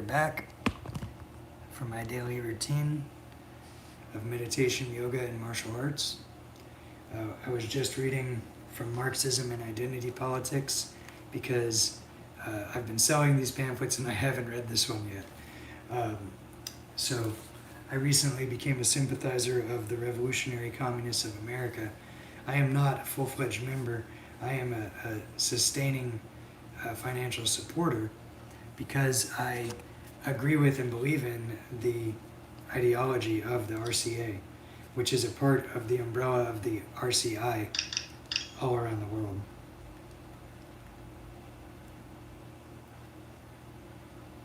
are back for my daily routine of meditation, yoga, and martial arts. I was just reading from Marxism and Identity Politics because I've been selling these pamphlets and I haven't read this one yet. So I recently became a sympathizer of the Revolutionary Communists of America. I am not a full-fledged member. I am a sustaining financial supporter because I agree with and believe in the ideology of the RCA, which is a part of the umbrella of the RCI all around the world.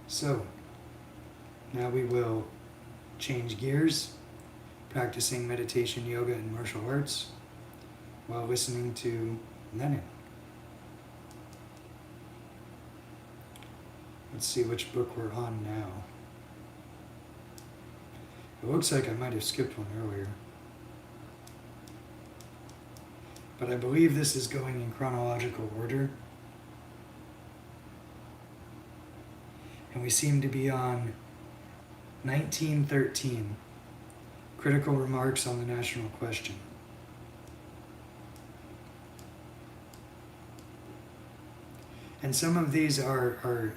So, now we will change gears, practicing meditation, yoga, and martial arts while listening to Lenin. Let's see which book we're on now. It looks like I might have skipped one earlier. But I believe this is going in chronological order. And we seem to be on 1913, Critical Remarks on the National Question. And some of these are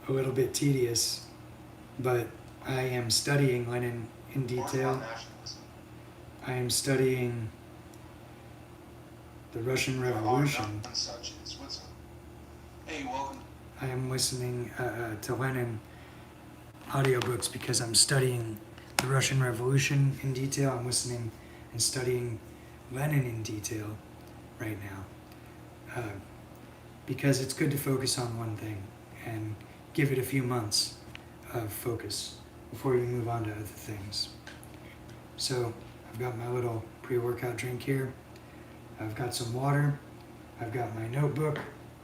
a little bit tedious, but I am studying Lenin in detail. I am studying the Russian Revolution. Hey, welcome. I am listening to Lenin audiobooks because I'm studying the Russian Revolution in detail. I'm listening and studying Lenin in detail right now. Because it's good to focus on one thing and give it a few months of focus before you move on to other things. So I've got my little pre-workout drink here. I've got some water. I've got my notebook.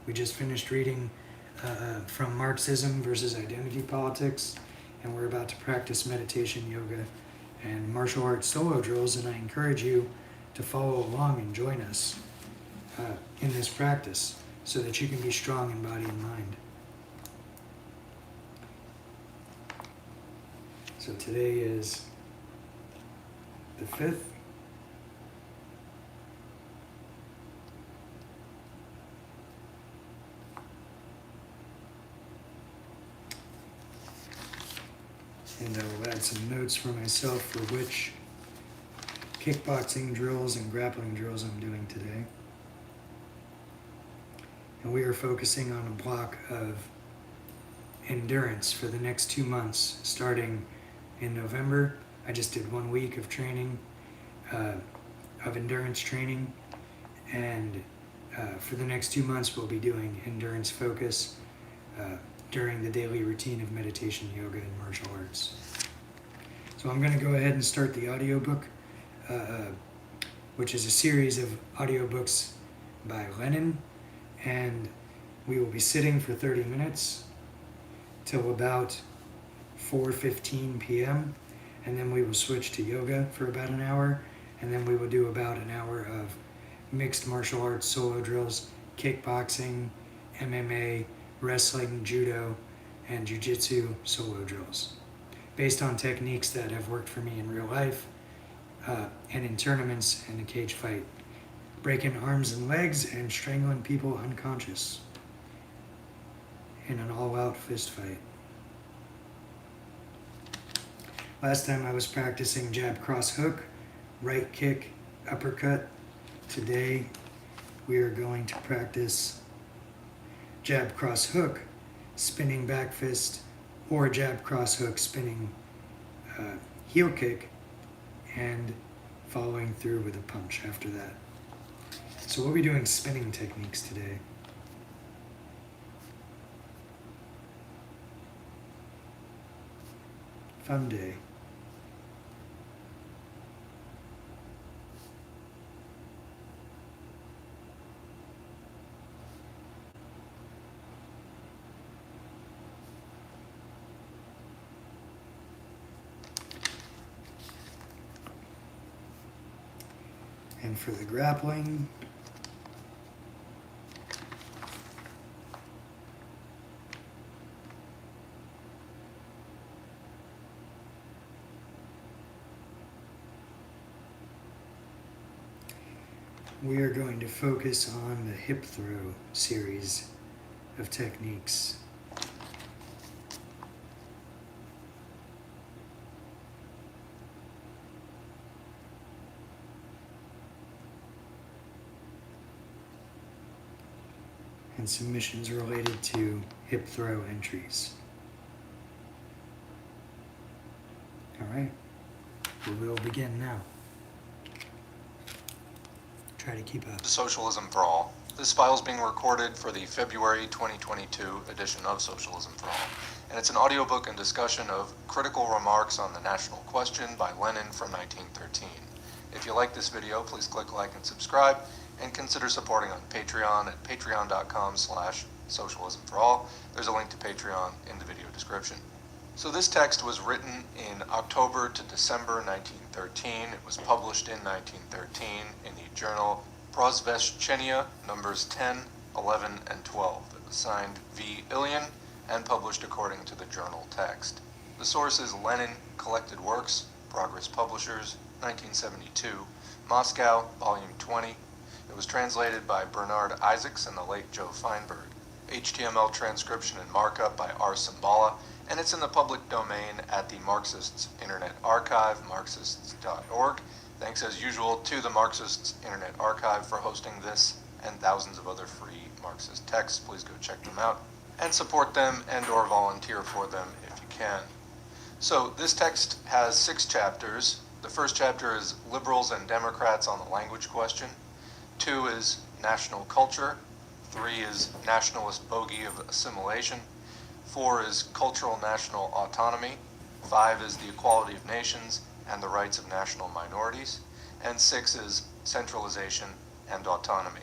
We just finished reading from Marxism versus Identity Politics, and we're about to practice meditation, yoga, and martial arts solo drills, and I encourage you to follow along and join us in this practice so that you can be strong in body and mind. So today is the 5th. And I will add some notes for myself for which kickboxing drills and grappling drills I'm doing today. And we are focusing on a block of endurance for the next 2 months, starting in November. I just did 1 week of training, of endurance training, and for the next 2 months we'll be doing endurance focus during the daily routine of meditation, yoga, and martial arts. So I'm going to go ahead and start the audiobook, which is a series of audiobooks by Lenin, and we will be sitting for 30 minutes till about 4:15 p.m. and then we will switch to yoga for about an hour, and then we will do about an hour of mixed martial arts solo drills, kickboxing, MMA, wrestling, judo, and jiu-jitsu solo drills based on techniques that have worked for me in real life and in tournaments and a cage fight, breaking arms and legs and strangling people unconscious in an all-out fist fight. Last time I was practicing jab, cross, hook, right kick, uppercut. Today we are going to practice jab, cross, hook, spinning back fist, or jab, cross, hook, spinning heel kick, and following through with a punch after that. So we'll be doing spinning techniques today. Fun day. And for the grappling, we are going to focus on the hip throw series of techniques. And submissions related to hip throw entries. Alright, we will begin now. Try to keep up. Socialism for All. This file is being recorded for the February 2022 edition of Socialism for All, and it's an audiobook and discussion of Critical Remarks on the National Question by Lenin from 1913. If you like this video, please click like and subscribe, and consider supporting on Patreon at patreon.com/socialismforall. There's a link to Patreon in the video description. So this text was written in October to December 1913. It was published in 1913 in the journal Prosveshchenia, numbers 10, 11, and 12. It was signed V. Ilyin and published according to the journal text. The source is Lenin Collected Works, Progress Publishers, 1972, Moscow, Volume 20. It was translated by Bernard Isaacs and the late Joe Feinberg. HTML transcription and markup by R. Simbala, and it's in the public domain at the Marxists Internet Archive, marxists.org. Thanks as usual to the Marxists Internet Archive for hosting this and thousands of other free Marxist texts. Please go check them out and support them and or volunteer for them if you can. So this text has 6 chapters. The first chapter is Liberals and Democrats on the Language Question. 2 is National Culture. 3 is Nationalist Bogey of Assimilation. 4 is Cultural National Autonomy. 5 is the Equality of Nations and the Rights of National Minorities. And 6 is Centralization and Autonomy.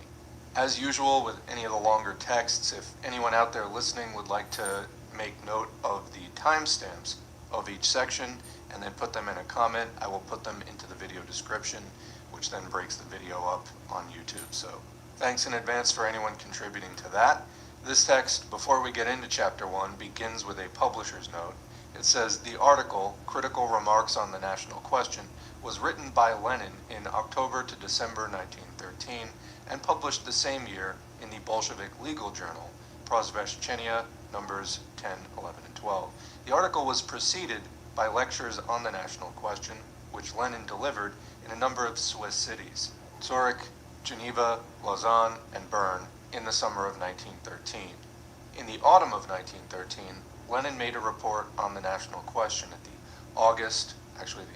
As usual with any of the longer texts, if anyone out there listening would like to make note of the timestamps of each section and then put them in a comment, I will put them into the video description, which then breaks the video up on YouTube. So thanks in advance for anyone contributing to that. This text, before we get into Chapter 1, begins with a publisher's note. It says, the article, Critical Remarks on the National Question, was written by Lenin in October to December 1913 and published the same year in the Bolshevik legal journal, Prosveshchenia, numbers 10, 11, and 12. The article was preceded by lectures on the national question, which Lenin delivered in a number of Swiss cities, Zurich, Geneva, Lausanne, and Bern, in the summer of 1913. In the autumn of 1913, Lenin made a report on the national question at the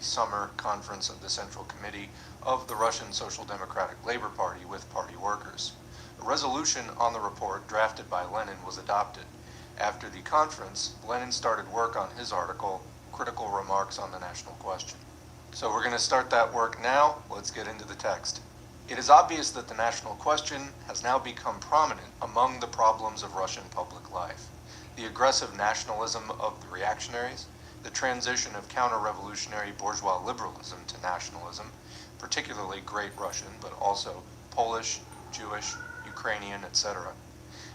summer conference of the Central Committee of the Russian Social Democratic Labor Party with party workers. A resolution on the report drafted by Lenin was adopted. After the conference, Lenin started work on his article, Critical Remarks on the National Question. So we're going to start that work now. Let's get into the text. It is obvious that the national question has now become prominent among the problems of Russian public life. The aggressive nationalism of the reactionaries, the transition of counter-revolutionary bourgeois liberalism to nationalism, particularly Great Russian, but also Polish, Jewish, Ukrainian, etc.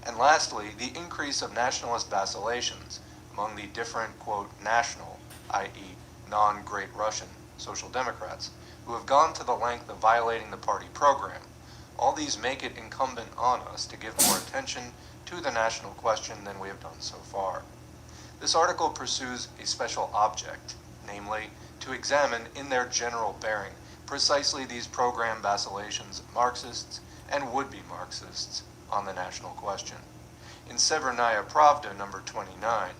And lastly, the increase of nationalist vacillations among the different, quote, national, i.e. non-Great Russian, Social Democrats, who have gone to the length of violating the party program. All these make it incumbent on us to give more attention to the national question than we have done so far. This article pursues a special object, namely, to examine in their general bearing precisely these program vacillations of Marxists and would-be Marxists on the national question. In Severnaya Pravda number 29,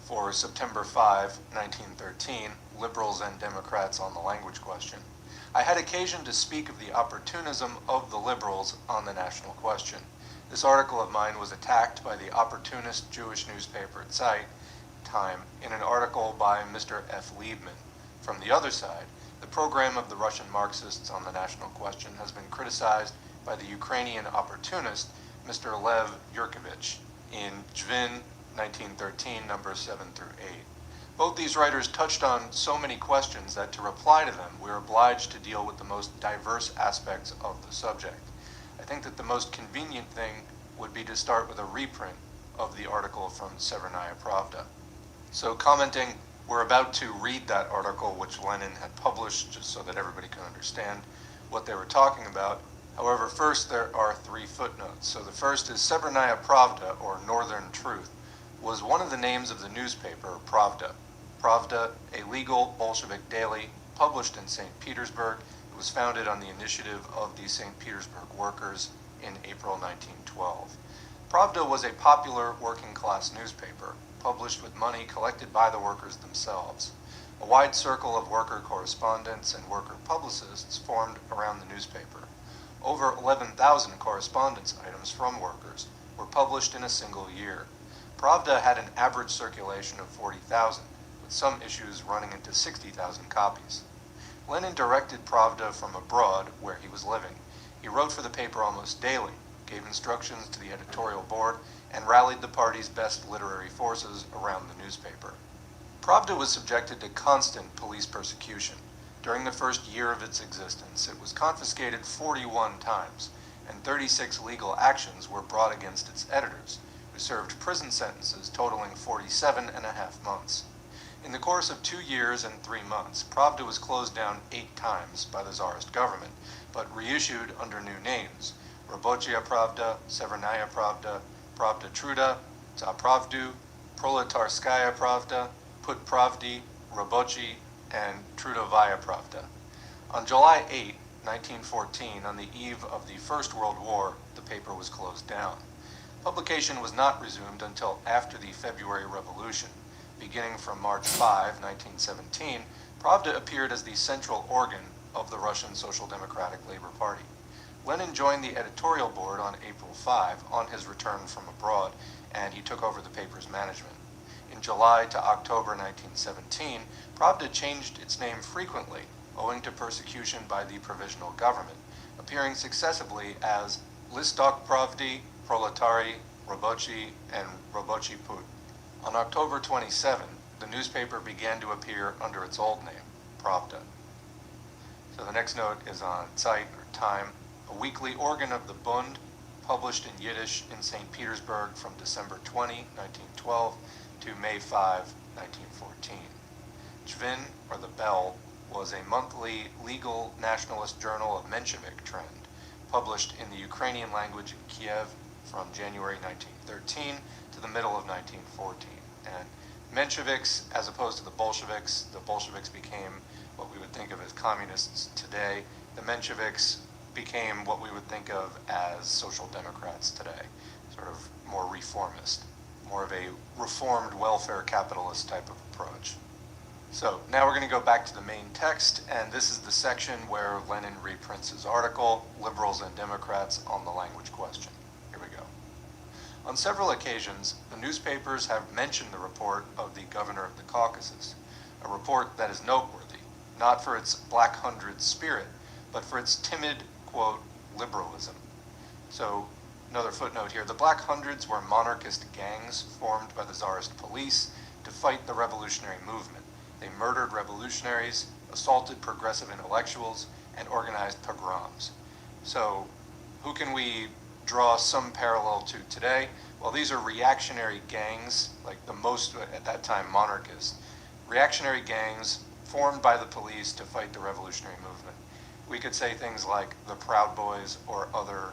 for September 5, 1913, Liberals and Democrats on the Language Question, I had occasion to speak of the opportunism of the liberals on the national question. This article of mine was attacked by the opportunist Jewish newspaper Zeit, Time, in an article by Mr. F. Liebman. From the other side, the program of the Russian Marxists on the national question has been criticized by the Ukrainian opportunist Mr. Lev Yurkovich in Jvin 1913, numbers 7 through 8. Both these writers touched on so many questions that to reply to them, we're obliged to deal with the most diverse aspects of the subject. I think that the most convenient thing would be to start with a reprint of the article from Severnaya Pravda. So commenting, we're about to read that article which Lenin had published, just so that everybody can understand what they were talking about. However, first there are 3 footnotes. So the first is Severnaya Pravda, or Northern Truth, was one of the names of the newspaper Pravda. Pravda, a legal Bolshevik daily published in St. Petersburg. It was founded on the initiative of the St. Petersburg workers in April 1912. Pravda was a popular working-class newspaper, published with money collected by the workers themselves. A wide circle of worker correspondents and worker publicists formed around the newspaper. Over 11,000 correspondence items from workers were published in a single year. Pravda had an average circulation of 40,000, with some issues running into 60,000 copies. Lenin directed Pravda from abroad, where he was living. He wrote for the paper almost daily, gave instructions to the editorial board, and rallied the party's best literary forces around the newspaper. Pravda was subjected to constant police persecution. During the first year of its existence, it was confiscated 41 times, and 36 legal actions were brought against its editors, who served prison sentences totaling 47.5 months. In the course of 2 years and 3 months, Pravda was closed down 8 times by the Tsarist government, but reissued under new names: Robochaya Pravda, Severnaya Pravda, Pravda Truda, Za Pravdu, Proletarskaya Pravda, Put Pravdi, Robochi, and Trudovaya Pravda. On July 8, 1914, on the eve of the First World War, the paper was closed down. Publication was not resumed until after the February Revolution. Beginning from March 5, 1917, Pravda appeared as the central organ of the Russian Social Democratic Labor Party. Lenin joined the editorial board on April 5 on his return from abroad, and he took over the paper's management. In July to October 1917, Pravda changed its name frequently, owing to persecution by the provisional government, appearing successively as Listok Pravdi, Proletari, Robochi, and Robochi Put. On October 27, the newspaper began to appear under its old name, Pravda. So the next note is on Zeit, or Time, a weekly organ of the Bund, published in Yiddish in St. Petersburg from December 20, 1912 to May 5, 1914. Chvin, or the Bell, was a monthly legal nationalist journal of Menshevik trend, published in the Ukrainian language in Kiev from January 1913 to the middle of 1914. And Mensheviks, as opposed to the Bolsheviks became what we would think of as communists today. The Mensheviks became what we would think of as social democrats today, sort of more reformist, more of a reformed welfare capitalist type of approach. So now we're going to go back to the main text, and this is the section where Lenin reprints his article, Liberals and Democrats on the Language Question. Here we go. On several occasions, the newspapers have mentioned the report of the governor of the Caucasus, a report that is noteworthy, not for its Black Hundred spirit, but for its timid, quote, liberalism. So, another footnote here, the Black Hundreds were monarchist gangs formed by the Tsarist police to fight the revolutionary movement. They murdered revolutionaries, assaulted progressive intellectuals, and organized pogroms. So, who can we draw some parallel to today? Well, these are reactionary gangs, like the most, at that time, monarchists. Reactionary gangs formed by the police to fight the revolutionary movement. We could say things like the Proud Boys or other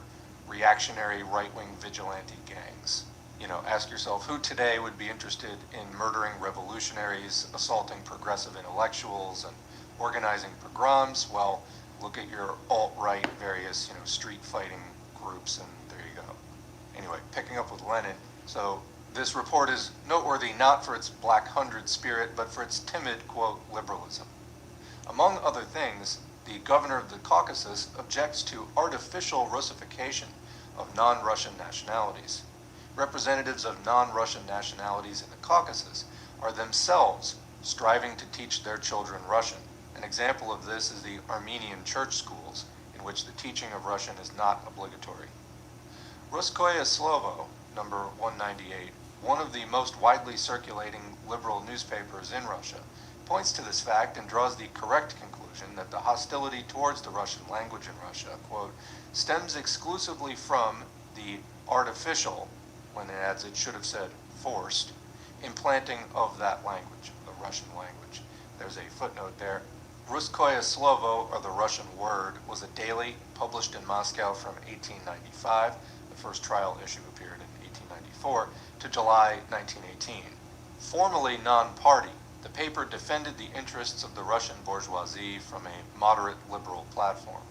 reactionary right-wing vigilante gangs. You know, ask yourself, who today would be interested in murdering revolutionaries, assaulting progressive intellectuals, and organizing pogroms? Well, look at your alt-right various, street fighting groups, and there you go. Anyway, picking up with Lenin, so this report is noteworthy not for its Black Hundred spirit, but for its timid, quote, liberalism. Among other things, the governor of the Caucasus objects to artificial Russification of non-Russian nationalities. Representatives of non-Russian nationalities in the Caucasus are themselves striving to teach their children Russian. An example of this is the Armenian church schools, in which the teaching of Russian is not obligatory. Russkoye Slovo, number 198, one of the most widely circulating liberal newspapers in Russia, points to this fact and draws the correct conclusion that the hostility towards the Russian language in Russia, quote, stems exclusively from the artificial, when it adds it should have said forced, implanting of that language, the Russian language. There's a footnote there. Russkoye Slovo, or the Russian Word, was a daily published in Moscow from 1895, the first trial issue appeared in 1894, to July 1918. Formally non-party, the paper defended the interests of the Russian bourgeoisie from a moderate liberal platform.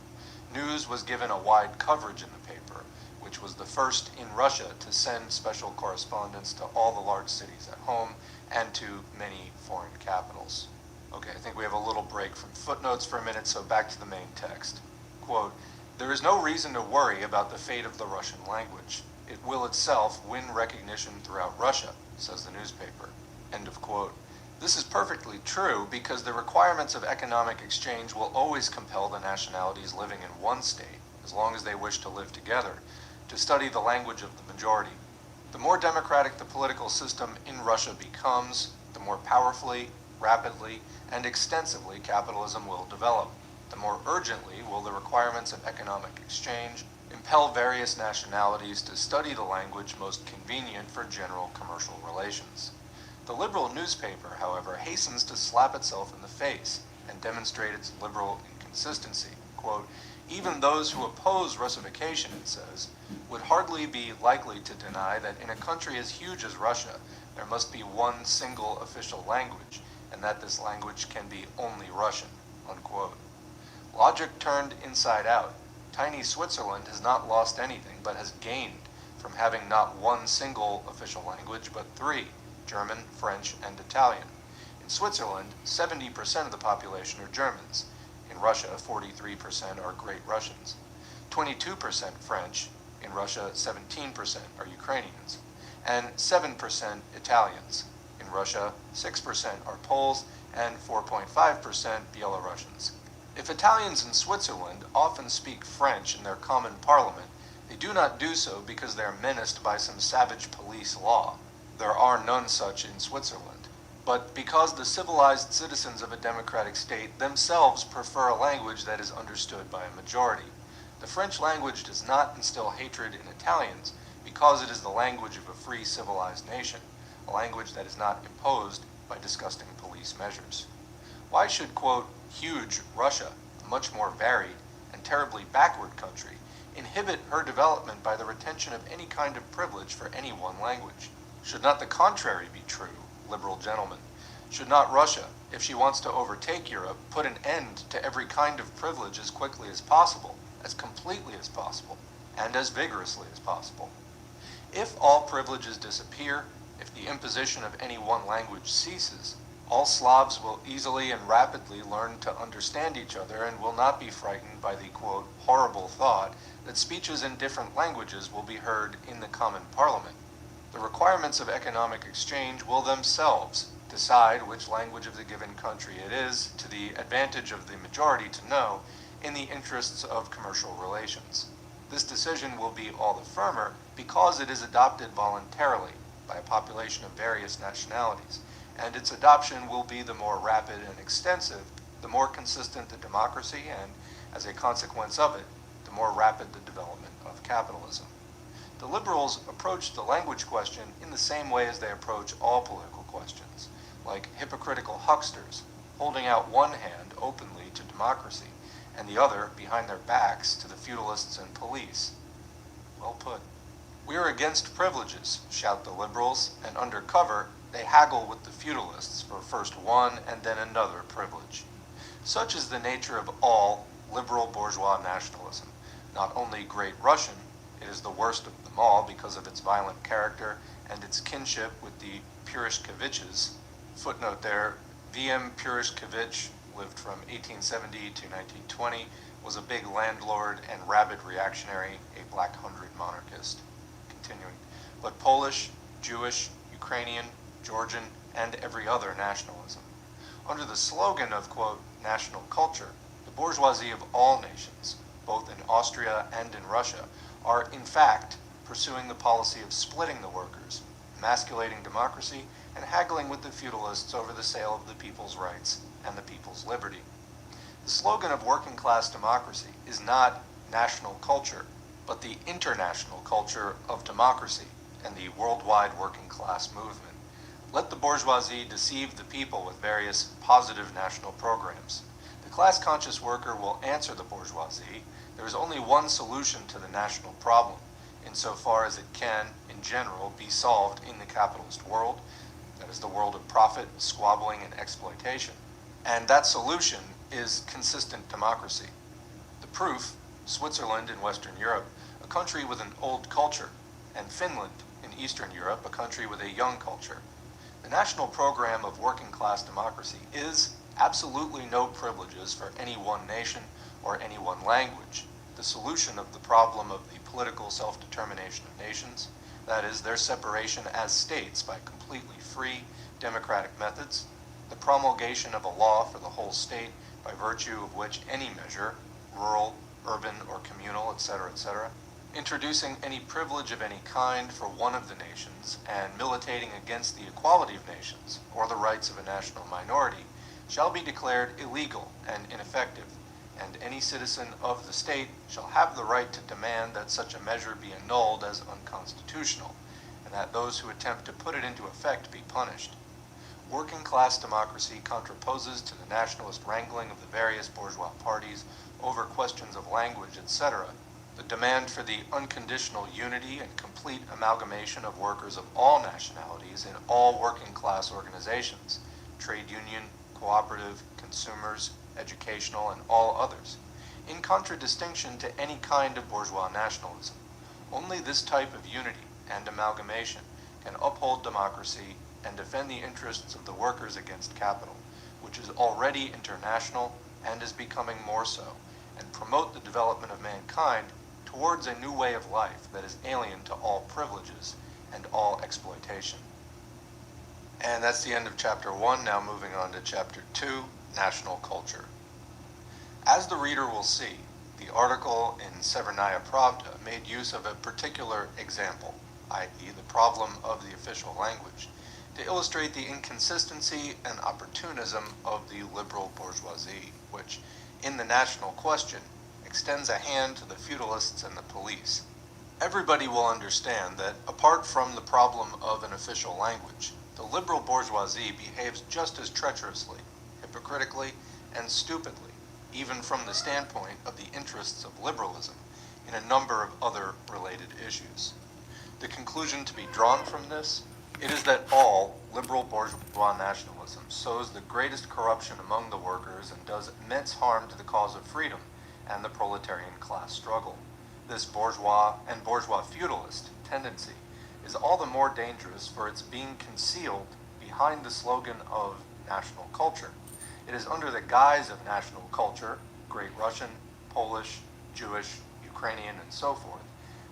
News was given a wide coverage in the paper, which was the first in Russia to send special correspondents to all the large cities at home and to many foreign capitals. Okay, I think we have a little break from footnotes for a minute, so back to the main text. Quote, "There is no reason to worry about the fate of the Russian language. It will itself win recognition throughout Russia," says the newspaper. End of quote. This is perfectly true because the requirements of economic exchange will always compel the nationalities living in one state, as long as they wish to live together, to study the language of the majority. The more democratic the political system in Russia becomes, the more powerfully, rapidly, and extensively capitalism will develop. The more urgently will the requirements of economic exchange impel various nationalities to study the language most convenient for general commercial relations. The liberal newspaper, however, hastens to slap itself in the face and demonstrate its liberal inconsistency. Quote, "Even those who oppose Russification," it says, "would hardly be likely to deny that in a country as huge as Russia, there must be one single official language, and that this language can be only Russian," unquote. Logic turned inside out. Tiny Switzerland has not lost anything, but has gained from having not one single official language, but three: German, French, and Italian. In Switzerland, 70% of the population are Germans. In Russia, 43% are Great Russians. 22% French. In Russia, 17% are Ukrainians. And 7% Italians. In Russia, 6% are Poles and 4.5% Belarusians. If Italians in Switzerland often speak French in their common parliament, they do not do so because they are menaced by some savage police law. There are none such in Switzerland, but because the civilized citizens of a democratic state themselves prefer a language that is understood by a majority. The French language does not instill hatred in Italians because it is the language of a free civilized nation, a language that is not imposed by disgusting police measures. Why should, quote, "huge Russia," a much more varied and terribly backward country, inhibit her development by the retention of any kind of privilege for any one language? Should not the contrary be true, liberal gentlemen? Should not Russia, if she wants to overtake Europe, put an end to every kind of privilege as quickly as possible, as completely as possible, and as vigorously as possible? If all privileges disappear, if the imposition of any one language ceases, all Slavs will easily and rapidly learn to understand each other and will not be frightened by the, quote, "horrible thought" that speeches in different languages will be heard in the common parliament. The requirements of economic exchange will themselves decide which language of the given country it is, to the advantage of the majority to know, in the interests of commercial relations. This decision will be all the firmer because it is adopted voluntarily by a population of various nationalities, and its adoption will be the more rapid and extensive, the more consistent the democracy, and, as a consequence of it, the more rapid the development of capitalism. The liberals approach the language question in the same way as they approach all political questions, like hypocritical hucksters, holding out one hand openly to democracy and the other behind their backs to the feudalists and police. Well put. "We are against privileges," shout the liberals, and under cover they haggle with the feudalists for first one and then another privilege. Such is the nature of all liberal bourgeois nationalism. Not only Great Russian, it is the worst of them all because of its violent character and its kinship with the Purishkeviches. Footnote there, V.M. Purishkevich lived from 1870 to 1920, was a big landlord and rabid reactionary, a Black Hundred monarchist. Continuing, but Polish, Jewish, Ukrainian, Georgian, and every other nationalism. Under the slogan of, quote, "national culture," the bourgeoisie of all nations, both in Austria and in Russia, are in fact pursuing the policy of splitting the workers, emasculating democracy, and haggling with the feudalists over the sale of the people's rights and the people's liberty. The slogan of working class democracy is not national culture, but the international culture of democracy and the worldwide working class movement. Let the bourgeoisie deceive the people with various positive national programs. The class-conscious worker will answer the bourgeoisie, there is only one solution to the national problem, insofar as it can, in general, be solved in the capitalist world, that is the world of profit, squabbling, and exploitation. And that solution is consistent democracy. The proof, Switzerland in Western Europe, a country with an old culture, and Finland in Eastern Europe, a country with a young culture. The national program of working-class democracy is absolutely no privileges for any one nation or any one language. The solution of the problem of the political self-determination of nations, that is, their separation as states by completely free democratic methods, the promulgation of a law for the whole state by virtue of which any measure, rural, urban, or communal, etc., introducing any privilege of any kind for one of the nations and militating against the equality of nations or the rights of a national minority shall be declared illegal and ineffective, and any citizen of the state shall have the right to demand that such a measure be annulled as unconstitutional, and that those who attempt to put it into effect be punished. Working-class democracy contraposes to the nationalist wrangling of the various bourgeois parties over questions of language, etc., the demand for the unconditional unity and complete amalgamation of workers of all nationalities in all working-class organizations, trade union, cooperative, consumers, educational, and all others, in contradistinction to any kind of bourgeois nationalism. Only this type of unity and amalgamation can uphold democracy and defend the interests of the workers against capital, which is already international and is becoming more so, and promote the development of mankind towards a new way of life that is alien to all privileges and all exploitation. And that's the end of chapter 1. Now moving on to chapter 2, national culture. As the reader will see, the article in Severnaya Pravda made use of a particular example, i.e. the problem of the official language, to illustrate the inconsistency and opportunism of the liberal bourgeoisie, which, in the national question, extends a hand to the feudalists and the police. Everybody will understand that, apart from the problem of an official language, the liberal bourgeoisie behaves just as treacherously, hypocritically, and stupidly, even from the standpoint of the interests of liberalism, in a number of other related issues. The conclusion to be drawn from this, it is that all liberal bourgeois nationalism sows the greatest corruption among the workers and does immense harm to the cause of freedom and the proletarian class struggle. This bourgeois and bourgeois feudalist tendency is all the more dangerous for its being concealed behind the slogan of national culture. It is under the guise of national culture, Great Russian, Polish, Jewish, Ukrainian, and so forth,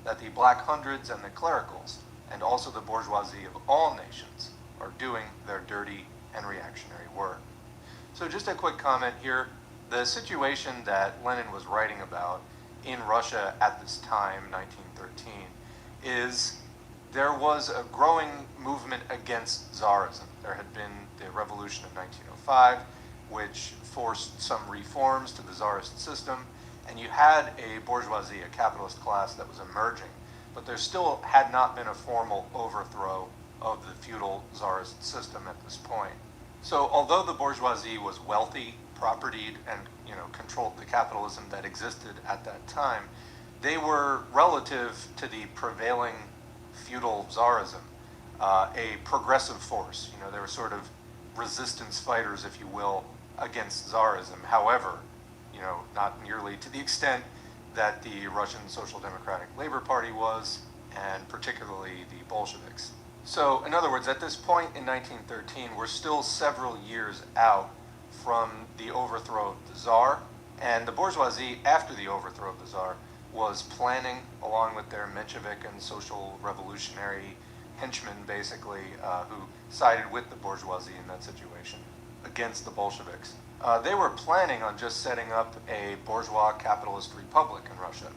that the Black Hundreds and the clericals, and also the bourgeoisie of all nations, are doing their dirty and reactionary work. So just a quick comment here. The situation that Lenin was writing about in Russia at this time, 1913, is there was a growing movement against Tsarism. There had been the revolution of 1905, which forced some reforms to the Tsarist system, and you had a bourgeoisie, a capitalist class that was emerging, but there still had not been a formal overthrow of the feudal Tsarist system at this point. So although the bourgeoisie was wealthy, propertied, and controlled the capitalism that existed at that time, they were relative to the prevailing feudal Tsarism, a progressive force. They were sort of resistance fighters, if you will, against Tsarism. However, not nearly to the extent that the Russian Social Democratic Labor Party was, and particularly the Bolsheviks. So, in other words, at this point in 1913, we're still several years out from the overthrow of the Tsar, and the bourgeoisie, after the overthrow of the Tsar, was planning, along with their Menshevik and social revolutionary henchmen, basically, who sided with the bourgeoisie in that situation, against the Bolsheviks. They were planning on just setting up a bourgeois capitalist republic in Russia.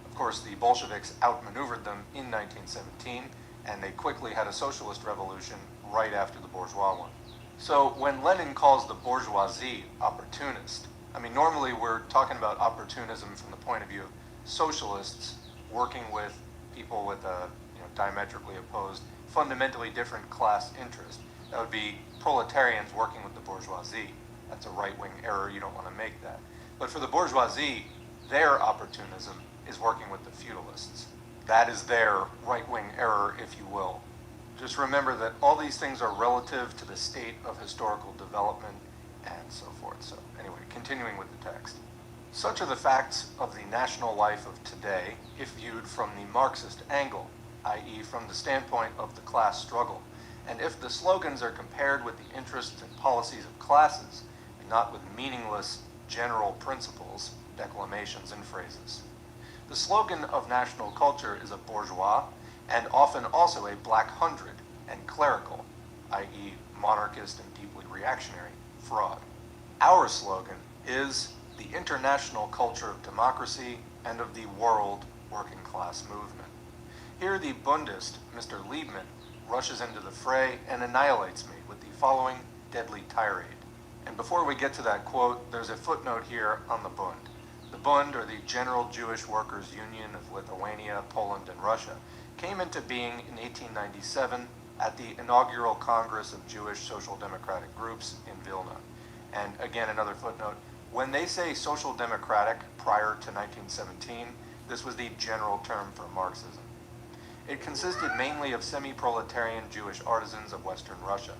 Of course, the Bolsheviks outmaneuvered them in 1917, and they quickly had a socialist revolution right after the bourgeois one. So when Lenin calls the bourgeoisie opportunist, normally we're talking about opportunism from the point of view of socialists working with people with a diametrically opposed, fundamentally different class interest. That would be proletarians working with the bourgeoisie. That's a right-wing error, you don't want to make that. But for the bourgeoisie, their opportunism is working with the feudalists. That is their right-wing error, if you will. Just remember that all these things are relative to the state of historical development and so forth. So anyway, continuing with the text. Such are the facts of the national life of today, if viewed from the Marxist angle, i.e. from the standpoint of the class struggle, and if the slogans are compared with the interests and policies of classes, and not with meaningless general principles, declamations, and phrases. The slogan of national culture is a bourgeois, and often also a black hundred, and clerical, i.e. monarchist and deeply reactionary, fraud. Our slogan is the international culture of democracy and of the world working class movement. Here the Bundist, Mr. Liebman, rushes into the fray and annihilates me with the following deadly tirade. And before we get to that quote, there's a footnote here on the Bund. The Bund, or the General Jewish Workers' Union of Lithuania, Poland, and Russia, came into being in 1897 at the inaugural Congress of Jewish Social Democratic Groups in Vilna. And again, another footnote, when they say social democratic prior to 1917, this was the general term for Marxism. It consisted mainly of semi-proletarian Jewish artisans of Western Russia.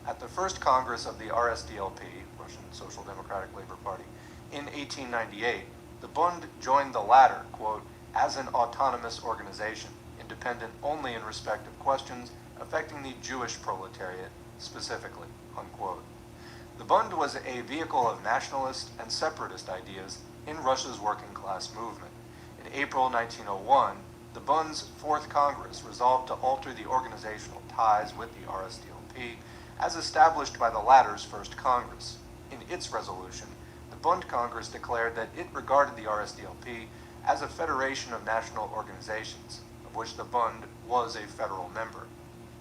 At the first Congress of the RSDLP, Russian Social Democratic Labor Party, in 1898, the Bund joined the latter, quote, as an autonomous organization, independent only in respect of questions affecting the Jewish proletariat specifically, unquote. The Bund was a vehicle of nationalist and separatist ideas in Russia's working class movement. In April 1901, the Bund's Fourth Congress resolved to alter the organizational ties with the RSDLP as established by the latter's First Congress. In its resolution, the Bund Congress declared that it regarded the RSDLP as a federation of national organizations, of which the Bund was a federal member.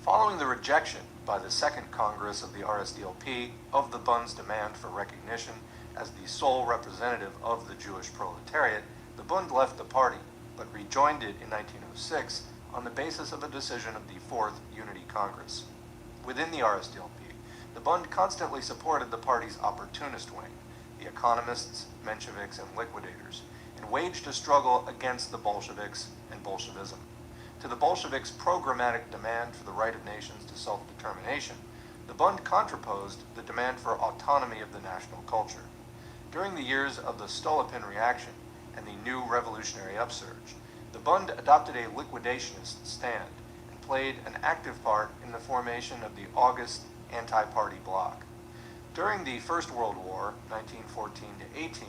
Following the rejection by the Second Congress of the RSDLP of the Bund's demand for recognition as the sole representative of the Jewish proletariat, the Bund left the party, but rejoined it in 1906 on the basis of a decision of the Fourth Unity Congress. Within the RSDLP, the Bund constantly supported the party's opportunist wing, the economists, Mensheviks, and liquidators, and waged a struggle against the Bolsheviks and Bolshevism. To the Bolsheviks' programmatic demand for the right of nations to self-determination, the Bund contraposed the demand for autonomy of the national culture. During the years of the Stolypin reaction and the new revolutionary upsurge, the Bund adopted a liquidationist stand and played an active part in the formation of the August anti-party bloc. During the First World War, 1914-18,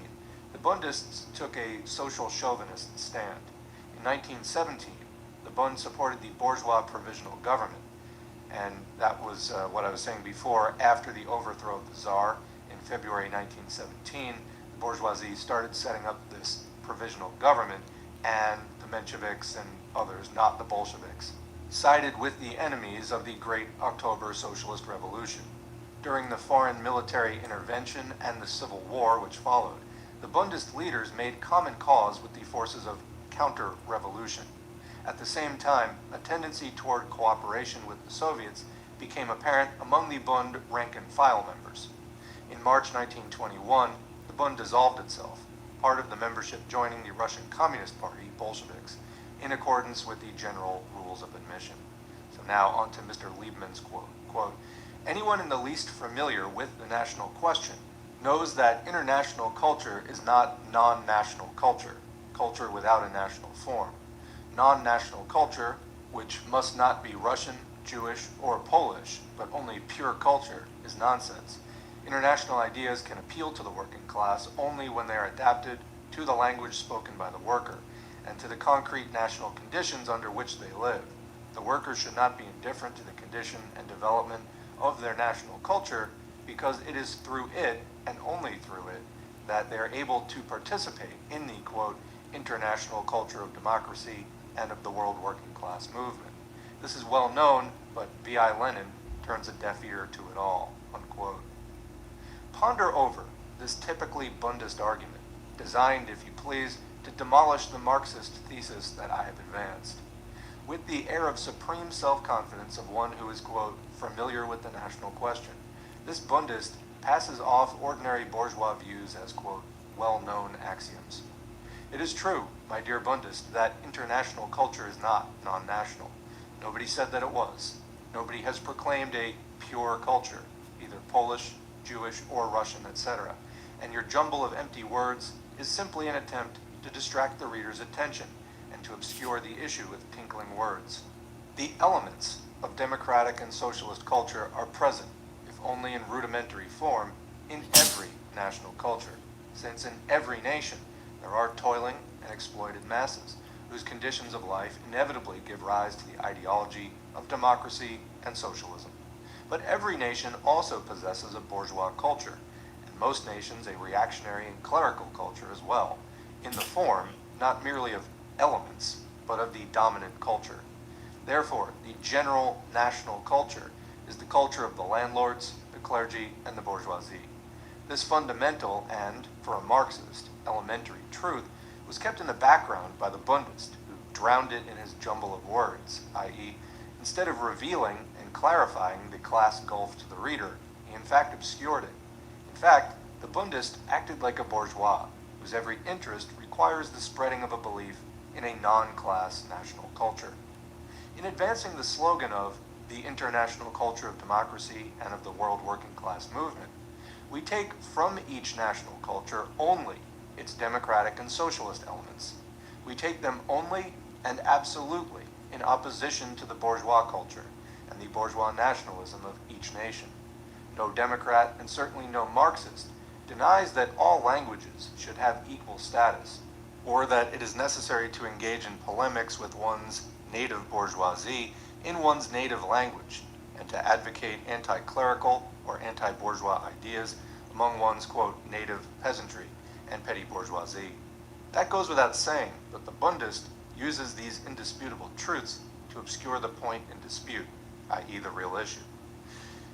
the Bundists took a social chauvinist stand. In 1917, the Bund supported the bourgeois provisional government, and that was what I was saying before. After the overthrow of the Tsar in February 1917, the bourgeoisie started setting up this provisional government, and the Mensheviks and others, not the Bolsheviks, sided with the enemies of the Great October Socialist Revolution. During the foreign military intervention and the Civil War which followed, the Bundist leaders made common cause with the forces of counter-revolution. At the same time, a tendency toward cooperation with the Soviets became apparent among the Bund rank-and-file members. In March 1921, the Bund dissolved itself, part of the membership joining the Russian Communist Party, Bolsheviks, in accordance with the general rules of admission. So now on to Mr. Liebman's quote. Quote, anyone in the least familiar with the national question knows that international culture is not non-national culture, culture without a national form. Non-national culture, which must not be Russian, Jewish, or Polish, but only pure culture, is nonsense. International ideas can appeal to the working class only when they are adapted to the language spoken by the worker and to the concrete national conditions under which they live. The worker should not be indifferent to the condition and development of their national culture because it is through it, and only through it, that they are able to participate in the, quote, international culture of democracy and of the world working class movement. This is well known, but V.I. Lenin turns a deaf ear to it all, unquote. Ponder over this typically Bundist argument, designed, if you please, to demolish the Marxist thesis that I have advanced. With the air of supreme self-confidence of one who is, quote, familiar with the national question, this Bundist passes off ordinary bourgeois views as, quote, well-known axioms. It is true, my dear Bundist, that international culture is not non-national. Nobody said that it was. Nobody has proclaimed a pure culture, either Polish, Jewish, or Russian, etc. And your jumble of empty words is simply an attempt to distract the reader's attention and to obscure the issue with tinkling words. The elements of democratic and socialist culture are present, if only in rudimentary form, in every national culture, since in every nation there are toiling and exploited masses whose conditions of life inevitably give rise to the ideology of democracy and socialism. But every nation also possesses a bourgeois culture, and most nations a reactionary and clerical culture as well, in the form not merely of elements, but of the dominant culture. Therefore, the general national culture is the culture of the landlords, the clergy, and the bourgeoisie. This fundamental and, for a Marxist, elementary truth was kept in the background by the Bundist, who drowned it in his jumble of words, i.e., instead of revealing and clarifying the class gulf to the reader, he in fact obscured it. In fact, the Bundist acted like a bourgeois, whose every interest requires the spreading of a belief in a non-class national culture. In advancing the slogan of the international culture of democracy and of the world working class movement, we take from each national culture only its democratic and socialist elements. We take them only and absolutely in opposition to the bourgeois culture and the bourgeois nationalism of each nation. No Democrat, and certainly no Marxist, denies that all languages should have equal status, or that it is necessary to engage in polemics with one's native bourgeoisie in one's native language, and to advocate anti-clerical or anti-bourgeois ideas among one's, quote, native peasantry and petty bourgeoisie. That goes without saying, but the Bundist uses these indisputable truths to obscure the point in dispute, i.e. the real issue.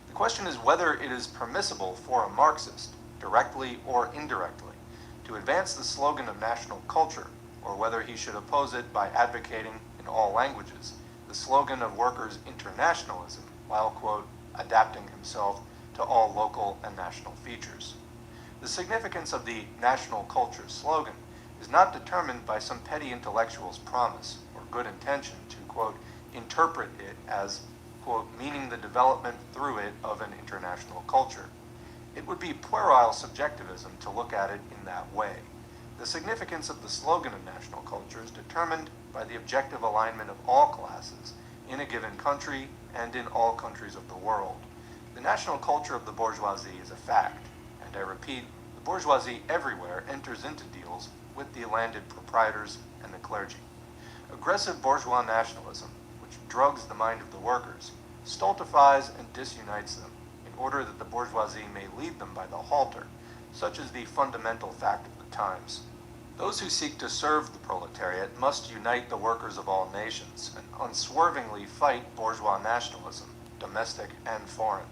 The question is whether it is permissible for a Marxist, directly or indirectly, to advance the slogan of national culture, or whether he should oppose it by advocating, in all languages, the slogan of workers' internationalism, while, quote, adapting himself to all local and national features. The significance of the national culture slogan is not determined by some petty intellectual's promise or good intention to, quote, interpret it as, quote, meaning the development through it of an international culture. It would be puerile subjectivism to look at it in that way. The significance of the slogan of national culture is determined by the objective alignment of all classes in a given country and in all countries of the world. The national culture of the bourgeoisie is a fact, and I repeat, the bourgeoisie everywhere enters into deals with the landed proprietors and the clergy. Aggressive bourgeois nationalism, which drugs the mind of the workers, stultifies and disunites them in order that the bourgeoisie may lead them by the halter, such is the fundamental fact of the times. Those who seek to serve the proletariat must unite the workers of all nations and unswervingly fight bourgeois nationalism, domestic and foreign.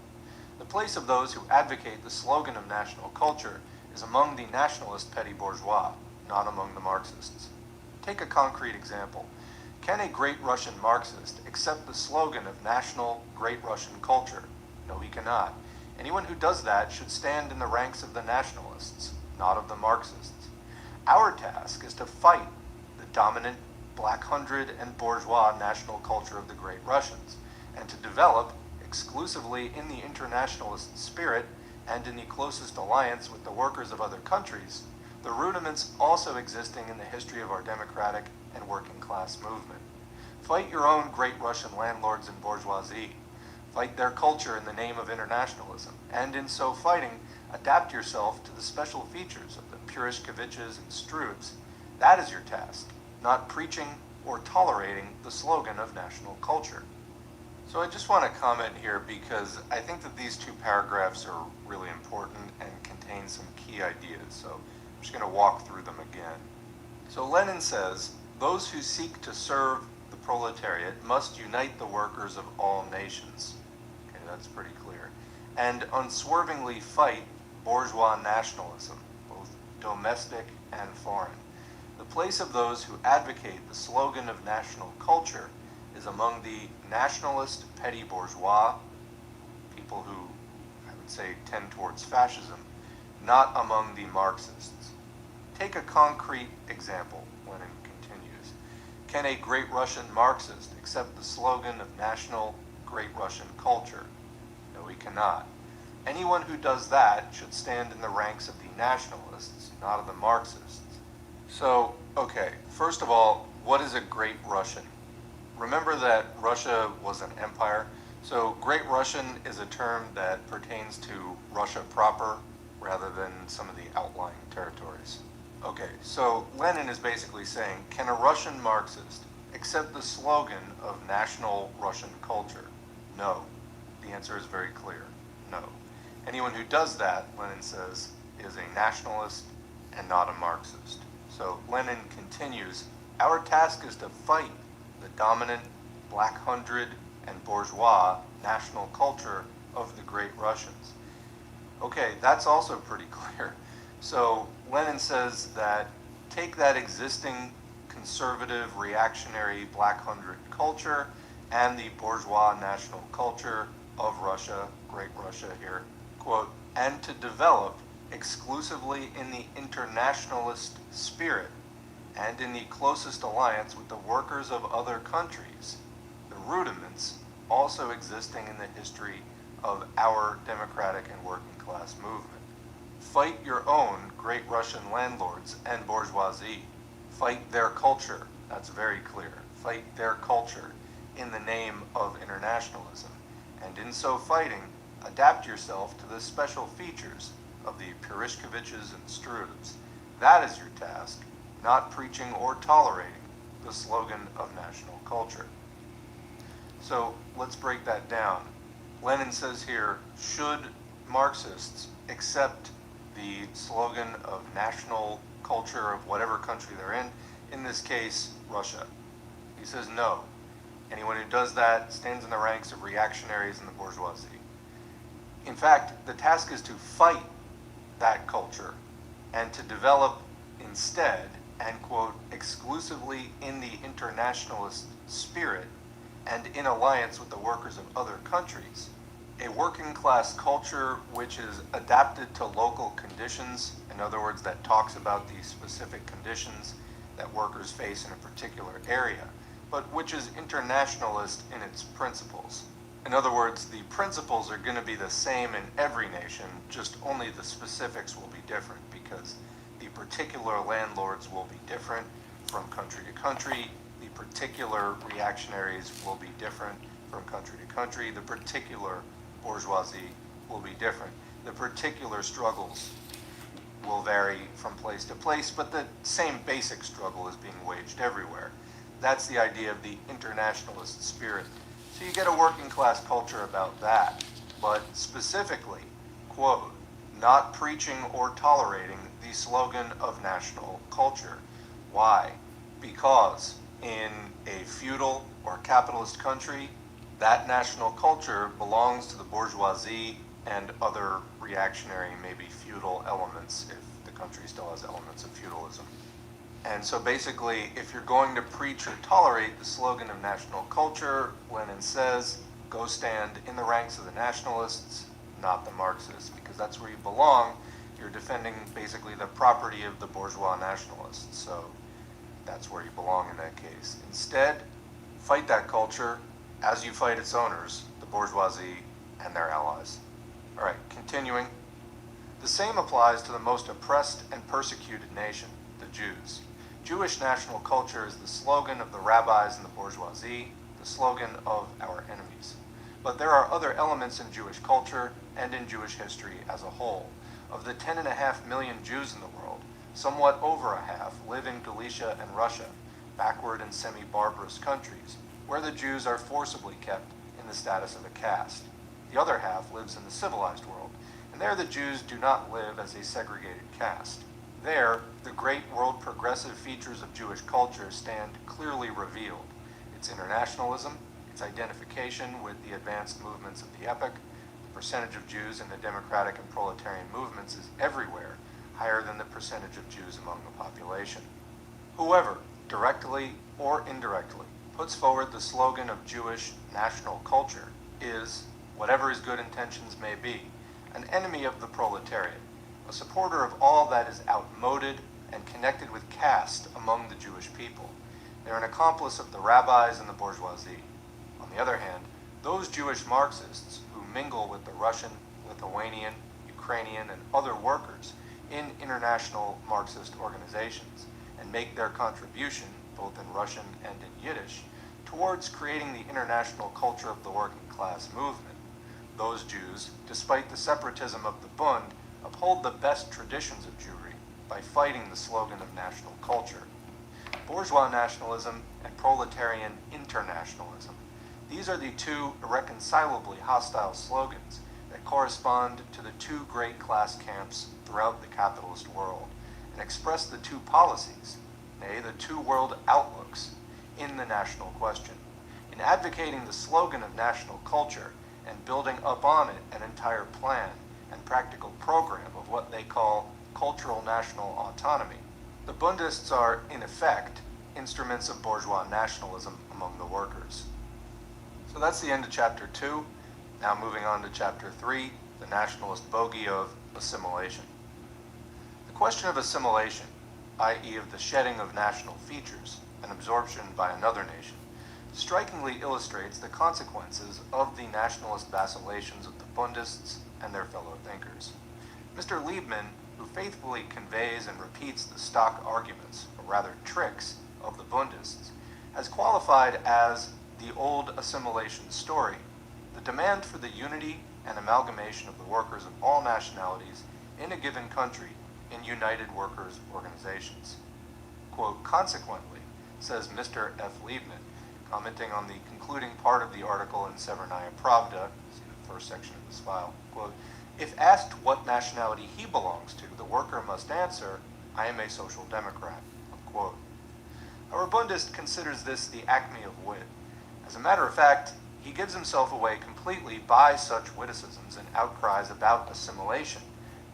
The place of those who advocate the slogan of national culture is among the nationalist petty bourgeois, not among the Marxists. Take a concrete example. Can a great Russian Marxist accept the slogan of national Great Russian culture? No, he cannot. Anyone who does that should stand in the ranks of the nationalists, not of the Marxists. Our task is to fight the dominant Black Hundred and bourgeois national culture of the Great Russians, and to develop, exclusively in the internationalist spirit and in the closest alliance with the workers of other countries, the rudiments also existing in the history of our democratic and working class movement. Fight your own Great Russian landlords and bourgeoisie. Fight their culture in the name of internationalism, and in so fighting, adapt yourself to the special features of the Purishkeviches and Struves. That is your task, not preaching or tolerating the slogan of national culture. So I just want to comment here because I think that these two paragraphs are really important and contain some key ideas. So I'm just going to walk through them again. So Lenin says, those who seek to serve the proletariat must unite the workers of all nations. Okay, that's pretty clear. And unswervingly fight bourgeois nationalism, both domestic and foreign. The place of those who advocate the slogan of national culture is among the nationalist petty bourgeois, people who, I would say tend towards fascism, not among the Marxists. Take a concrete example, Lenin continues. Can a great Russian Marxist accept the slogan of national Great Russian culture? No, he cannot. Anyone who does that should stand in the ranks of the nationalists, not of the Marxists. So, okay, first of all, what is a Great Russian? Remember that Russia was an empire, so Great Russian is a term that pertains to Russia proper rather than some of the outlying territories. Okay, so Lenin is basically saying, can a Russian Marxist accept the slogan of national Russian culture? No. The answer is very clear, no. Anyone who does that, Lenin says, is a nationalist and not a Marxist. So Lenin continues, our task is to fight the dominant Black Hundred and bourgeois national culture of the Great Russians. Okay, that's also pretty clear. So Lenin says that take that existing conservative, reactionary Black Hundred culture and the bourgeois national culture of Russia, Great Russia here, quote, and to develop exclusively in the internationalist spirit and in the closest alliance with the workers of other countries, the rudiments also existing in the history of our democratic and working class movement. Fight your own great Russian landlords and bourgeoisie. Fight their culture, that's very clear. Fight their culture in the name of internationalism. And in so fighting, adapt yourself to the special features of the Purishkeviches and Strudovs. That is your task, not preaching or tolerating the slogan of national culture. So let's break that down. Lenin says here, should Marxists accept the slogan of national culture of whatever country they're in this case, Russia? He says no. Anyone who does that stands in the ranks of reactionaries and the bourgeoisie. In fact, the task is to fight that culture and to develop instead, and quote, exclusively in the internationalist spirit and in alliance with the workers of other countries, a working class culture which is adapted to local conditions, in other words, that talks about the specific conditions that workers face in a particular area, but which is internationalist in its principles. In other words, the principles are going to be the same in every nation, just only the specifics will be different because the particular landlords will be different from country to country, the particular reactionaries will be different from country to country, the particular bourgeoisie will be different. The particular struggles will vary from place to place, but the same basic struggle is being waged everywhere. That's the idea of the internationalist spirit. So you get a working class culture about that, but specifically, quote, not preaching or tolerating the slogan of national culture. Why? Because in a feudal or capitalist country, that national culture belongs to the bourgeoisie and other reactionary, maybe feudal elements, if the country still has elements of feudalism. And so basically, if you're going to preach or tolerate the slogan of national culture, Lenin says, go stand in the ranks of the nationalists, not the Marxists, because that's where you belong. You're defending basically the property of the bourgeois nationalists, so that's where you belong in that case. Instead, fight that culture as you fight its owners, the bourgeoisie and their allies. All right, continuing. The same applies to the most oppressed and persecuted nation, the Jews. Jewish national culture is the slogan of the rabbis and the bourgeoisie, the slogan of our enemies. But there are other elements in Jewish culture and in Jewish history as a whole. Of the 10.5 million Jews in the world, somewhat over a half live in Galicia and Russia, backward and semi-barbarous countries, where the Jews are forcibly kept in the status of a caste. The other half lives in the civilized world, and there the Jews do not live as a segregated caste. There, the great world progressive features of Jewish culture stand clearly revealed. Its internationalism, its identification with the advanced movements of the epoch, the percentage of Jews in the democratic and proletarian movements is everywhere higher than the percentage of Jews among the population. Whoever, directly or indirectly, puts forward the slogan of Jewish national culture is, whatever his good intentions may be, an enemy of the proletariat, a supporter of all that is outmoded and connected with caste among the Jewish people. They're an accomplice of the rabbis and the bourgeoisie. On the other hand, those Jewish Marxists who mingle with the Russian, Lithuanian, Ukrainian, and other workers in international Marxist organizations and make their contribution, both in Russian and in Yiddish, towards creating the international culture of the working class movement. Those Jews, despite the separatism of the Bund, uphold the best traditions of Jewry by fighting the slogan of national culture. Bourgeois nationalism and proletarian internationalism. These are the two irreconcilably hostile slogans that correspond to the two great class camps throughout the capitalist world and express the two policies, nay, the two world outlooks in the national question. In advocating the slogan of national culture and building up on it an entire plan and practical program of what they call cultural national autonomy, the Bundists are, in effect, instruments of bourgeois nationalism among the workers. So that's the end of Chapter 2. Now moving on to Chapter 3, the nationalist bogey of assimilation. The question of assimilation, i.e. of the shedding of national features and absorption by another nation, strikingly illustrates the consequences of the nationalist vacillations of the Bundists and their fellow thinkers. Mr. Liebman, who faithfully conveys and repeats the stock arguments, or rather tricks, of the Bundists, has qualified as the old assimilation story the demand for the unity and amalgamation of the workers of all nationalities in a given country in united workers' organizations. Quote, consequently, says Mr. F. Liebman, commenting on the concluding part of the article in Severnaya Pravda, see the first section of this file, quote, if asked what nationality he belongs to, the worker must answer, I am a social democrat, unquote. Our Bundist considers this the acme of wit. As a matter of fact, he gives himself away completely by such witticisms and outcries about assimilation,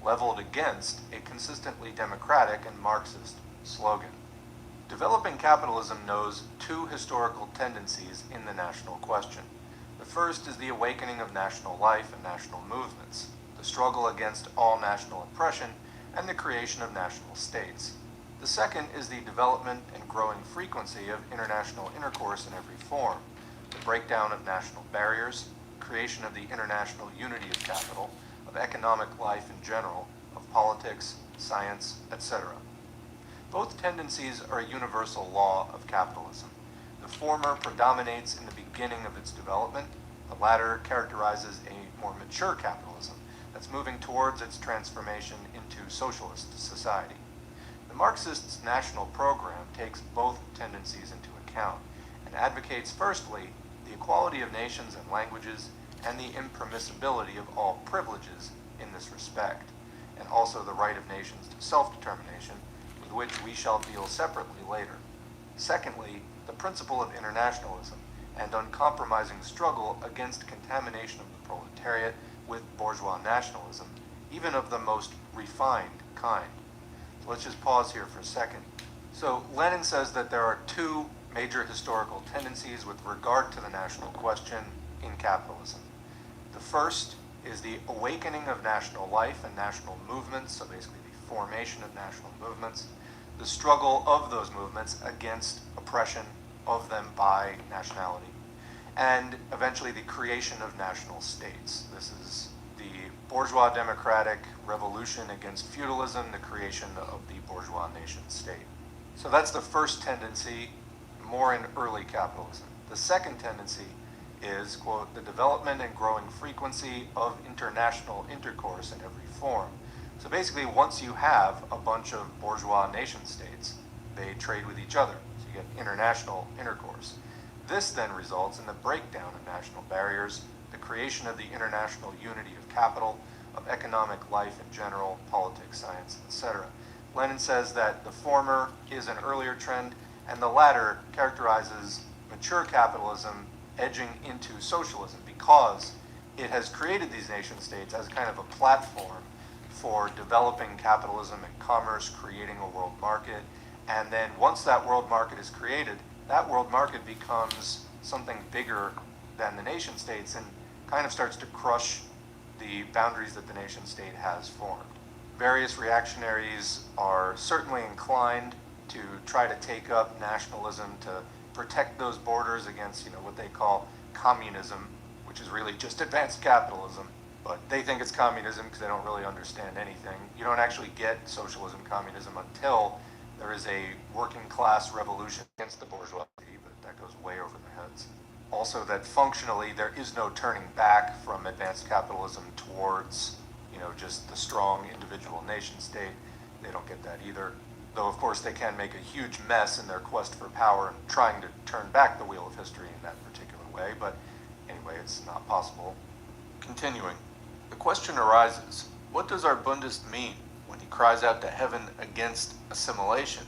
leveled against a consistently democratic and Marxist slogan. Developing capitalism knows two historical tendencies in the national question. The first is the awakening of national life and national movements, the struggle against all national oppression, and the creation of national states. The second is the development and growing frequency of international intercourse in every form, the breakdown of national barriers, creation of the international unity of capital, of economic life in general, of politics, science, etc. Both tendencies are a universal law of capitalism. The former predominates in the beginning of its development. The latter characterizes a more mature capitalism that's moving towards its transformation into socialist society. The Marxists' national program takes both tendencies into account and advocates, firstly, the equality of nations and languages and the impermissibility of all privileges in this respect, and also the right of nations to self-determination, with which we shall deal separately later. Secondly, the principle of internationalism and uncompromising struggle against contamination of the proletariat with bourgeois nationalism, even of the most refined kind. So let's just pause here for a second. So Lenin says that there are two major historical tendencies with regard to the national question in capitalism. The first is the awakening of national life and national movements, so basically the formation of national movements, the struggle of those movements against oppression of them by nationality, and eventually the creation of national states. This is the bourgeois democratic revolution against feudalism, the creation of the bourgeois nation state. So that's the first tendency, more in early capitalism. The second tendency is, quote, the development and growing frequency of international intercourse in every form. So basically, once you have a bunch of bourgeois nation states, they trade with each other. So you get international intercourse. This then results in the breakdown of national barriers, the creation of the international unity of capital, of economic life in general, politics, science, etc. Lenin says that the former is an earlier trend, and the latter characterizes mature capitalism edging into socialism because it has created these nation states as kind of a platform for developing capitalism and commerce, creating a world market, and then once that world market is created, that world market becomes something bigger than the nation states and kind of starts to crush the boundaries that the nation state has formed. Various reactionaries are certainly inclined to try to take up nationalism to protect those borders against, what they call communism, which is really just advanced capitalism. But they think it's communism because they don't really understand anything. You don't actually get socialism, communism until there is a working class revolution against the bourgeoisie, but that goes way over their heads. Also, that functionally there is no turning back from advanced capitalism towards, just the strong individual nation state. They don't get that either. Though, of course, they can make a huge mess in their quest for power and trying to turn back the wheel of history in that particular way. But anyway, it's not possible. Continuing, the question arises, what does our Bundist mean when he cries out to heaven against assimilation?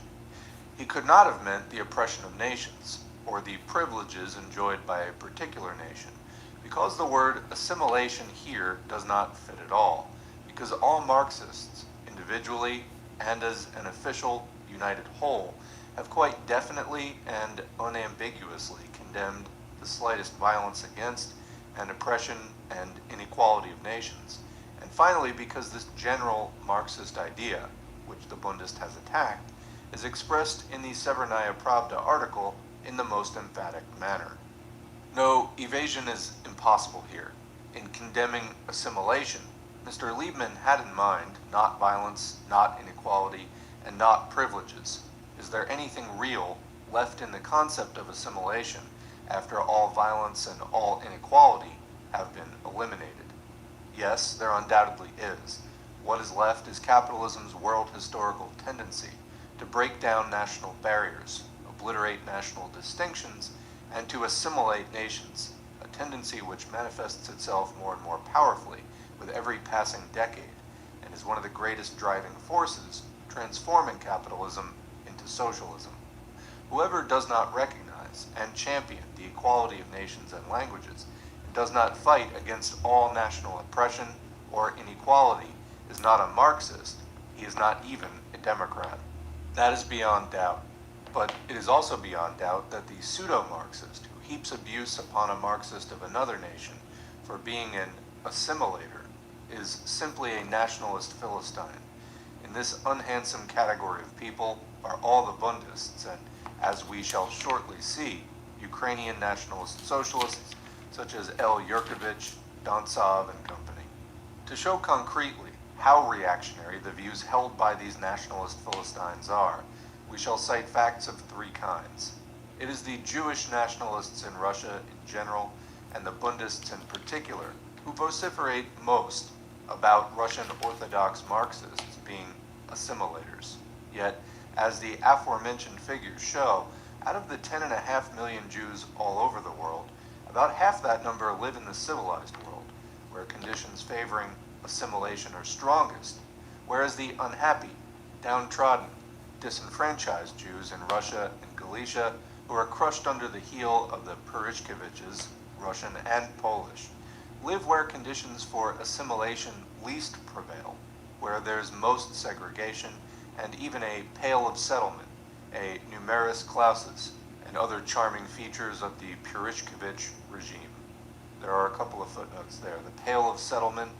He could not have meant the oppression of nations, or the privileges enjoyed by a particular nation, because the word assimilation here does not fit at all, because all Marxists, individually and as an official united whole, have quite definitely and unambiguously condemned the slightest violence against and oppression and inequality of nations. And finally, because this general Marxist idea, which the Bundist has attacked, is expressed in the Severnaya Pravda article in the most emphatic manner. No evasion is impossible here. In condemning assimilation, Mr. Liebman had in mind not violence, not inequality, and not privileges. Is there anything real left in the concept of assimilation after all violence and all inequality have been eliminated? Yes, there undoubtedly is. What is left is capitalism's world historical tendency to break down national barriers, obliterate national distinctions, and to assimilate nations, a tendency which manifests itself more and more powerfully with every passing decade and is one of the greatest driving forces transforming capitalism into socialism. Whoever does not recognize and champion the equality of nations and languages and does not fight against all national oppression or inequality is not a Marxist, he is not even a Democrat. That is beyond doubt. But it is also beyond doubt that the pseudo-Marxist who heaps abuse upon a Marxist of another nation for being an assimilator is simply a nationalist Philistine. In this unhandsome category of people are all the Bundists and, as we shall shortly see, Ukrainian nationalist socialists such as L. Yurkovich, Dontsov, and company. To show concretely how reactionary the views held by these nationalist Philistines are, we shall cite facts of three kinds. It is the Jewish nationalists in Russia in general, and the Bundists in particular, who vociferate most about Russian Orthodox Marxists being assimilators. Yet, as the aforementioned figures show, out of the 10.5 million Jews all over the world, about half that number live in the civilized world, where conditions favoring assimilation are strongest, whereas the unhappy, downtrodden, disenfranchised Jews in Russia and Galicia, who are crushed under the heel of the Purishkeviches, Russian and Polish, live where conditions for assimilation least prevail, where there's most segregation and even a Pale of Settlement, a numerus clausus, and other charming features of the Purishkevich regime. There are a couple of footnotes there. The Pale of Settlement,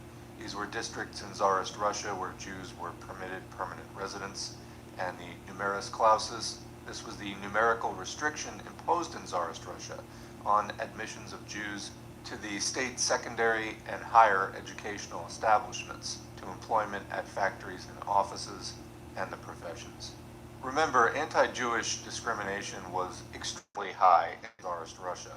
these were districts in Tsarist Russia where Jews were permitted permanent residence, and the numerus clausus, this was the numerical restriction imposed in Tsarist Russia on admissions of Jews to the state secondary and higher educational establishments, to employment at factories and offices, and the professions. Remember, anti-Jewish discrimination was extremely high in Tsarist Russia.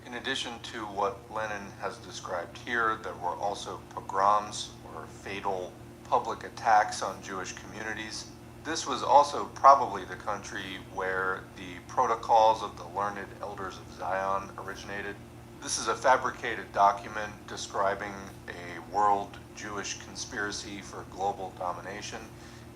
In addition to what Lenin has described here, there were also pogroms, or fatal public attacks on Jewish communities. This was also probably the country where the protocols of the learned elders of Zion originated. This is a fabricated document describing a world Jewish conspiracy for global domination.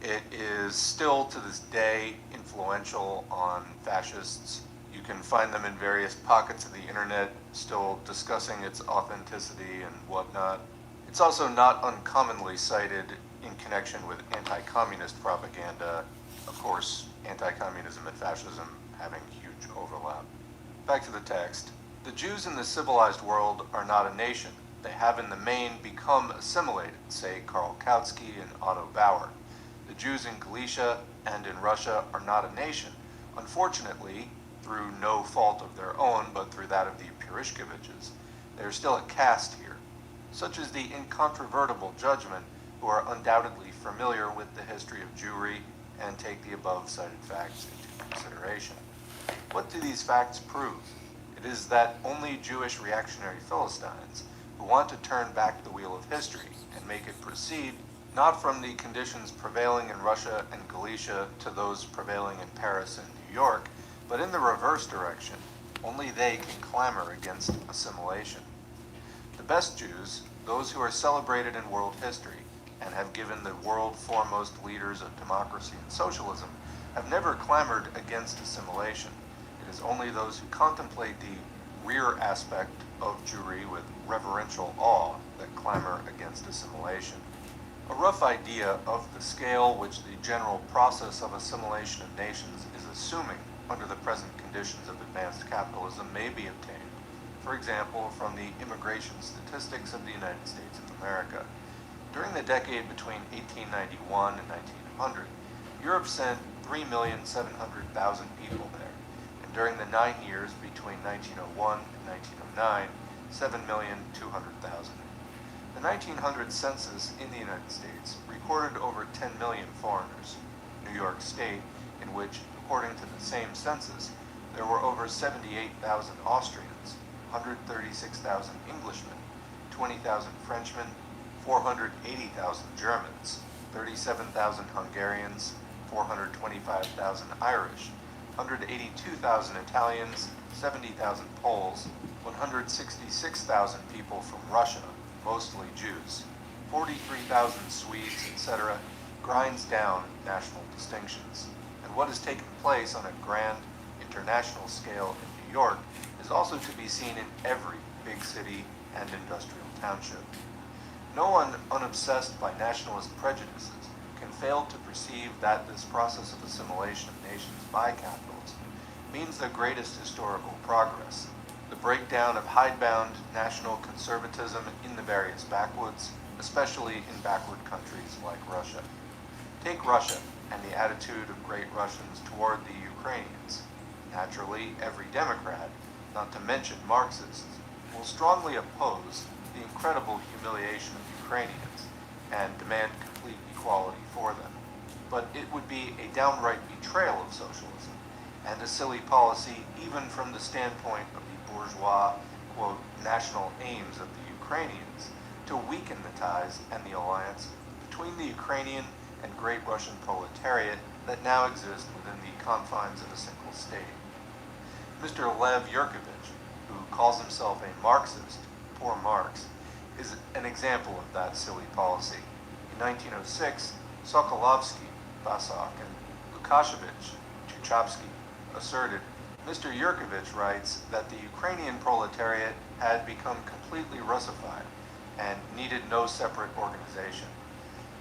It is still to this day influential on fascists. You can find them in various pockets of the internet, still discussing its authenticity and whatnot. It's also not uncommonly cited in connection with anti-communist propaganda. Of course, anti-communism and fascism having huge overlap. Back to the text. The Jews in the civilized world are not a nation, They have in the main become assimilated, say Karl Kautsky and Otto Bauer. The Jews in Galicia and in Russia are not a nation. Unfortunately, through no fault of their own, but through that of the Purishkeviches, they are still a caste here. Such is the incontrovertible judgment who are undoubtedly familiar with the history of Jewry and take the above cited facts into consideration. What do these facts prove? It is that only Jewish reactionary Philistines who want to turn back the wheel of history and make it proceed not from the conditions prevailing in Russia and Galicia to those prevailing in Paris and New York, but in the reverse direction. Only they can clamor against assimilation. The best Jews, those who are celebrated in world history and have given the world foremost leaders of democracy and socialism, have never clamored against assimilation. It is only those who contemplate the rear aspect of Jewry with reverential awe that clamor against assimilation. A rough idea of the scale which the general process of assimilation of nations is assuming under the present conditions of advanced capitalism may be obtained, for example, from the immigration statistics of the United States of America. During the decade between 1891 and 1900, Europe sent 3,700,000 people there, and during the 9 years between 1901 and 1909, 7,200,000. The 1900 census in the United States recorded over 10 million foreigners. New York State, in which, according to the same census, there were over 78,000 Austrians, 136,000 Englishmen, 20,000 Frenchmen, 480,000 Germans, 37,000 Hungarians, 425,000 Irish, 182,000 Italians, 70,000 Poles, 166,000 people from Russia, mostly Jews, 43,000 Swedes, etc., grinds down national distinctions. And what has taken place on a grand international scale in New York is also to be seen in every big city and industrial township. No one unobsessed by nationalist prejudices can fail to perceive that this process of assimilation of nations by capitalism means the greatest historical progress, the breakdown of hidebound national conservatism in the various backwoods, especially in backward countries like Russia. Take Russia and the attitude of great Russians toward the Ukrainians. Naturally, every Democrat, not to mention Marxists, will strongly oppose the incredible humiliation of Ukrainians and demand complete equality for them. But it would be a downright betrayal of socialism and a silly policy even from the standpoint of the bourgeois, quote, national aims of the Ukrainians to weaken the ties and the alliance between the Ukrainian and great Russian proletariat that now exist within the confines of a single state. Mr. Lev Yurkovich, who calls himself a Marxist, poor Marx, is an example of that silly policy. In 1906, Sokolovsky, Vasak, and Lukashevich, Chuchabsky, asserted, Mr. Yurkovich writes that the Ukrainian proletariat had become completely Russified and needed no separate organization.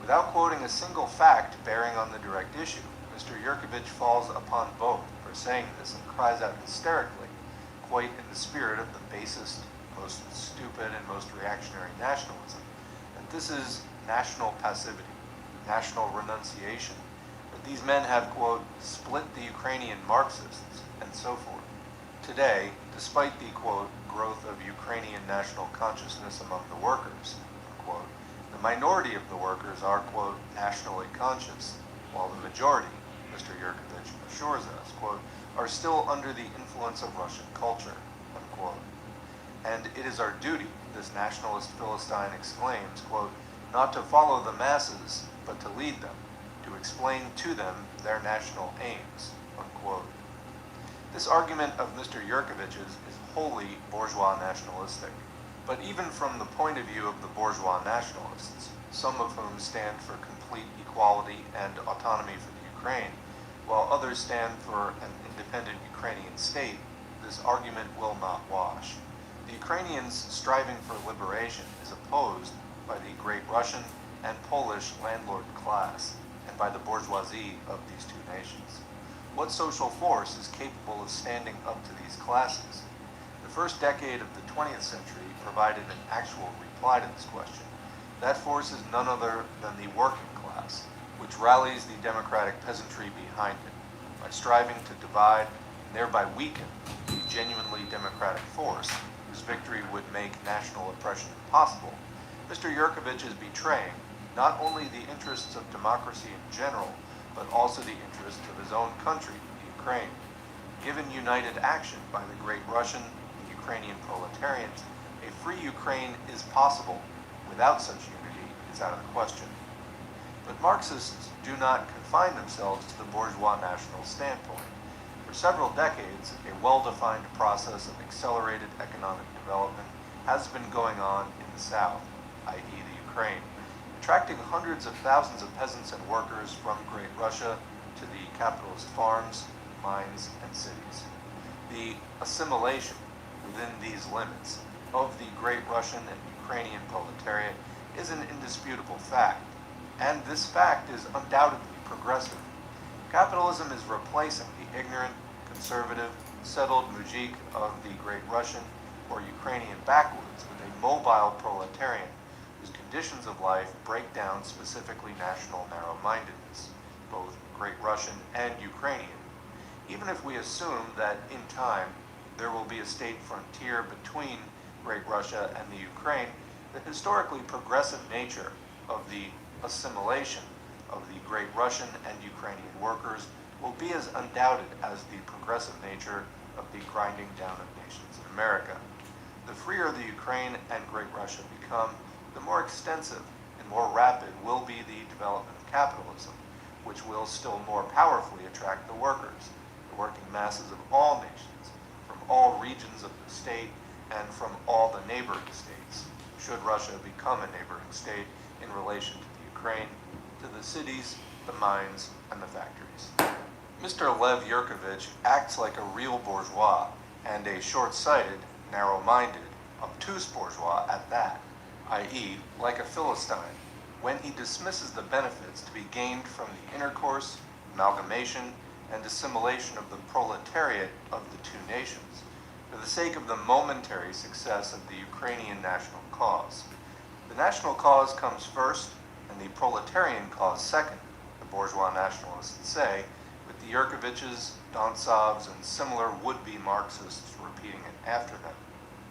Without quoting a single fact bearing on the direct issue, Mr. Yurkovich falls upon both for saying this and cries out hysterically, quite in the spirit of the basest, most stupid, and most reactionary nationalism, that this is national passivity, national renunciation, that these men have, quote, split the Ukrainian Marxists, and so forth. Today, despite the, quote, growth of Ukrainian national consciousness among the workers, unquote, the minority of the workers are, quote, nationally conscious, while the majority, Mr. Yurkovich assures us, quote, are still under the influence of Russian culture, unquote. And it is our duty, this nationalist Philistine exclaims, quote, not to follow the masses, but to lead them, to explain to them their national aims, unquote. This argument of Mr. Yurkovich's is wholly bourgeois nationalistic, but even from the point of view of the bourgeois nationalists, some of whom stand for complete equality and autonomy for the Ukraine, while others stand for an independent Ukrainian state, this argument will not wash. The Ukrainians striving for liberation is opposed by the Great Russian and Polish landlord class, and by the bourgeoisie of these two nations. What social force is capable of standing up to these classes? The first decade of the 20th century provided an actual reply to this question. That force is none other than the working class, which rallies the democratic peasantry behind it by striving to divide and thereby weaken the genuinely democratic force whose victory would make national oppression impossible. Mr. Yurkovich is betraying not only the interests of democracy in general, but also the interests of his own country, the Ukraine. Given united action by the Great Russian and Ukrainian proletarians, a free Ukraine is possible. Without such unity, it's out of the question. But Marxists do not confine themselves to the bourgeois national standpoint. For several decades, a well-defined process of accelerated economic development has been going on in the South, i.e. the Ukraine, attracting hundreds of thousands of peasants and workers from Great Russia to the capitalist farms, mines, and cities. The assimilation within these limits of the Great Russian and Ukrainian proletariat is an indisputable fact, and this fact is undoubtedly progressive. Capitalism is replacing the ignorant, conservative, settled mujik of the Great Russian or Ukrainian backwoods with a mobile proletarian whose conditions of life break down specifically national narrow-mindedness, both Great Russian and Ukrainian. Even if we assume that in time there will be a state frontier between Great Russia and the Ukraine, the historically progressive nature of the assimilation of the Great Russian and Ukrainian workers will be as undoubted as the progressive nature of the grinding down of nations in America. The freer the Ukraine and Great Russia become, the more extensive and more rapid will be the development of capitalism, which will still more powerfully attract the workers, the working masses of all nations, from all regions of the state and from all the neighboring states, should Russia become a neighboring state in relation to the Ukraine, to the cities, the mines, and the factories. Mr. Lev Yurkovich acts like a real bourgeois, and a short-sighted, narrow-minded, obtuse bourgeois at that, i.e., like a Philistine, when he dismisses the benefits to be gained from the intercourse, amalgamation, and assimilation of the proletariat of the two nations, for the sake of the momentary success of the Ukrainian national cause. The national cause comes first, and the proletarian cause second, the bourgeois nationalists say, with the Yurkoviches, Dontsovs, and similar would-be Marxists repeating it after them.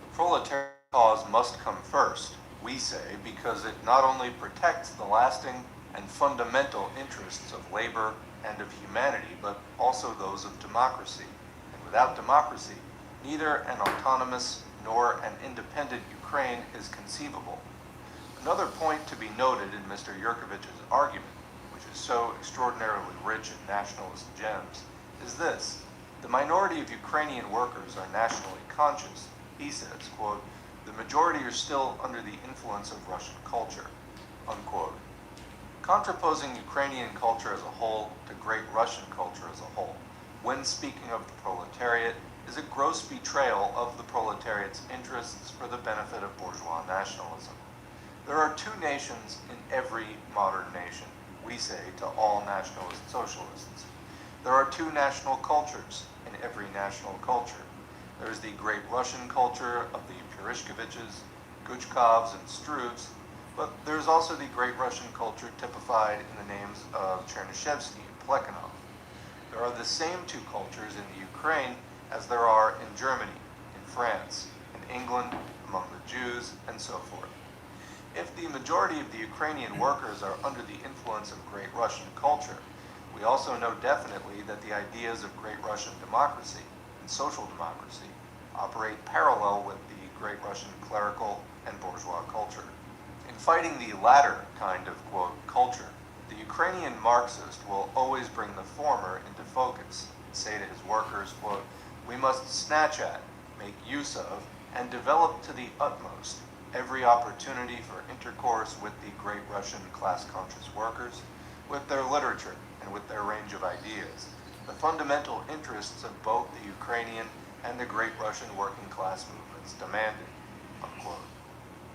The proletarian cause must come first, we say, because it not only protects the lasting and fundamental interests of labor and of humanity, but also those of democracy. And without democracy, neither an autonomous nor an independent Ukraine is conceivable. Another point to be noted in Mr. Yurkovich's argument, which is so extraordinarily rich in nationalist gems, is this. The minority of Ukrainian workers are nationally conscious. He says, quote, "The majority are still under the influence of Russian culture," unquote. Contraposing Ukrainian culture as a whole to Great Russian culture as a whole, when speaking of the proletariat, is a gross betrayal of the proletariat's interests for the benefit of bourgeois nationalism. There are two nations in every modern nation, we say to all nationalist socialists. There are two national cultures in every national culture. There is the Great Russian culture of the Purishkeviches, Guchkovs, and Struvs, but there is also the Great Russian culture typified in the names of Chernyshevsky and Plekhanov. There are the same two cultures in the Ukraine as there are in Germany, in France, in England, among the Jews, and so forth. If the majority of the Ukrainian workers are under the influence of Great Russian culture, we also know definitely that the ideas of Great Russian democracy and social democracy operate parallel with the Great Russian clerical and bourgeois culture. In fighting the latter kind of, quote, culture, the Ukrainian Marxist will always bring the former into focus and say to his workers, quote, "We must snatch at, make use of, and develop to the utmost every opportunity for intercourse with the Great Russian class-conscious workers, with their literature and with their range of ideas, the fundamental interests of both the Ukrainian and the Great Russian working class movements demanded," unquote.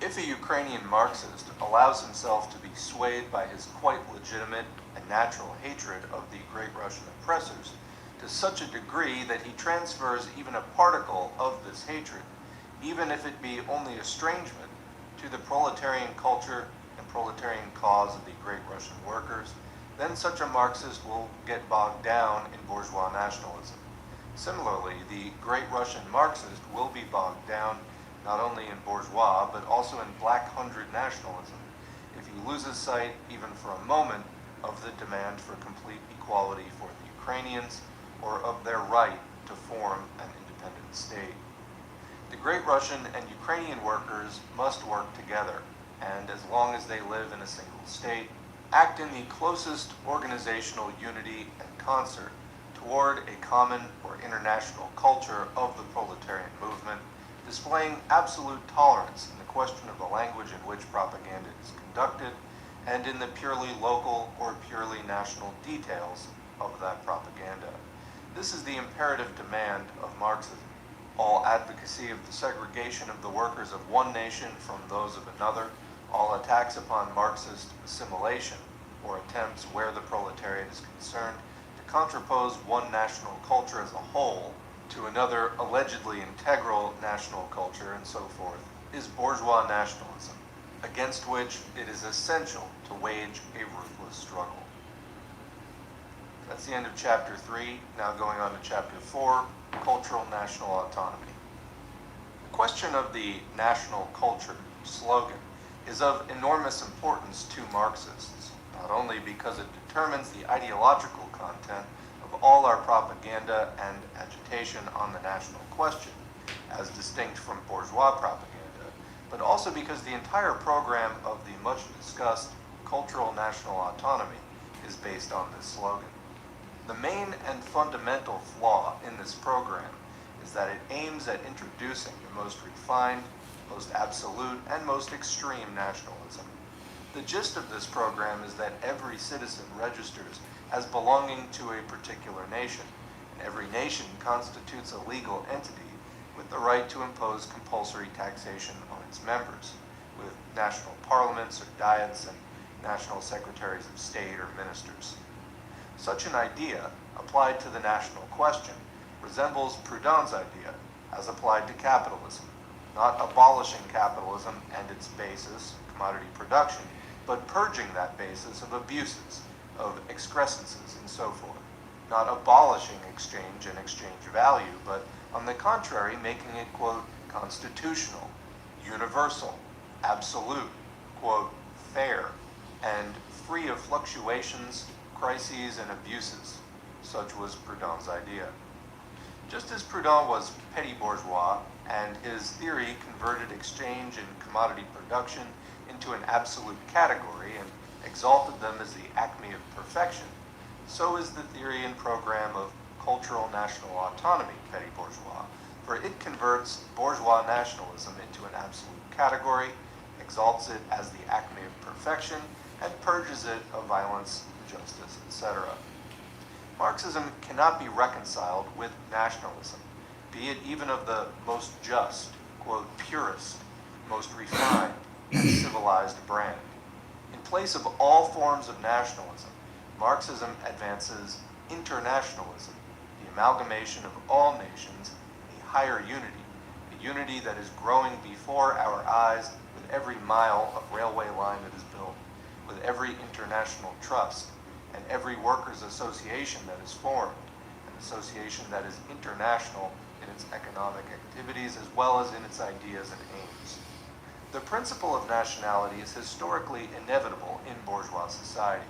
If a Ukrainian Marxist allows himself to be swayed by his quite legitimate and natural hatred of the Great Russian oppressors to such a degree that he transfers even a particle of this hatred even if it be only estrangement, to the proletarian culture and proletarian cause of the great Russian workers, then such a Marxist will get bogged down in bourgeois nationalism. Similarly, the great Russian Marxist will be bogged down not only in bourgeois, but also in Black Hundred nationalism, if he loses sight, even for a moment, of the demand for complete equality for the Ukrainians, or of their right to form an independent state. The great Russian and Ukrainian workers must work together, and as long as they live in a single state, act in the closest organizational unity and concert toward a common or international culture of the proletarian movement, displaying absolute tolerance in the question of the language in which propaganda is conducted, and in the purely local or purely national details of that propaganda. This is the imperative demand of Marxism. All advocacy of the segregation of the workers of one nation from those of another, all attacks upon Marxist assimilation, or attempts where the proletariat is concerned to contrapose one national culture as a whole to another allegedly integral national culture and so forth, is bourgeois nationalism, against which it is essential to wage a ruthless struggle. That's the end of chapter 3. Now going on to chapter 4, cultural national autonomy. The question of the national culture slogan is of enormous importance to Marxists, not only because it determines the ideological content of all our propaganda and agitation on the national question, as distinct from bourgeois propaganda, but also because the entire program of the much discussed cultural national autonomy is based on this slogan. The main and fundamental flaw in this program is that it aims at introducing the most refined, most absolute, and most extreme nationalism. The gist of this program is that every citizen registers as belonging to a particular nation, and every nation constitutes a legal entity with the right to impose compulsory taxation on its members, with national parliaments or diets and national secretaries of state or ministers. Such an idea, applied to the national question, resembles Proudhon's idea as applied to capitalism, not abolishing capitalism and its basis, commodity production, but purging that basis of abuses, of excrescences, and so forth. Not abolishing exchange and exchange value, but on the contrary, making it, quote, constitutional, universal, absolute, quote, fair, and free of fluctuations, crises, and abuses. Such was Proudhon's idea. Just as Proudhon was petty bourgeois, and his theory converted exchange and commodity production into an absolute category and exalted them as the acme of perfection, so is the theory and program of cultural national autonomy petty bourgeois, for it converts bourgeois nationalism into an absolute category, exalts it as the acme of perfection, and purges it of violence, injustice, etc. Marxism cannot be reconciled with nationalism, be it even of the most just, quote, purest, most refined, and civilized brand. In place of all forms of nationalism, Marxism advances internationalism, the amalgamation of all nations in a higher unity, a unity that is growing before our eyes with every mile of railway line that is built, with every international trust, and every workers' association that is formed, an association that is international in its economic activities as well as in its ideas and aims. The principle of nationality is historically inevitable in bourgeois society,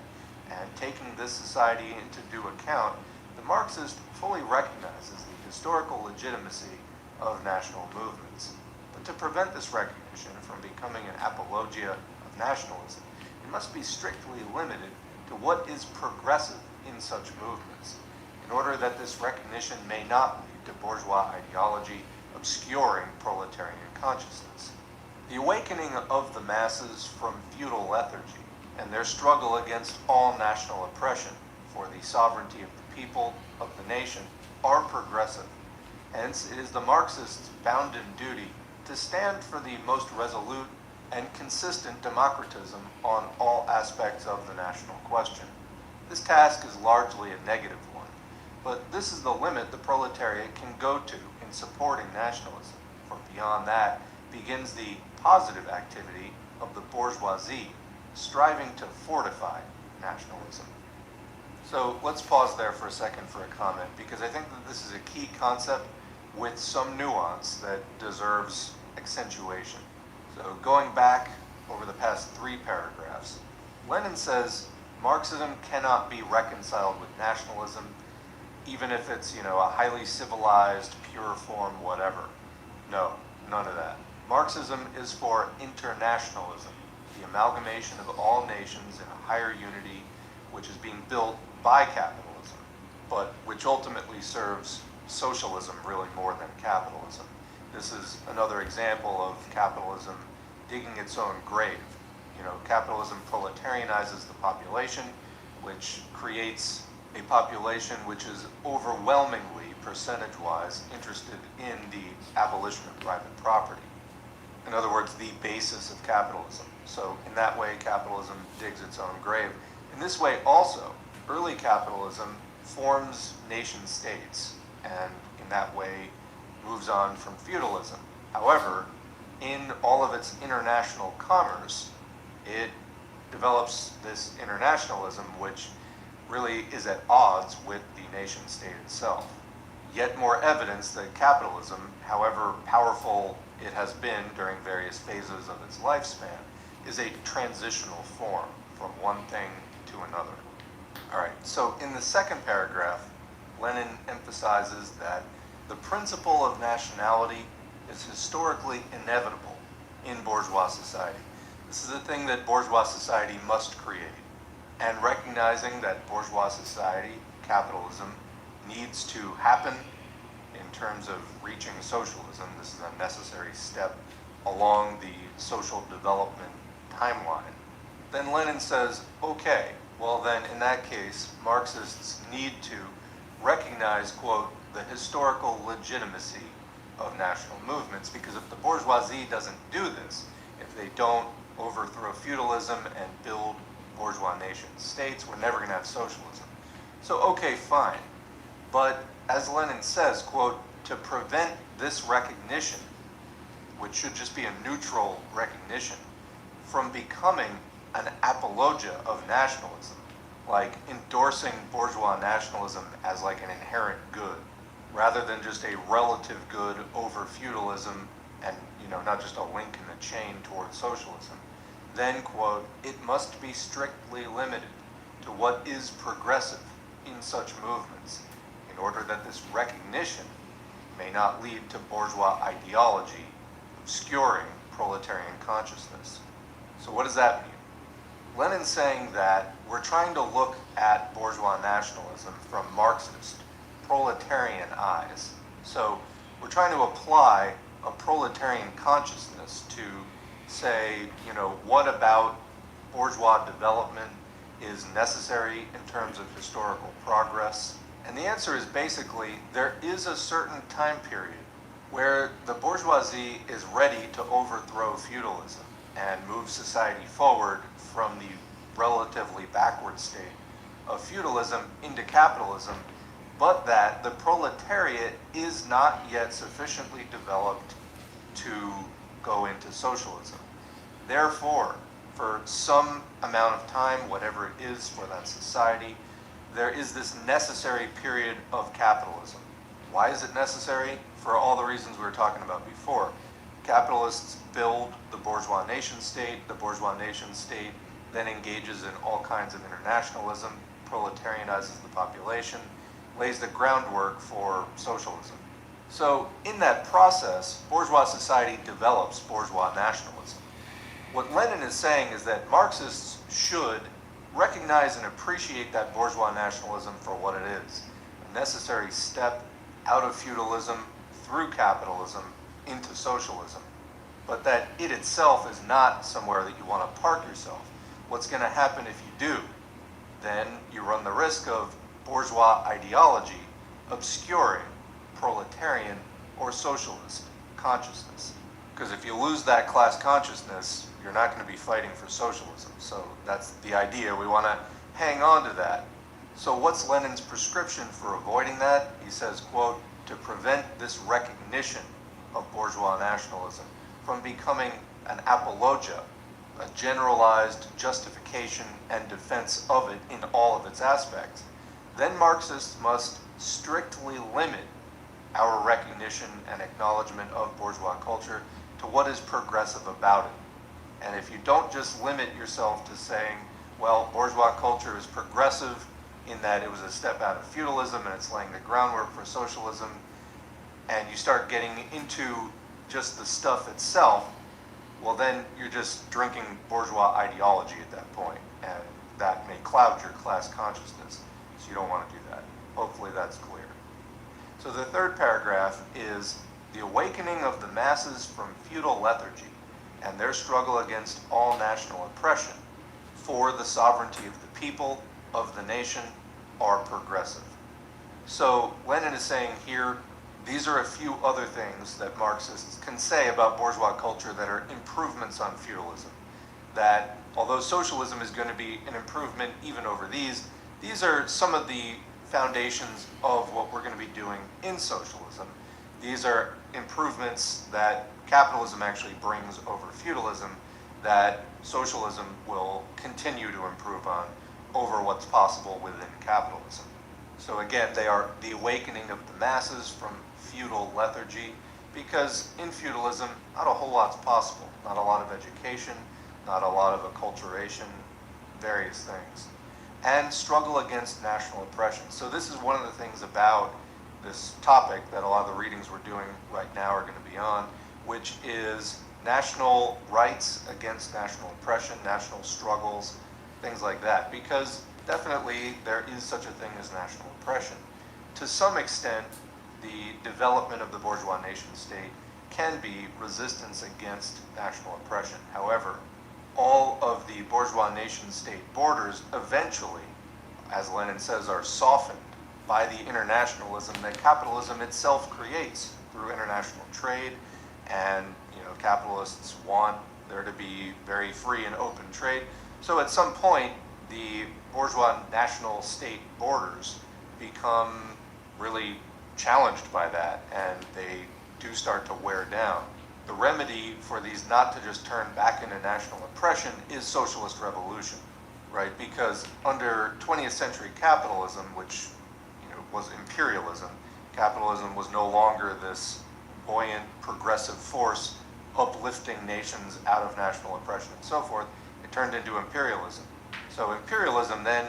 and taking this society into due account, the Marxist fully recognizes the historical legitimacy of national movements. But to prevent this recognition from becoming an apologia of nationalism, it must be strictly limited to what is progressive in such movements, in order that this recognition may not lead to bourgeois ideology obscuring proletarian consciousness. The awakening of the masses from feudal lethargy and their struggle against all national oppression for the sovereignty of the people, of the nation, are progressive. Hence, it is the Marxists' bounden duty to stand for the most resolute and consistent democratism on all aspects of the national question. This task is largely a negative one, but this is the limit the proletariat can go to in supporting nationalism. for beyond that begins the positive activity of the bourgeoisie striving to fortify nationalism. So let's pause there for a second for a comment, because I think that this is a key concept with some nuance that deserves accentuation. So going back over the past 3 paragraphs, Lenin says Marxism cannot be reconciled with nationalism, even if it's, a highly civilized, pure form, whatever. No, none of that. Marxism is for internationalism, the amalgamation of all nations in a higher unity, which is being built by capitalism, but which ultimately serves socialism really more than capitalism. This is another example of capitalism digging its own grave. Capitalism proletarianizes the population, which creates a population which is overwhelmingly, percentage-wise, interested in the abolition of private property. In other words, the basis of capitalism. So in that way, capitalism digs its own grave. In this way also, early capitalism forms nation states, and in that way moves on from feudalism. However, in all of its international commerce, it develops this internationalism which really is at odds with the nation state itself. Yet more evidence that capitalism, however powerful it has been during various phases of its lifespan, is a transitional form from one thing to another. All right, so in the second paragraph, Lenin emphasizes that the principle of nationality is historically inevitable in bourgeois society. This is a thing that bourgeois society must create. And recognizing that bourgeois society, capitalism, needs to happen in terms of reaching socialism, this is a necessary step along the social development timeline, then Lenin says, okay, well then in that case, Marxists need to recognize, quote, the historical legitimacy of national movements, because if the bourgeoisie doesn't do this, if they don't overthrow feudalism and build bourgeois nation states, we're never going to have socialism. So, okay, fine. But as Lenin says, quote, to prevent this recognition, which should just be a neutral recognition, from becoming an apologia of nationalism, like endorsing bourgeois nationalism as like an inherent good, rather than just a relative good over feudalism and, not just a link in the chain towards socialism, then, quote, it must be strictly limited to what is progressive in such movements, in order that this recognition may not lead to bourgeois ideology obscuring proletarian consciousness. So what does that mean? Lenin's saying that we're trying to look at bourgeois nationalism from Marxist, proletarian eyes. So we're trying to apply a proletarian consciousness to say, what about bourgeois development is necessary in terms of historical progress? And the answer is basically, there is a certain time period where the bourgeoisie is ready to overthrow feudalism and move society forward from the relatively backward state of feudalism into capitalism, but that the proletariat is not yet sufficiently developed to go into socialism. Therefore, for some amount of time, whatever it is for that society, there is this necessary period of capitalism. Why is it necessary? For all the reasons we were talking about before. Capitalists build the bourgeois nation state. The bourgeois nation state then engages in all kinds of internationalism, proletarianizes the population, lays the groundwork for socialism. So in that process, bourgeois society develops bourgeois nationalism. What Lenin is saying is that Marxists should recognize and appreciate that bourgeois nationalism for what it is, a necessary step out of feudalism through capitalism into socialism, but that it itself is not somewhere that you want to park yourself. What's going to happen if you do? Then you run the risk of bourgeois ideology obscuring proletarian or socialist consciousness. Because if you lose that class consciousness, you're not going to be fighting for socialism. So that's the idea. We want to hang on to that. So what's Lenin's prescription for avoiding that? He says, quote, to prevent this recognition of bourgeois nationalism from becoming an apologia, a generalized justification and defense of it in all of its aspects, then Marxists must strictly limit our recognition and acknowledgement of bourgeois culture to what is progressive about it. And if you don't just limit yourself to saying, well, bourgeois culture is progressive in that it was a step out of feudalism and it's laying the groundwork for socialism, and you start getting into just the stuff itself, well then you're just drinking bourgeois ideology at that point, and that may cloud your class consciousness, so you don't want to do that. Hopefully that's clear. So the third paragraph is the awakening of the masses from feudal lethargy and their struggle against all national oppression for the sovereignty of the people, of the nation, are progressive. So Lenin is saying here, these are a few other things that Marxists can say about bourgeois culture that are improvements on feudalism. That although socialism is going to be an improvement even over these are some of the foundations of what we're going to be doing in socialism. These are improvements that capitalism actually brings over feudalism that socialism will continue to improve on over what's possible within capitalism. So again, they are the awakening of the masses from feudal lethargy, because in feudalism, not a whole lot's possible. Not a lot of education, not a lot of acculturation, various things. And struggle against national oppression. So this is one of the things about this topic that a lot of the readings we're doing right now are going to be on, which is national rights against national oppression, national struggles, things like that. Because definitely there is such a thing as national oppression. To some extent, the development of the bourgeois nation state can be resistance against national oppression. However, all of the bourgeois nation state borders eventually, as Lenin says, are softened by the internationalism that capitalism itself creates through international trade. And capitalists want there to be very free and open trade. So at some point, the bourgeois national state borders become really challenged by that, and they do start to wear down. The remedy for these not to just turn back into national oppression is socialist revolution, right? Because under 20th century capitalism, which was imperialism, capitalism was no longer this buoyant, progressive force uplifting nations out of national oppression and so forth. It turned into imperialism. So imperialism then,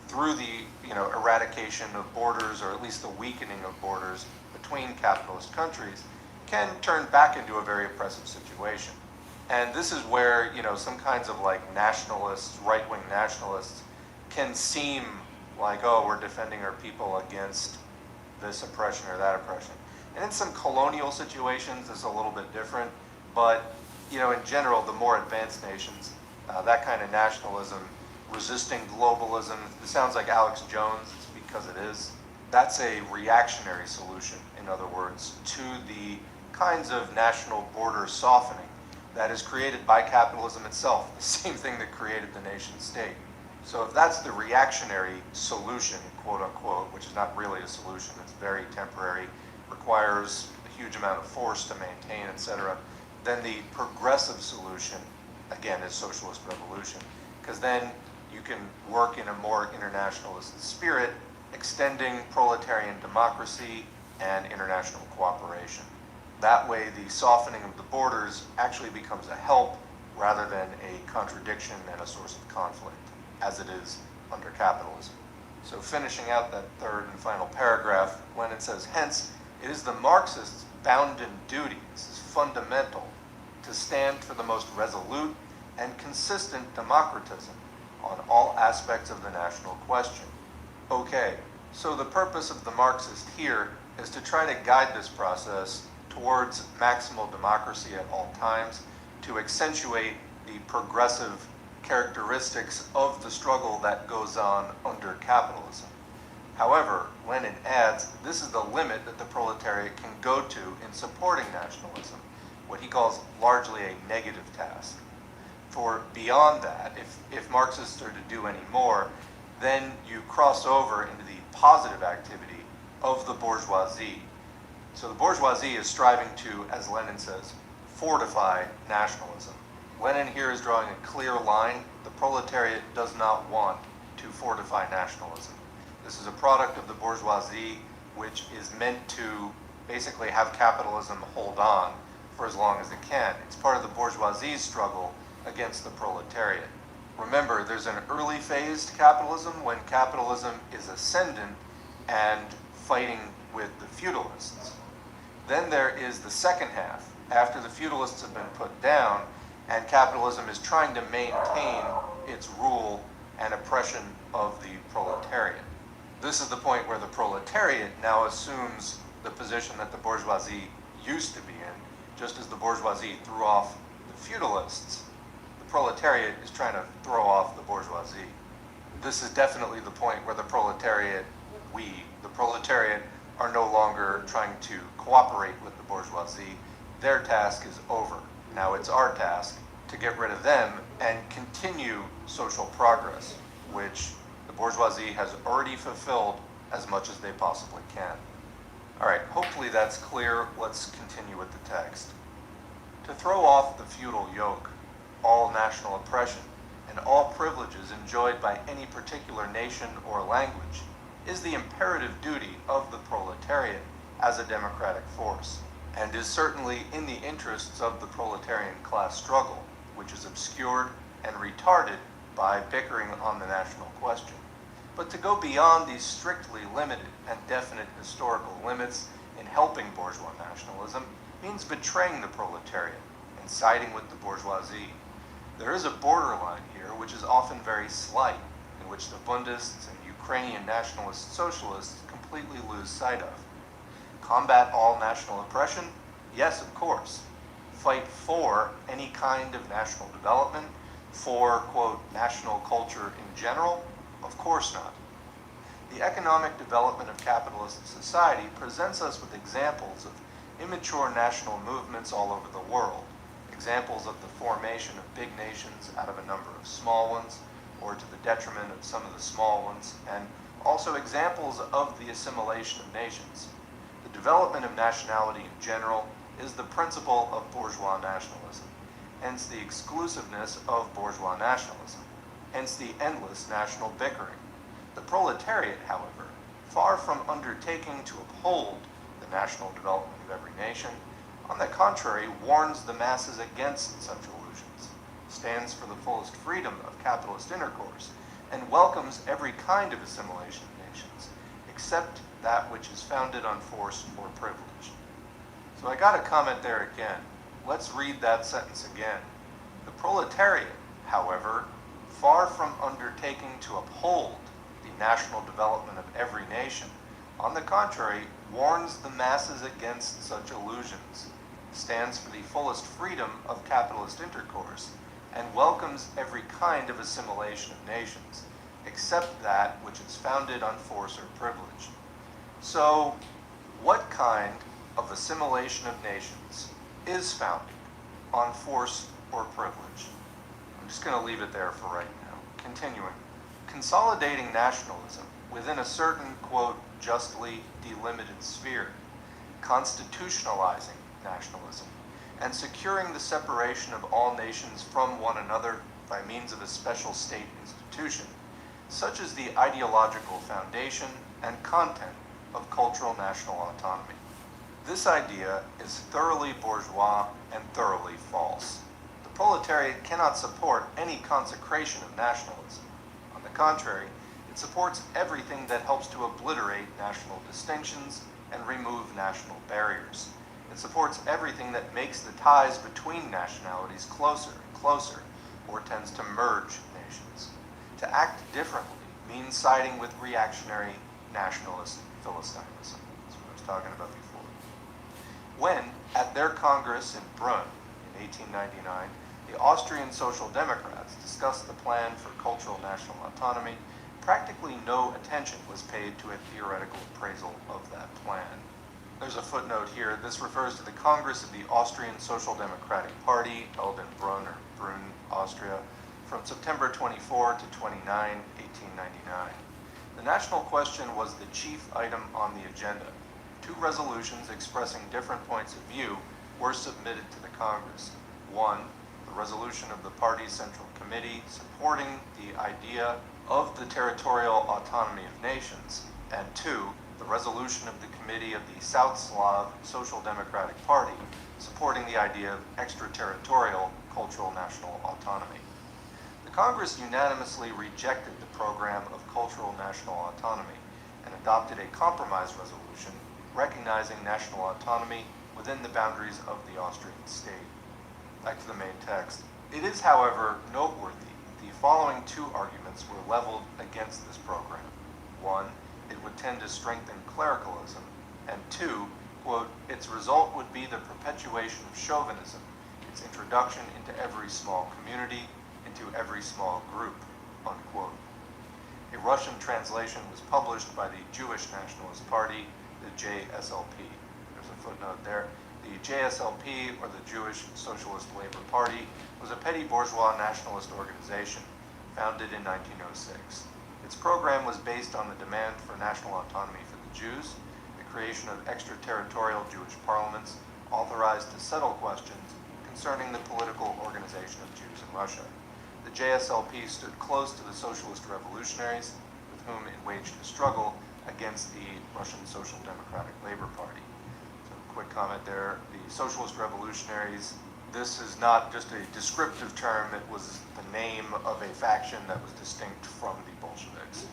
through the eradication of borders, or at least the weakening of borders between capitalist countries, can turn back into a very oppressive situation. And this is where some kinds of nationalists, right-wing nationalists, can seem like, oh, we're defending our people against this oppression or that oppression. And in some colonial situations, it's a little bit different. But in general, the more advanced nations, that kind of nationalism, resisting globalism, it sounds like Alex Jones, it's because it is. That's a reactionary solution, in other words, to the kinds of national border softening that is created by capitalism itself, the same thing that created the nation state. So if that's the reactionary solution, quote unquote, which is not really a solution, it's very temporary, requires a huge amount of force to maintain, etc., then the progressive solution, again, is socialist revolution. Because then you can work in a more internationalist spirit, extending proletarian democracy and international cooperation. That way, the softening of the borders actually becomes a help rather than a contradiction and a source of conflict, as it is under capitalism. So finishing out that third and final paragraph, Lenin says, hence, it is the Marxists' bounden duty, this is fundamental, to stand for the most resolute and consistent democratism on all aspects of the national question. Okay, so the purpose of the Marxist here is to try to guide this process towards maximal democracy at all times, to accentuate the progressive characteristics of the struggle that goes on under capitalism. However, Lenin adds, this is the limit that the proletariat can go to in supporting nationalism, what he calls largely a negative task. For beyond that, if Marxists are to do any more, then you cross over into the positive activity of the bourgeoisie, So the bourgeoisie is striving to, as Lenin says, fortify nationalism. Lenin here is drawing a clear line. The proletariat does not want to fortify nationalism. This is a product of the bourgeoisie, which is meant to basically have capitalism hold on for as long as it can. It's part of the bourgeoisie's struggle against the proletariat. Remember, there's an early phase to capitalism when capitalism is ascendant and fighting with the feudalists. Then there is the second half, after the feudalists have been put down, and capitalism is trying to maintain its rule and oppression of the proletariat. This is the point where the proletariat now assumes the position that the bourgeoisie used to be in. Just as the bourgeoisie threw off the feudalists, the proletariat is trying to throw off the bourgeoisie. This is definitely the point where the proletariat, the proletariat, are no longer trying to cooperate with the bourgeoisie. Their task is over. Now it's our task to get rid of them and continue social progress, which the bourgeoisie has already fulfilled as much as they possibly can. All right, hopefully that's clear. Let's continue with the text. To throw off the feudal yoke, all national oppression, and all privileges enjoyed by any particular nation or language is the imperative duty of the proletariat as a democratic force, and is certainly in the interests of the proletarian class struggle, which is obscured and retarded by bickering on the national question. But to go beyond these strictly limited and definite historical limits in helping bourgeois nationalism means betraying the proletariat and siding with the bourgeoisie. There is a borderline here which is often very slight, in which the Bundists and Ukrainian nationalist socialists completely lose sight of. Combat all national oppression? Yes, of course. Fight for any kind of national development, for, quote, national culture in general? Of course not. The economic development of capitalist society presents us with examples of immature national movements all over the world, examples of the formation of big nations out of a number of small ones, or to the detriment of some of the small ones, and also examples of the assimilation of nations. The development of nationality in general is the principle of bourgeois nationalism, hence the exclusiveness of bourgeois nationalism, hence the endless national bickering. The proletariat, however, far from undertaking to uphold the national development of every nation, on the contrary, warns the masses against such illusions, stands for the fullest freedom of capitalist intercourse, and welcomes every kind of assimilation of nations, except that which is founded on force or privilege. So I got a comment there again. Let's read that sentence again. The proletariat, however, far from undertaking to uphold the national development of every nation, on the contrary, warns the masses against such illusions, stands for the fullest freedom of capitalist intercourse, and welcomes every kind of assimilation of nations, except that which is founded on force or privilege. So, what kind of assimilation of nations is founded on force or privilege? I'm just going to leave it there for right now. Continuing. Consolidating nationalism within a certain, quote, justly delimited sphere, constitutionalizing nationalism, and securing the separation of all nations from one another by means of a special state institution, such as the ideological foundation and content of cultural national autonomy. This idea is thoroughly bourgeois and thoroughly false. The proletariat cannot support any consecration of nationalism. On the contrary, it supports everything that helps to obliterate national distinctions and remove national barriers. It supports everything that makes the ties between nationalities closer and closer, or tends to merge nations. To act differently means siding with reactionary nationalist Philistinism. That's what I was talking about before. When, at their Congress in Brunn in 1899, the Austrian Social Democrats discussed the plan for cultural national autonomy, practically no attention was paid to a theoretical appraisal of that plan. There's a footnote here. This refers to the Congress of the Austrian Social Democratic Party, held in Brunn, Austria, from September 24 to 29, 1899. The national question was the chief item on the agenda. two resolutions expressing different points of view were submitted to the Congress. One, the resolution of the party's Central Committee supporting the idea of the territorial autonomy of nations, and two, the resolution of the Committee of the South Slav Social Democratic Party supporting the idea of extraterritorial cultural national autonomy. The Congress unanimously rejected the program of cultural national autonomy and adopted a compromise resolution recognizing national autonomy within the boundaries of the Austrian state. Back to the main text. It is, however, noteworthy that the following two arguments were leveled against this program. One, it would tend to strengthen clericalism, and two, quote, its result would be the perpetuation of chauvinism, its introduction into every small community, into every small group, unquote. A Russian translation was published by the Jewish Nationalist Party, the JSLP. There's a footnote there. The JSLP, or the Jewish Socialist Labor Party, was a petty bourgeois nationalist organization founded in 1906. Its program was based on the demand for national autonomy for the Jews, the creation of extraterritorial Jewish parliaments authorized to settle questions concerning the political organization of Jews in Russia. The JSLP stood close to the socialist revolutionaries, with whom it waged a struggle against the Russian Social Democratic Labor Party. So, quick comment there, the socialist revolutionaries, this is not just a descriptive term, it was the name of a faction that was distinct from the Bolsheviks.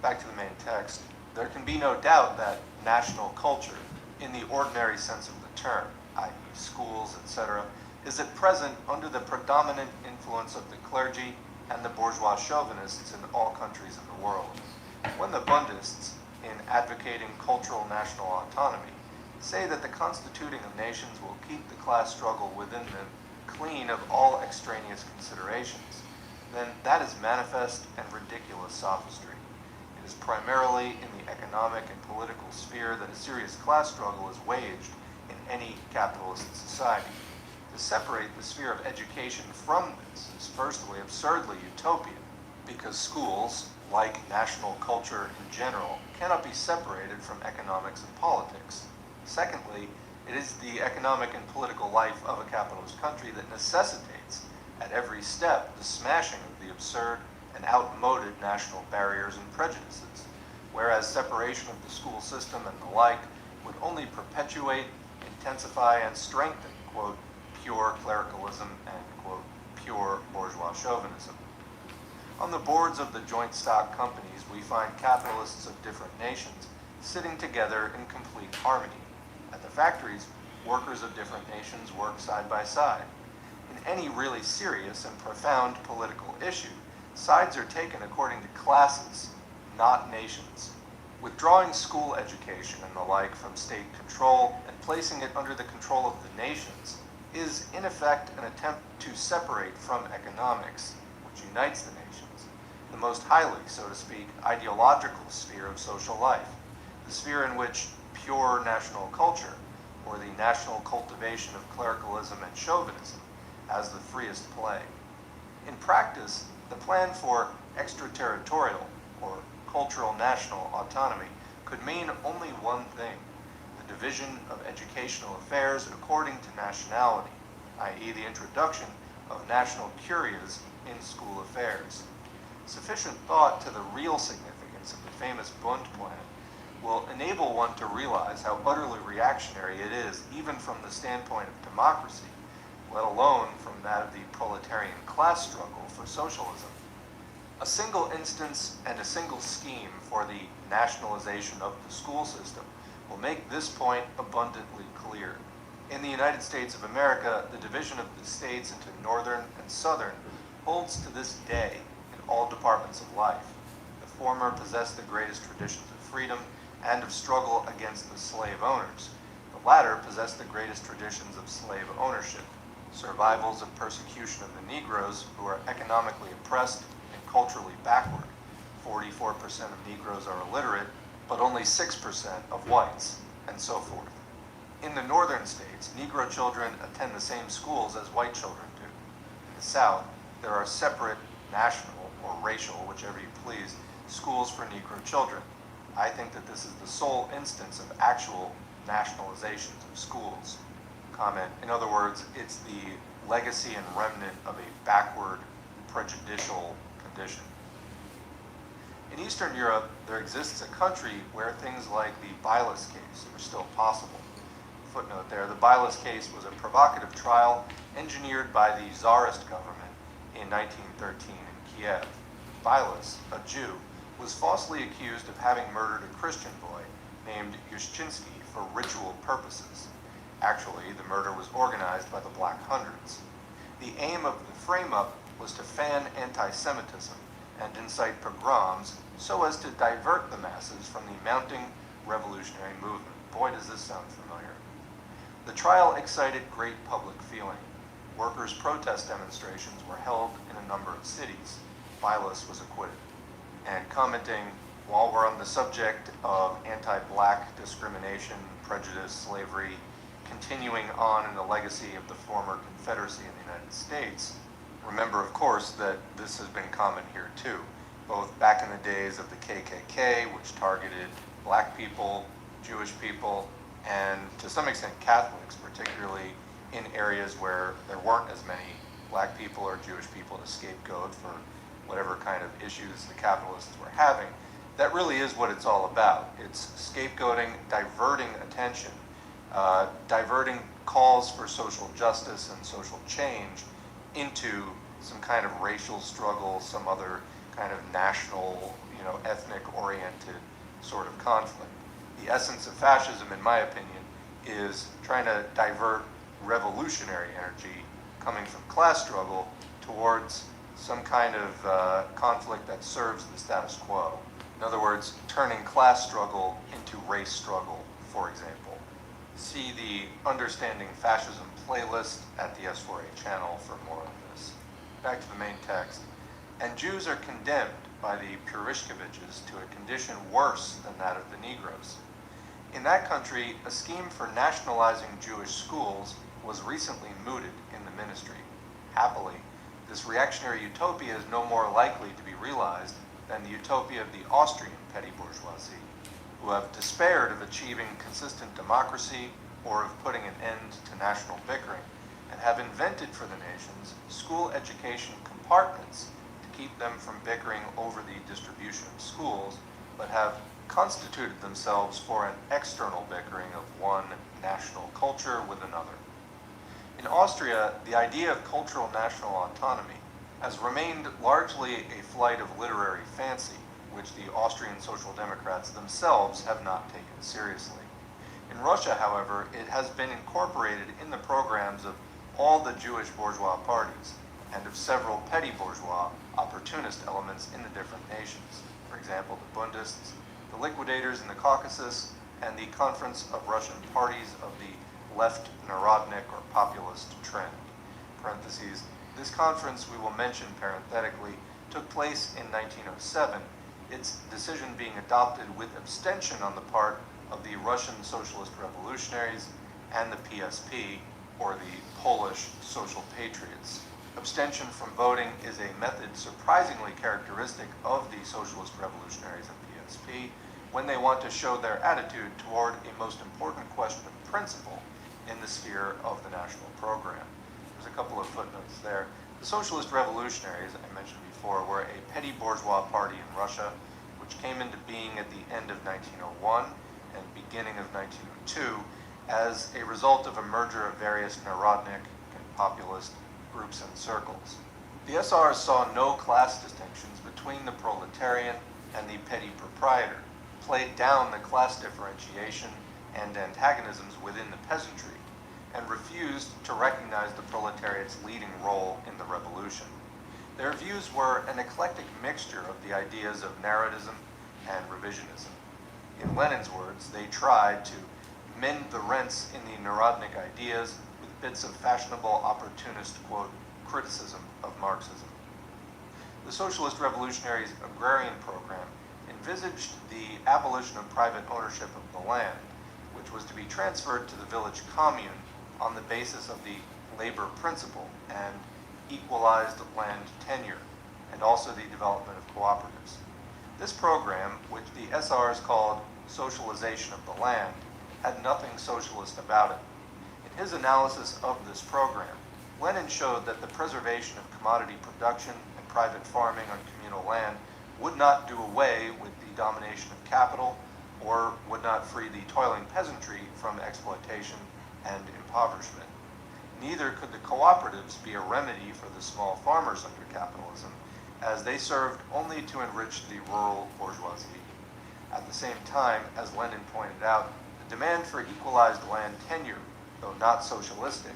Back to the main text. There can be no doubt that national culture, in the ordinary sense of the term, i.e. schools, etc., is at present under the predominant influence of the clergy and the bourgeois chauvinists in all countries in the world. When the Bundists, in advocating cultural national autonomy, say that the constituting of nations will keep the class struggle within them clean of all extraneous considerations, then that is manifest and ridiculous sophistry. It is primarily in the economic and political sphere that a serious class struggle is waged in any capitalist society. To separate the sphere of education from this is firstly absurdly utopian, because schools, like national culture in general, cannot be separated from economics and politics. Secondly, it is the economic and political life of a capitalist country that necessitates, at every step, the smashing of the absurd and outmoded national barriers and prejudices, whereas separation of the school system and the like would only perpetuate, intensify, and strengthen, quote, pure clericalism and, quote, pure bourgeois chauvinism. On the boards of the joint stock companies, we find capitalists of different nations sitting together in complete harmony. At the factories, workers of different nations work side by side. In any really serious and profound political issue, sides are taken according to classes, not nations. Withdrawing school education and the like from state control and placing it under the control of the nations is, in effect, an attempt to separate from economics, which unites the nations, the most highly, so to speak, ideological sphere of social life, the sphere in which pure national culture, or the national cultivation of clericalism and chauvinism, has the freest play. In practice, the plan for extraterritorial, or cultural national autonomy could mean only one thing: the division of educational affairs according to nationality, i.e. the introduction of national curias in school affairs. Sufficient thought to the real significance of the famous Bund plan will enable one to realize how utterly reactionary it is, even from the standpoint of democracy, let alone from that of the proletarian class struggle for socialism. A single instance and a single scheme for the nationalization of the school system will make this point abundantly clear. In the United States of America, the division of the states into northern and southern holds to this day in all departments of life. The former possess the greatest traditions of freedom and of struggle against the slave owners. The latter possess the greatest traditions of slave ownership, survivals of persecution of the Negroes who are economically oppressed and culturally backward. 44% of Negroes are illiterate, but only 6% of whites, and so forth. In the northern states, Negro children attend the same schools as white children do. In the South, there are separate national, or racial, whichever you please, schools for Negro children. I think that this is the sole instance of actual nationalizations of schools. Comment, in other words, it's the legacy and remnant of a backward, prejudicial condition. In Eastern Europe, there exists a country where things like the Bilas case are still possible. Footnote there, the Bilas case was a provocative trial engineered by the Tsarist government in 1913 in Kiev. Bilas, a Jew, was falsely accused of having murdered a Christian boy named Yushchinsky for ritual purposes. Actually, the murder was organized by the Black Hundreds. The aim of the frame-up was to fan anti-Semitism and incite pogroms so as to divert the masses from the mounting revolutionary movement. Boy, does this sound familiar. The trial excited great public feeling. Workers' protest demonstrations were held in a number of cities. Bilas was acquitted. And commenting, while we're on the subject of anti-black discrimination, prejudice, slavery, continuing on in the legacy of the former Confederacy in the United States, remember, of course, that this has been common here too, both back in the days of the KKK, which targeted black people, Jewish people, and to some extent Catholics, particularly in areas where there weren't as many black people or Jewish people to scapegoat for whatever kind of issues the capitalists were having. That really is what it's all about. It's scapegoating, diverting attention, diverting calls for social justice and social change into some kind of racial struggle, some other kind of national, ethnic-oriented sort of conflict. The essence of fascism, in my opinion, is trying to divert revolutionary energy coming from class struggle towards some kind of conflict that serves the status quo. In other words, turning class struggle into race struggle, for example. See the Understanding Fascism playlist at the S4A channel for more on this. Back to the main text. And Jews are condemned by the Purishkeviches to a condition worse than that of the Negroes. In that country, a scheme for nationalizing Jewish schools was recently mooted in the ministry. Happily, this reactionary utopia is no more likely to be realized than the utopia of the Austrian petty bourgeoisie, who have despaired of achieving consistent democracy or of putting an end to national bickering, and have invented for the nations school education compartments to keep them from bickering over the distribution of schools, but have constituted themselves for an external bickering of one national culture with another. In Austria, the idea of cultural national autonomy has remained largely a flight of literary fancy, which the Austrian Social Democrats themselves have not taken seriously. In Russia, however, it has been incorporated in the programs of all the Jewish bourgeois parties and of several petty bourgeois opportunist elements in the different nations. For example, the Bundists, the liquidators in the Caucasus, and the Conference of Russian Parties of the Left Narodnik or populist trend. Parentheses, this conference, we will mention parenthetically, took place in 1907, its decision being adopted with abstention on the part of the Russian Socialist Revolutionaries and the PSP, or the Polish Social Patriots. Abstention from voting is a method surprisingly characteristic of the Socialist Revolutionaries and PSP when they want to show their attitude toward a most important question of principle in the sphere of the national program. There's a couple of footnotes there. The Socialist Revolutionaries, I mentioned before, were a petty bourgeois party in Russia, which came into being at the end of 1901 and beginning of 1902 as a result of a merger of various Narodnik and populist groups and circles. The SRs saw no class distinctions between the proletarian and the petty proprietor, played down the class differentiation and antagonisms within the peasantry, and refused to recognize the proletariat's leading role in the revolution. Their views were an eclectic mixture of the ideas of narratism and revisionism. In Lenin's words, they tried to mend the rents in the Narodnik ideas with bits of fashionable opportunist, quote, criticism of Marxism. The Socialist Revolutionaries' agrarian program envisaged the abolition of private ownership of the land, which was to be transferred to the village commune on the basis of the labor principle and equalized land tenure, and also the development of cooperatives. This program, which the SRs called socialization of the land, had nothing socialist about it. In his analysis of this program, Lenin showed that the preservation of commodity production and private farming on communal land would not do away with the domination of capital or would not free the toiling peasantry from exploitation and impoverishment. Neither could the cooperatives be a remedy for the small farmers under capitalism, as they served only to enrich the rural bourgeoisie. At the same time, as Lenin pointed out, the demand for equalized land tenure, though not socialistic,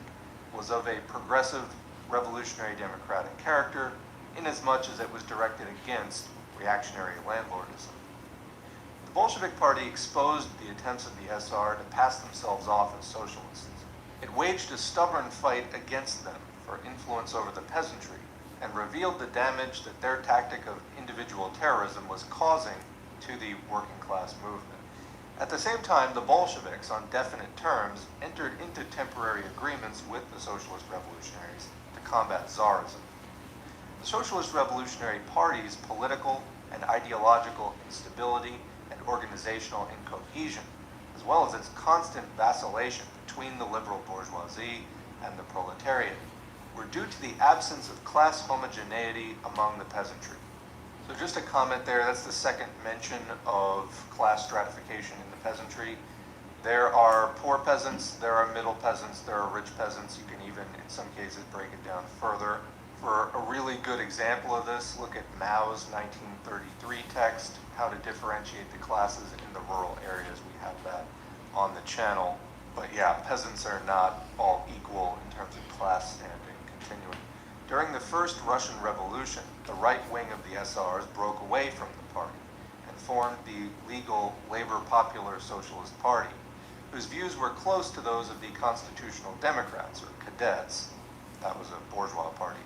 was of a progressive, revolutionary democratic character, inasmuch as it was directed against reactionary landlordism. The Bolshevik Party exposed the attempts of the SR to pass themselves off as socialists. It waged a stubborn fight against them for influence over the peasantry and revealed the damage that their tactic of individual terrorism was causing to the working class movement. At the same time, the Bolsheviks, on definite terms, entered into temporary agreements with the socialist revolutionaries to combat Tsarism. The Socialist Revolutionary Party's political and ideological instability and organizational incohesion, as well as its constant vacillation between the liberal bourgeoisie and the proletariat, were due to the absence of class homogeneity among the peasantry. So just a comment there, that's the second mention of class stratification in the peasantry. There are poor peasants, there are middle peasants, there are rich peasants. You can even, in some cases, break it down further. For a really good example of this, look at Mao's 1933 text, How to Differentiate the Classes in the Rural Areas. We have that on the channel. But yeah, peasants are not all equal in terms of class standing. Continuing. During the first Russian Revolution, the right wing of the SRs broke away from the party and formed the legal Labor Popular Socialist Party, whose views were close to those of the Constitutional Democrats, or Cadets. That was a bourgeois party.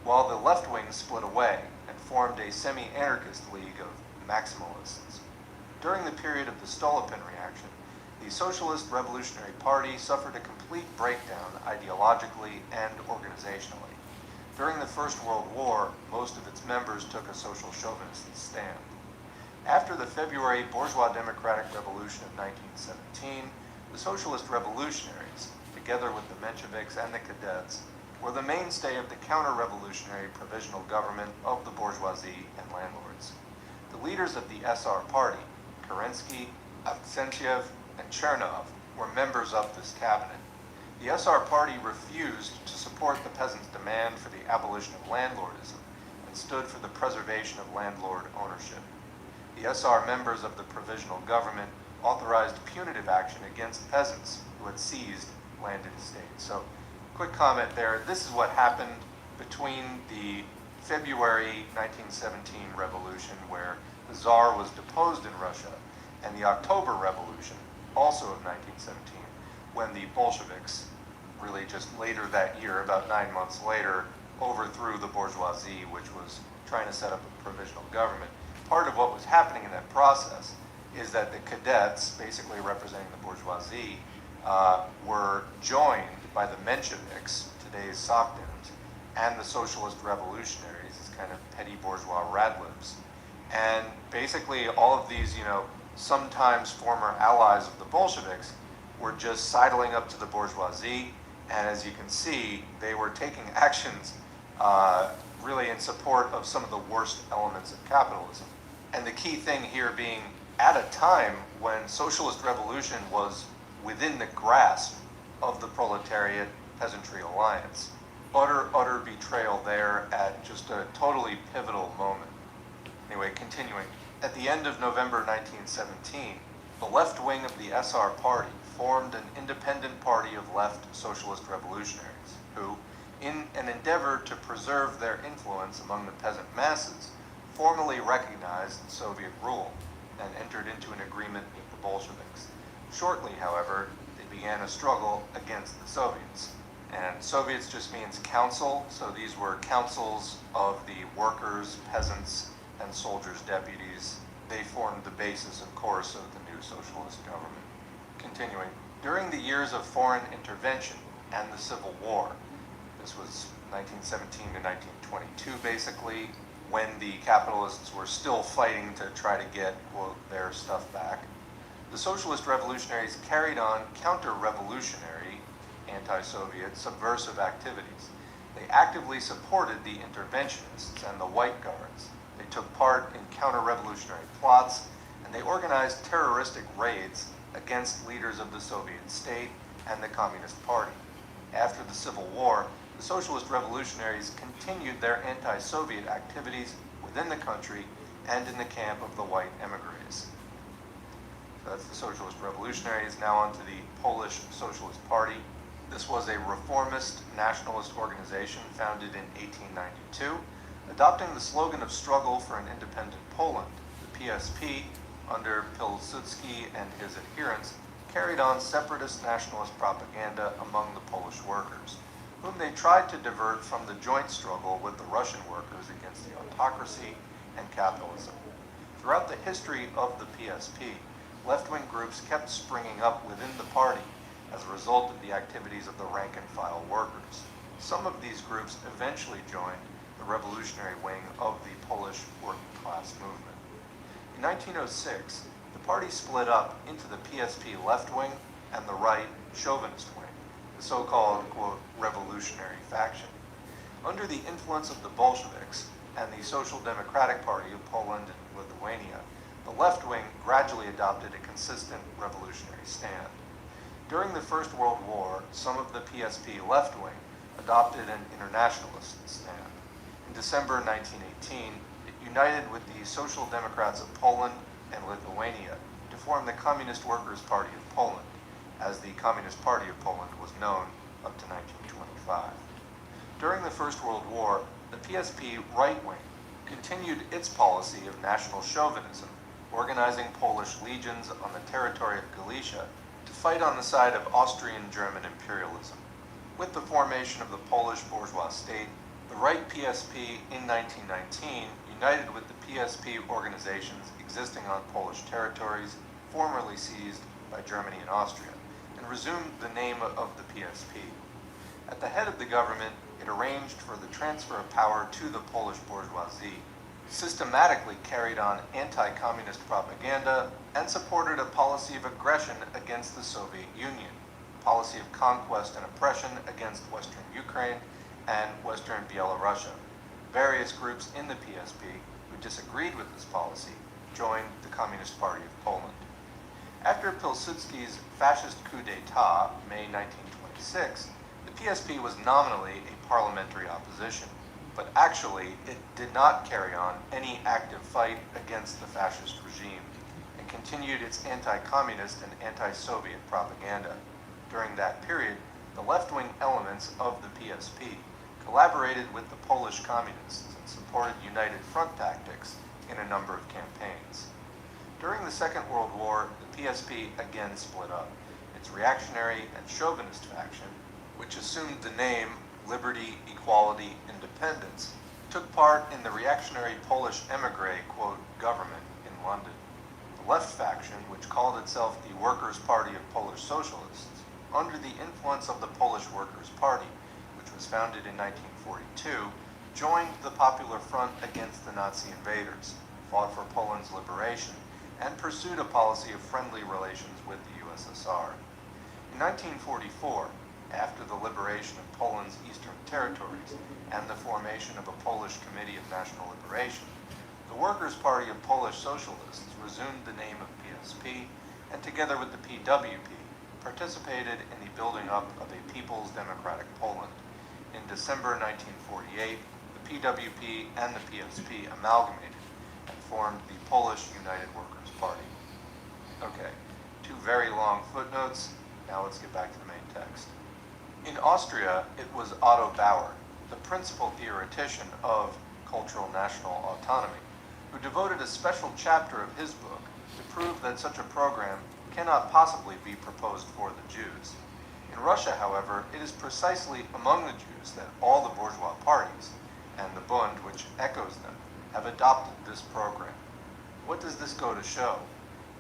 While the left wing split away and formed a semi-anarchist league of maximalists. During the period of the Stolypin reaction, the Socialist Revolutionary Party suffered a complete breakdown ideologically and organizationally. During the First World War, most of its members took a social chauvinist stand. After the February bourgeois democratic revolution of 1917, the Socialist Revolutionaries, together with the Mensheviks and the Cadets, were the mainstay of the counter-revolutionary provisional government of the bourgeoisie and landlords. The leaders of the SR party, Kerensky, Avksentiev, and Chernov, were members of this cabinet. The SR party refused to support the peasants' demand for the abolition of landlordism and stood for the preservation of landlord ownership. The SR members of the provisional government authorized punitive action against peasants who had seized landed estates. So, quick comment there. This is what happened between the February 1917 revolution, where the Tsar was deposed in Russia, and the October Revolution, also of 1917, when the Bolsheviks, really just later that year, about 9 months later, overthrew the bourgeoisie, which was trying to set up a provisional government. Part of what was happening in that process is that the cadets, basically representing the bourgeoisie, were joined by the Mensheviks, today's Sokdens, and the socialist revolutionaries, these kind of petty bourgeois radlibs. And basically all of these, sometimes former allies of the Bolsheviks were just sidling up to the bourgeoisie, and as you can see, they were taking actions really in support of some of the worst elements of capitalism. And the key thing here being, at a time when socialist revolution was within the grasp of the proletariat peasantry alliance. Utter betrayal there at just a totally pivotal moment. Anyway, continuing. At the end of November 1917, the left wing of the SR party formed an independent party of left socialist revolutionaries who, in an endeavor to preserve their influence among the peasant masses, formally recognized Soviet rule and entered into an agreement with the Bolsheviks. Shortly, however, they began a struggle against the Soviets. And Soviets just means council, so these were councils of the workers, peasants, and soldiers' deputies. They formed the basis, of course, of the new socialist government. Continuing, during the years of foreign intervention and the Civil War, this was 1917 to 1922 basically, when the capitalists were still fighting to try to get, quote, their stuff back, the socialist revolutionaries carried on counter-revolutionary, anti-Soviet, subversive activities. They actively supported the interventionists and the White Guards. They took part in counter-revolutionary plots, and they organized terroristic raids against leaders of the Soviet state and the Communist Party. After the Civil War, the socialist revolutionaries continued their anti-Soviet activities within the country and in the camp of the white emigres. So that's the socialist revolutionaries. Now on to the Polish Socialist Party. This was a reformist nationalist organization founded in 1892, adopting the slogan of struggle for an independent Poland. The PSP, under Pilsudski and his adherents, carried on separatist nationalist propaganda among the Polish workers, whom they tried to divert from the joint struggle with the Russian workers against the autocracy and capitalism. Throughout the history of the PSP, left-wing groups kept springing up within the party as a result of the activities of the rank-and-file workers. Some of these groups eventually joined the revolutionary wing of the Polish working-class movement. In 1906, the party split up into the PSP left wing and the right chauvinist wing, the so-called, quote, revolutionary faction. Under the influence of the Bolsheviks and the Social Democratic Party of Poland and Lithuania, the left wing gradually adopted a consistent revolutionary stand. During the First World War, some of the PSP left wing adopted an internationalist stand. In December 1918, it united with the Social Democrats of Poland and Lithuania to form the Communist Workers' Party of Poland, as the Communist Party of Poland was known up to 1925. During the First World War, the PSP right wing continued its policy of national chauvinism, organizing Polish legions on the territory of Galicia to fight on the side of Austrian-German imperialism. With the formation of the Polish bourgeois state, the right PSP in 1919 united with the PSP organizations existing on Polish territories formerly seized by Germany and Austria, and resumed the name of the PSP. At the head of the government, it arranged for the transfer of power to the Polish bourgeoisie, systematically carried on anti-communist propaganda, and supported a policy of aggression against the Soviet Union, a policy of conquest and oppression against Western Ukraine and Western Byelorussia. Various groups in the PSP who disagreed with this policy joined the Communist Party of Poland. After Pilsudski's fascist coup d'etat, May 1926, the PSP was nominally a parliamentary opposition, but actually it did not carry on any active fight against the fascist regime and continued its anti-communist and anti-Soviet propaganda. During that period, the left-wing elements of the PSP collaborated with the Polish communists and supported United Front tactics in a number of campaigns. During the Second World War, the PSP again split up. Its reactionary and chauvinist faction, which assumed the name Liberty, Equality, Independence, took part in the reactionary Polish emigre, quote, government in London. The left faction, which called itself the Workers' Party of Polish Socialists, under the influence of the Polish Workers' Party, which was founded in 1942, joined the Popular Front against the Nazi invaders, fought for Poland's liberation, and pursued a policy of friendly relations with the USSR. In 1944, after the liberation of Poland's eastern territories and the formation of a Polish Committee of National Liberation, the Workers' Party of Polish Socialists resumed the name of PSP and, together with the PWP, participated in the building up of a People's Democratic Poland. In December 1948, the PWP and the PSP amalgamated and formed the Polish United Workers' Party. Okay, two very long footnotes. Now let's get back to the main text. In Austria, it was Otto Bauer, the principal theoretician of cultural national autonomy, who devoted a special chapter of his book to prove that such a program cannot possibly be proposed for the Jews. In Russia, however, it is precisely among the Jews that all the bourgeois parties, and the Bund, which echoes them, have adopted this program. What does this go to show?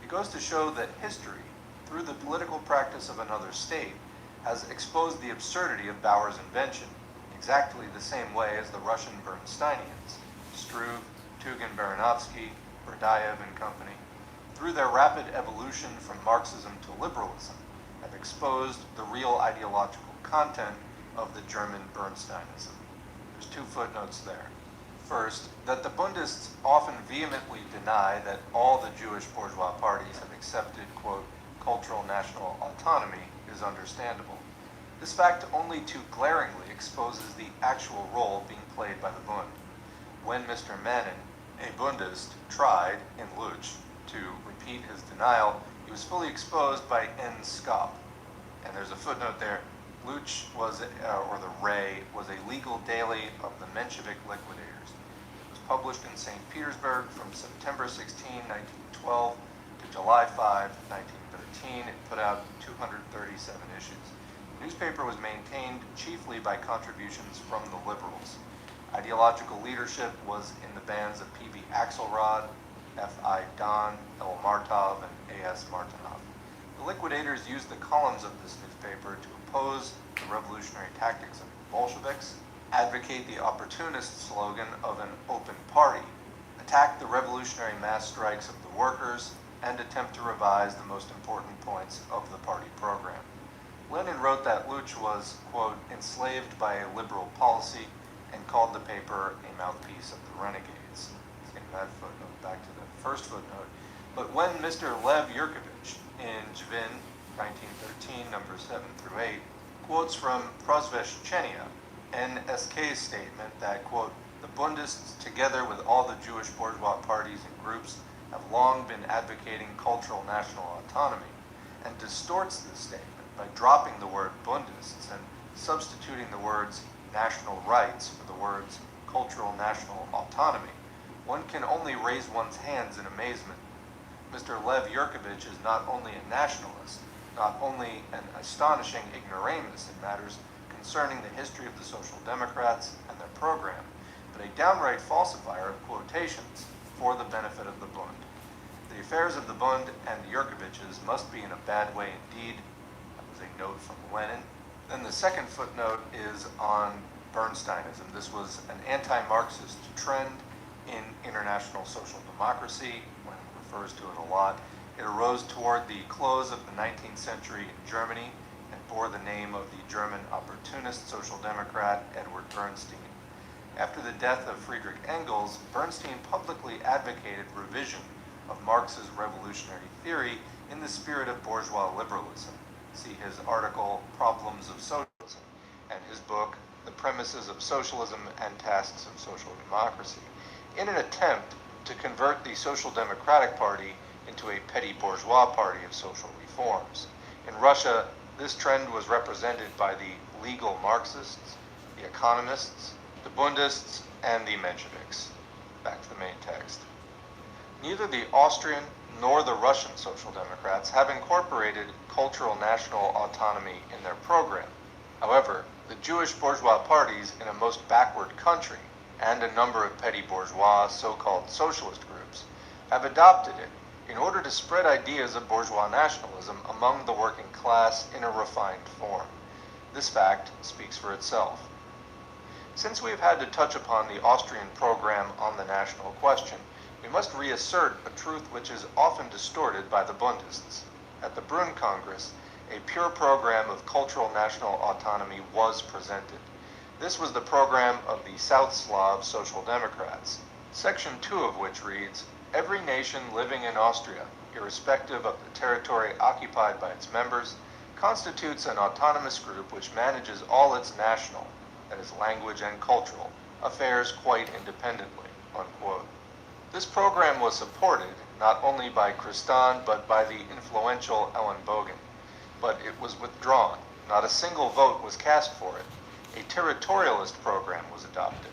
It goes to show that history, through the political practice of another state, has exposed the absurdity of Bauer's invention, exactly the same way as the Russian Bernsteinians Struve, Tugin Baranovsky, Berdayev and company, through their rapid evolution from Marxism to liberalism, have exposed the real ideological content of the German Bernsteinism. There's two footnotes there. First, that the Bundists often vehemently deny that all the Jewish bourgeois parties have accepted, quote, cultural national autonomy is understandable. This fact only too glaringly exposes the actual role being played by the Bund. When Mr. Manin, a Bundist, tried, in Lutsch, to repeat his denial, he was fully exposed by N. Skop. And there's a footnote there. Lutsch was, or the Ray, was a legal daily of the Menshevik liquidators. It was published in St. Petersburg from September 16, 1912 to July 5, 1913. It put out 237 issues. The newspaper was maintained chiefly by contributions from the liberals. Ideological leadership was in the bands of P.B. Axelrod, F.I. Don, L. Martov, and A.S. Martinov. The liquidators used the columns of this newspaper to oppose the revolutionary tactics of the Bolsheviks, advocate the opportunist slogan of an open party, attack the revolutionary mass strikes of the workers, and attempt to revise the most important points of the party program. Lenin wrote that Lutsch was, quote, enslaved by a liberal policy and called the paper a mouthpiece of the renegades. Getting that footnote back to the first footnote. But when Mr. Lev Yurkovich in Jvin, 1913, numbers 7 through 8, quotes from Prozveshchenia, NSK's statement that, quote, the Bundists, together with all the Jewish bourgeois parties and groups, have long been advocating cultural national autonomy, and distorts this statement by dropping the word Bundists and substituting the words national rights for the words cultural national autonomy, one can only raise one's hands in amazement. Mr. Lev Yurkovich is not only a nationalist, not only an astonishing ignoramus in matters concerning the history of the Social Democrats and their program, but a downright falsifier of quotations for the benefit of the Bund. The affairs of the Bund and the Yurkoviches must be in a bad way indeed. That was a note from Lenin. Then the second footnote is on Bernsteinism. This was an anti-Marxist trend in international social democracy. One refers to it a lot. It arose toward the close of the 19th century in Germany and bore the name of the German opportunist social democrat Edward Bernstein. After the death of Friedrich Engels, Bernstein publicly advocated revision of Marx's revolutionary theory in the spirit of bourgeois liberalism. See his article, Problems of Socialism, and his book, The Premises of Socialism and Tasks of Social Democracy, in an attempt to convert the Social Democratic Party into a petty bourgeois party of social reforms. In Russia, this trend was represented by the legal Marxists, the economists, the Bundists, and the Mensheviks. Back to the main text. Neither the Austrian nor the Russian Social Democrats have incorporated cultural national autonomy in their program. However, the Jewish bourgeois parties in a most backward country and a number of petty bourgeois so-called socialist groups have adopted it in order to spread ideas of bourgeois nationalism among the working class in a refined form. This fact speaks for itself. Since we have had to touch upon the Austrian program on the national question, we must reassert a truth which is often distorted by the Bundists. At the Brunn Congress, a pure program of cultural national autonomy was presented. This was the program of the South Slav Social Democrats, Section 2 of which reads, every nation living in Austria, irrespective of the territory occupied by its members, constitutes an autonomous group which manages all its national, that is language and cultural, affairs quite independently, unquote. This program was supported not only by Christan but by the influential Ellen Bogen, but it was withdrawn. Not a single vote was cast for it. A territorialist program was adopted,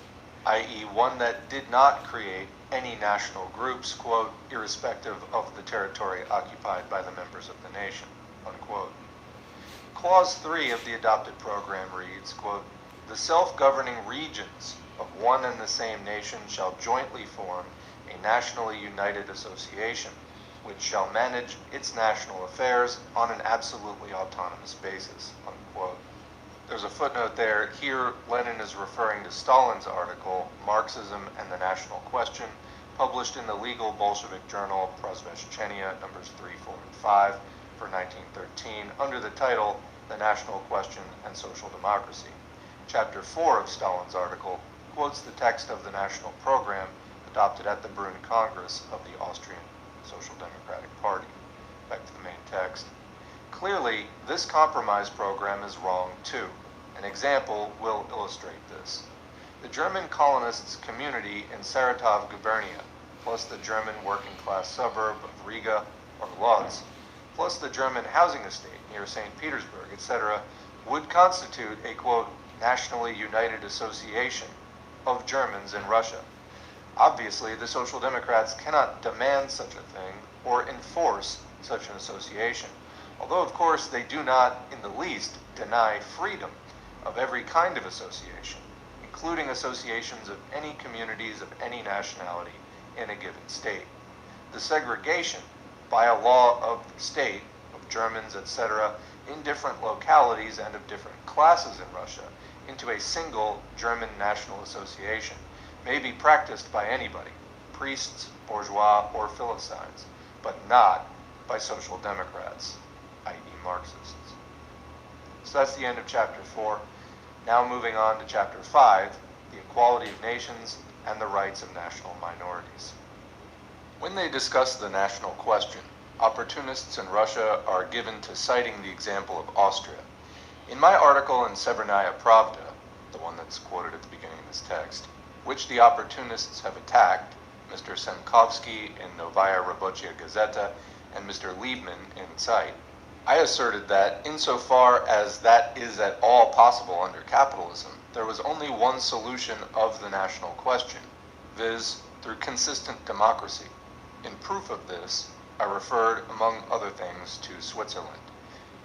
i.e. one that did not create any national groups, quote, irrespective of the territory occupied by the members of the nation, unquote. Clause 3 of the adopted program reads, quote, the self-governing regions of one and the same nation shall jointly form a nationally united association, which shall manage its national affairs on an absolutely autonomous basis, unquote. There's a footnote there. Here, Lenin is referring to Stalin's article, Marxism and the National Question, published in the legal Bolshevik journal Prozveshchenia, numbers 3, 4, and 5, for 1913, under the title, The National Question and Social Democracy. Chapter 4 of Stalin's article quotes the text of the national program adopted at the Brünn Congress of the Austrian Social Democratic Party. Back to the main text. Clearly, this compromise program is wrong too. An example will illustrate this. The German colonists' community in Saratov gubernia, plus the German working-class suburb of Riga or Lodz, plus the German housing estate near St. Petersburg, etc., would constitute a, quote, nationally united association of Germans in Russia. Obviously, the Social Democrats cannot demand such a thing or enforce such an association, although of course they do not in the least deny freedom of every kind of association, including associations of any communities of any nationality in a given state. The segregation by a law of the state of Germans, etc., in different localities and of different classes in Russia into a single German national association may be practiced by anybody, priests, bourgeois, or philistines, but not by social democrats, i.e. Marxists. So that's the end of chapter 4. Now moving on to chapter 5, the equality of nations and the rights of national minorities. When they discuss the national question, opportunists in Russia are given to citing the example of Austria. In my article in Severnaya Pravda, the one that's quoted at the beginning of this text, which the opportunists have attacked, Mr. Semkovsky in Novaya Robochaya Gazeta and Mr. Liebman in Zeit, I asserted that insofar as that is at all possible under capitalism, there was only one solution of the national question, viz., through consistent democracy. In proof of this, I referred, among other things, to Switzerland.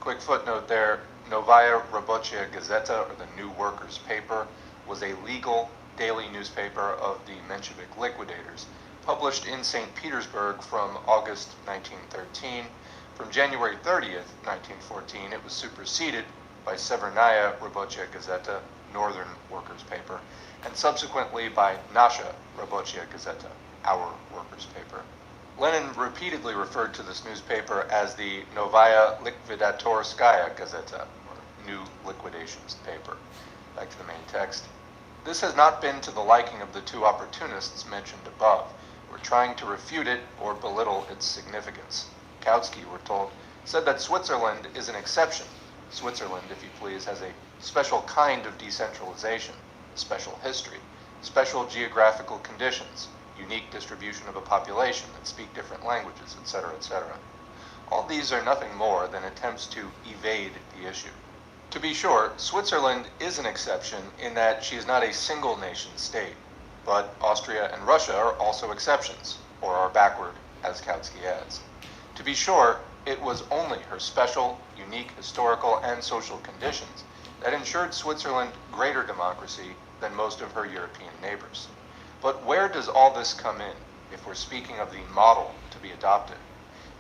Quick footnote there, Novaya Robochaya Gazeta, or the New Workers' Paper, was a legal daily newspaper of the Menshevik liquidators, published in St. Petersburg from August 1913. From January 30th, 1914, it was superseded by Severnaya Robochaya Gazeta, Northern Workers' Paper, and subsequently by Nasha Robochaya Gazeta, Our Workers' Paper. Lenin repeatedly referred to this newspaper as the Novaya Likvidatorskaya Gazeta, or New Liquidations Paper. Back to the main text. This has not been to the liking of the two opportunists mentioned above, who are trying to refute it or belittle its significance. Kautsky, we're told, said that Switzerland is an exception. Switzerland, if you please, has a special kind of decentralization, special history, special geographical conditions, unique distribution of a population that speak different languages, etc., etc. All these are nothing more than attempts to evade the issue. To be sure, Switzerland is an exception in that she is not a single nation state, but Austria and Russia are also exceptions, or are backward, as Kautsky adds. To be sure, it was only her special, unique historical and social conditions that ensured Switzerland greater democracy than most of her European neighbors. But where does all this come in, if we're speaking of the model to be adopted?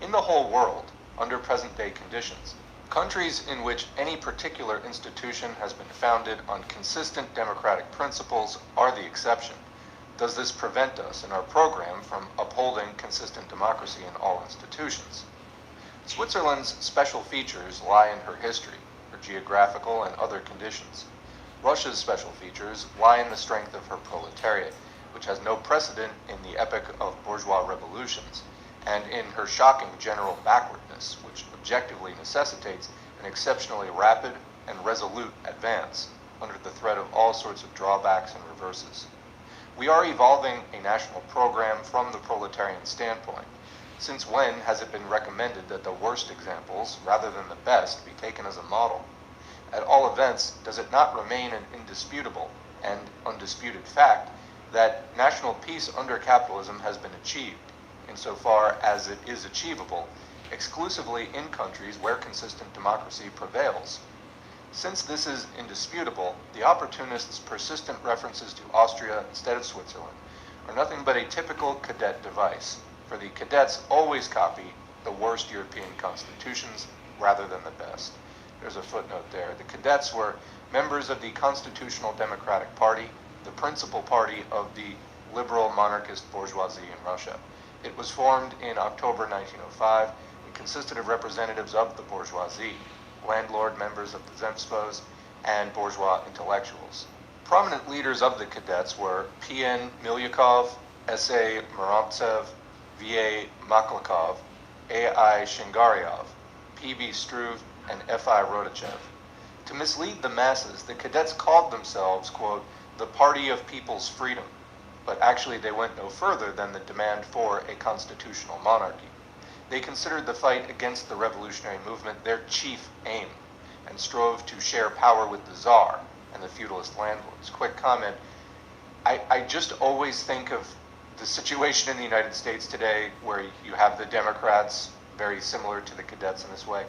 In the whole world, under present-day conditions, countries in which any particular institution has been founded on consistent democratic principles are the exception. Does this prevent us in our program from upholding consistent democracy in all institutions? Switzerland's special features lie in her history, her geographical and other conditions. Russia's special features lie in the strength of her proletariat, which has no precedent in the epoch of bourgeois revolutions, and in her shocking general backwardness, which objectively necessitates an exceptionally rapid and resolute advance under the threat of all sorts of drawbacks and reverses. We are evolving a national program from the proletarian standpoint. Since when has it been recommended that the worst examples, rather than the best, be taken as a model? At all events, does it not remain an indisputable and undisputed fact that national peace under capitalism has been achieved, insofar as it is achievable, exclusively in countries where consistent democracy prevails? Since this is indisputable, the opportunists' persistent references to Austria instead of Switzerland are nothing but a typical cadet device, for the cadets always copy the worst European constitutions rather than the best. There's a footnote there. The cadets were members of the Constitutional Democratic Party, the principal party of the liberal monarchist bourgeoisie in Russia. It was formed in October 1905. It consisted of representatives of the bourgeoisie, landlord members of the Zemstvos, and bourgeois intellectuals. Prominent leaders of the cadets were P.N. Milyakov, S.A. Morantsev, V.A. Maklakov, A.I. Shingaryov, P.B. Struve, and F.I. Rodachev. To mislead the masses, the cadets called themselves, quote, the Party of People's Freedom, but actually they went no further than the demand for a constitutional monarchy. They considered the fight against the revolutionary movement their chief aim, and strove to share power with the Tsar and the feudalist landlords. Quick comment, I just always think of the situation in the United States today where you have the Democrats, very similar to the cadets in this way.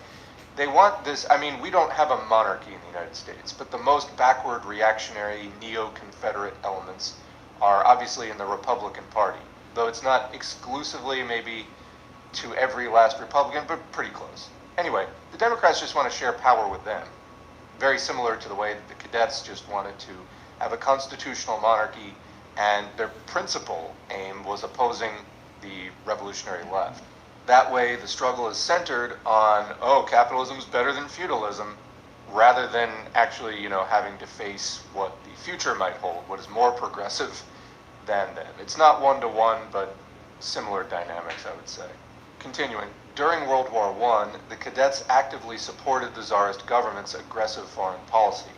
They want this, I mean, we don't have a monarchy in the United States, but the most backward reactionary neo-Confederate elements are obviously in the Republican Party, though it's not exclusively maybe to every last Republican, but pretty close. Anyway, the Democrats just want to share power with them, very similar to the way that the cadets just wanted to have a constitutional monarchy, and their principal aim was opposing the revolutionary left. That way, the struggle is centered on, oh, capitalism is better than feudalism, rather than actually, having to face what the future might hold, what is more progressive than them. It's not one-to-one, but similar dynamics, I would say. Continuing, during World War I, the cadets actively supported the Tsarist government's aggressive foreign policy.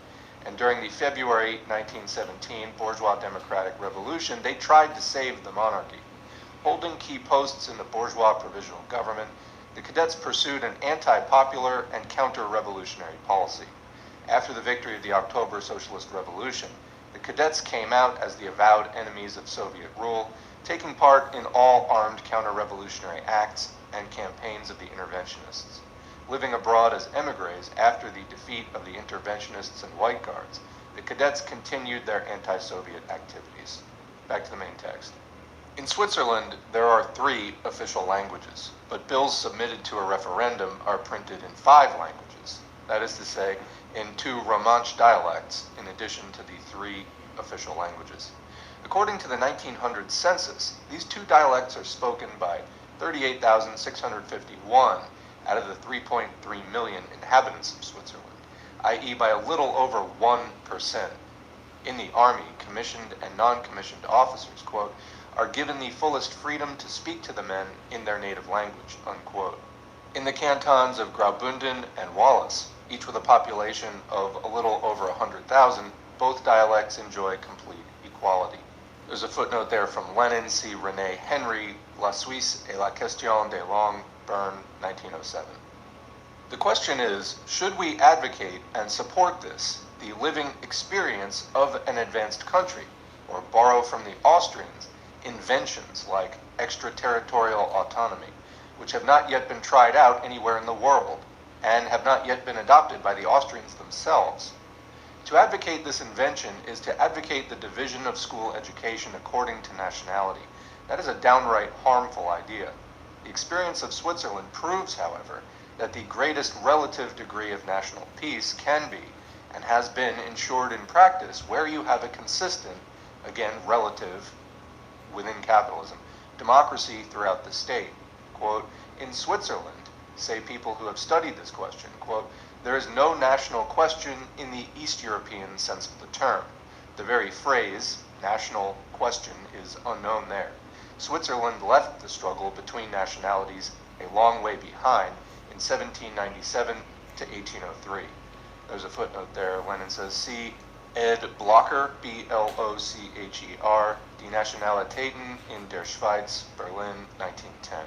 And during the February 1917 bourgeois democratic revolution, they tried to save the monarchy. Holding key posts in the bourgeois provisional government, the cadets pursued an anti-popular and counter-revolutionary policy. After the victory of the October Socialist Revolution, the cadets came out as the avowed enemies of Soviet rule, taking part in all armed counter-revolutionary acts and campaigns of the interventionists. Living abroad as emigres after the defeat of the interventionists and White Guards, the cadets continued their anti-Soviet activities. Back to the main text. In Switzerland, there are 3 official languages, but bills submitted to a referendum are printed in 5 languages. That is to say, in 2 Romansh dialects, in addition to the 3 official languages. According to the 1900 census, these 2 dialects are spoken by 38,651 out of the 3.3 million inhabitants of Switzerland, i.e. by a little over 1%. In the army, commissioned and non-commissioned officers, quote, are given the fullest freedom to speak to the men in their native language, unquote. In the cantons of Graubünden and Wallis, each with a population of a little over 100,000, both dialects enjoy complete equality. There's a footnote there from Lenin, see René Henry, La Suisse et la question des langues, Bern, 1907. The question is, should we advocate and support this, the living experience of an advanced country, or borrow from the Austrians inventions like extraterritorial autonomy, which have not yet been tried out anywhere in the world, and have not yet been adopted by the Austrians themselves? To advocate this invention is to advocate the division of school education according to nationality. That is a downright harmful idea. The experience of Switzerland proves, however, that the greatest relative degree of national peace can be, and has been, ensured in practice where you have a consistent, again, relative, within capitalism, democracy throughout the state. Quote, in Switzerland, say people who have studied this question, quote, there is no national question in the East European sense of the term. The very phrase, national question, is unknown there. Switzerland left the struggle between nationalities a long way behind in 1797 to 1803. There's a footnote there. Lenin says, see Ed Blocher, B-L-O-C-H-E-R, Die Nationalitäten in der Schweiz, Berlin, 1910.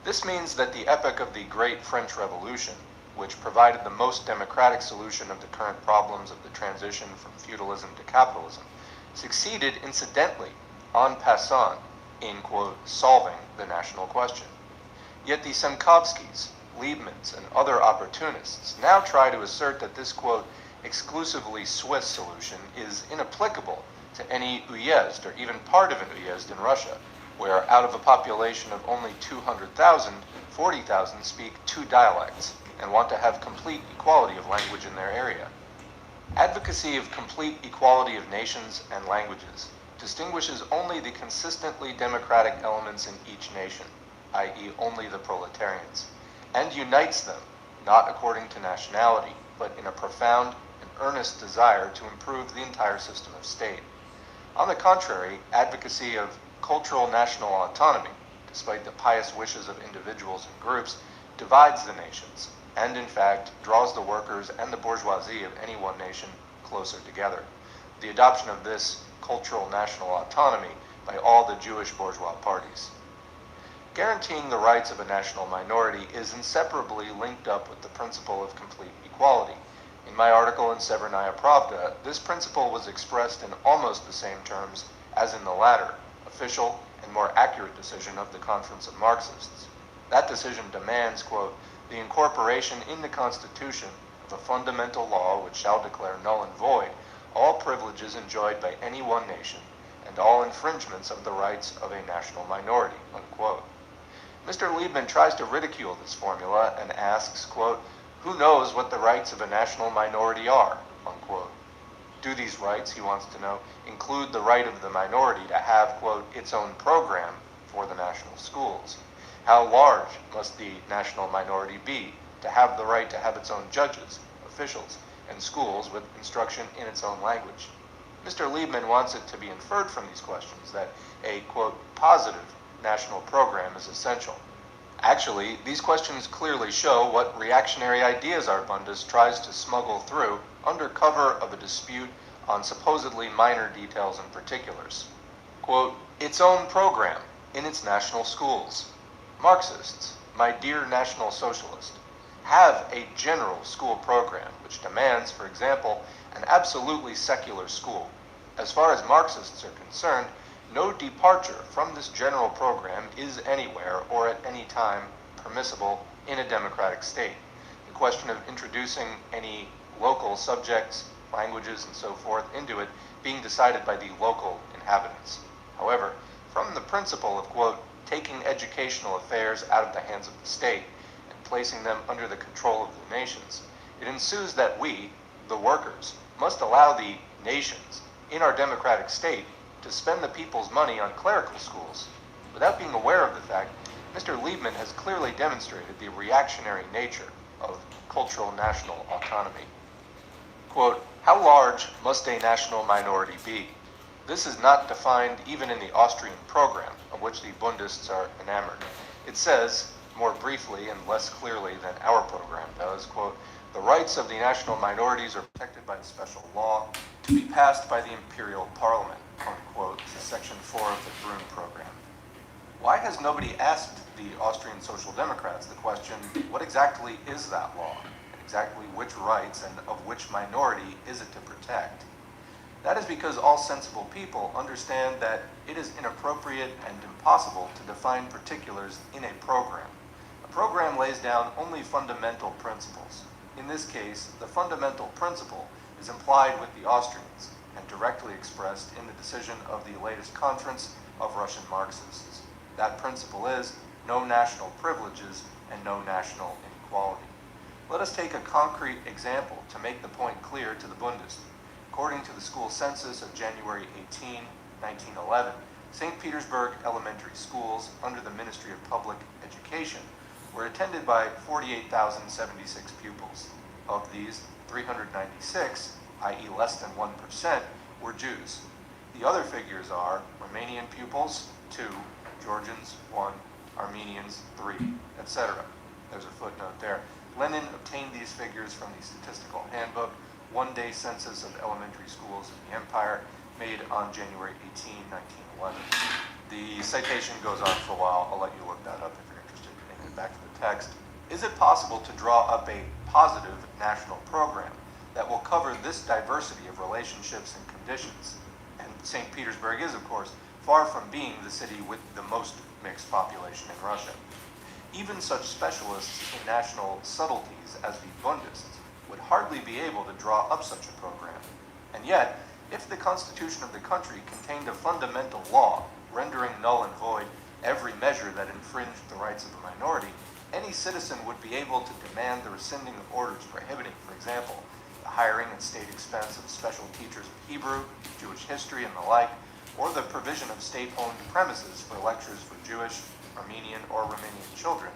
This means that the epoch of the Great French Revolution, which provided the most democratic solution of the current problems of the transition from feudalism to capitalism, succeeded incidentally, en passant, in, quote, solving the national question. Yet the Semkovskys, Liebmans, and other opportunists now try to assert that this, quote, exclusively Swiss solution is inapplicable to any uyezd, or even part of an uyezd in Russia, where out of a population of only 200,000, 40,000 speak 2 dialects and want to have complete equality of language in their area. Advocacy of complete equality of nations and languages distinguishes only the consistently democratic elements in each nation, i.e. only the proletarians, and unites them, not according to nationality, but in a profound and earnest desire to improve the entire system of state. On the contrary, advocacy of cultural national autonomy, despite the pious wishes of individuals and groups, divides the nations, and in fact draws the workers and the bourgeoisie of any one nation closer together. The adoption of this cultural national autonomy by all the Jewish bourgeois parties. Guaranteeing the rights of a national minority is inseparably linked up with the principle of complete equality. In my article in Severnaya Pravda, this principle was expressed in almost the same terms as in the latter, official and more accurate decision of the Conference of Marxists. That decision demands, quote, the incorporation in the Constitution of a fundamental law which shall declare null and void all privileges enjoyed by any one nation and all infringements of the rights of a national minority, unquote. Mr. Liebman tries to ridicule this formula and asks, quote, who knows what the rights of a national minority are, unquote. Do these rights, he wants to know, include the right of the minority to have, quote, its own program for the national schools? How large must the national minority be to have the right to have its own judges, officials, and schools with instruction in its own language? Mr. Liebman wants it to be inferred from these questions that a, quote, positive national program is essential. Actually, these questions clearly show what reactionary ideas Arbundus tries to smuggle through under cover of a dispute on supposedly minor details and particulars. Quote, its own program in its national schools. Marxists, my dear National Socialist, have a general school program which demands, for example, an absolutely secular school. As far as Marxists are concerned, no departure from this general program is anywhere or at any time permissible in a democratic state. The question of introducing any local subjects, languages, and so forth into it being decided by the local inhabitants. However, from the principle of, quote, taking educational affairs out of the hands of the state and placing them under the control of the nations, it ensues that we, the workers, must allow the nations in our democratic state to spend the people's money on clerical schools. Without being aware of the fact, Mr. Liebman has clearly demonstrated the reactionary nature of cultural national autonomy. Quote, how large must a national minority be? This is not defined even in the Austrian program, of which the Bundists are enamored. It says, more briefly and less clearly than our program does, quote, the rights of the national minorities are protected by a special law to be passed by the imperial parliament, unquote, section 4 of the Brune program. Why has nobody asked the Austrian Social Democrats the question, what exactly is that law? And exactly which rights and of which minority is it to protect? That is because all sensible people understand that it is inappropriate and impossible to define particulars in a program. A program lays down only fundamental principles. In this case, the fundamental principle is implied with the Austrians and directly expressed in the decision of the latest conference of Russian Marxists. That principle is no national privileges and no national inequality. Let us take a concrete example to make the point clear to the Bundists. According to the school census of January 18, 1911, St. Petersburg elementary schools under the Ministry of Public Education were attended by 48,076 pupils. Of these, 396, i.e. less than 1%, were Jews. The other figures are Romanian pupils, 2, Georgians, 1, Armenians, 3, etc. There's a footnote there. Lenin obtained these figures from the Statistical Handbook, one-day census of elementary schools in the empire, made on January 18, 1911. The citation goes on for a while. I'll let you look that up if you're interested in getting back to the text. Is it possible to draw up a positive national program that will cover this diversity of relationships and conditions? And St. Petersburg is, of course, far from being the city with the most mixed population in Russia. Even such specialists in national subtleties as the Bundists would hardly be able to draw up such a program. And yet, if the constitution of the country contained a fundamental law rendering null and void every measure that infringed the rights of a minority, any citizen would be able to demand the rescinding of orders prohibiting, for example, the the hiring at state expense of special teachers of Hebrew, Jewish history, and the like, or the provision of state-owned premises for lectures for Jewish, Armenian, or Romanian children,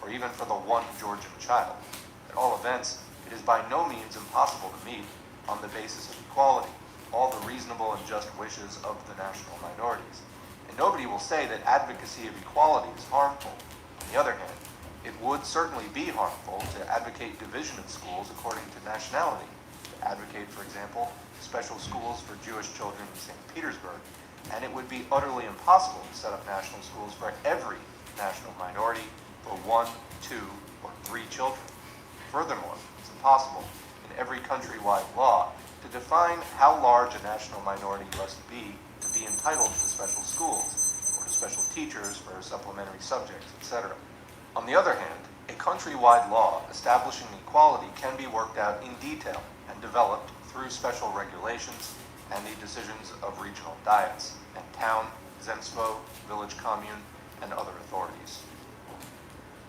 or even for the one Georgian child. At all events, it is by no means impossible to meet, on the basis of equality, all the reasonable and just wishes of the national minorities. And nobody will say that advocacy of equality is harmful. On the other hand, it would certainly be harmful to advocate division of schools according to nationality, to advocate, for example, special schools for Jewish children in St. Petersburg, and it would be utterly impossible to set up national schools for every national minority for 1, 2, or 3 children. Furthermore, it's impossible in every countrywide law to define how large a national minority must be to be entitled to special schools, or to special teachers for supplementary subjects, etc. On the other hand, a countrywide law establishing equality can be worked out in detail and developed through special regulations and the decisions of regional diets and town, zemstvo, village commune, and other authorities.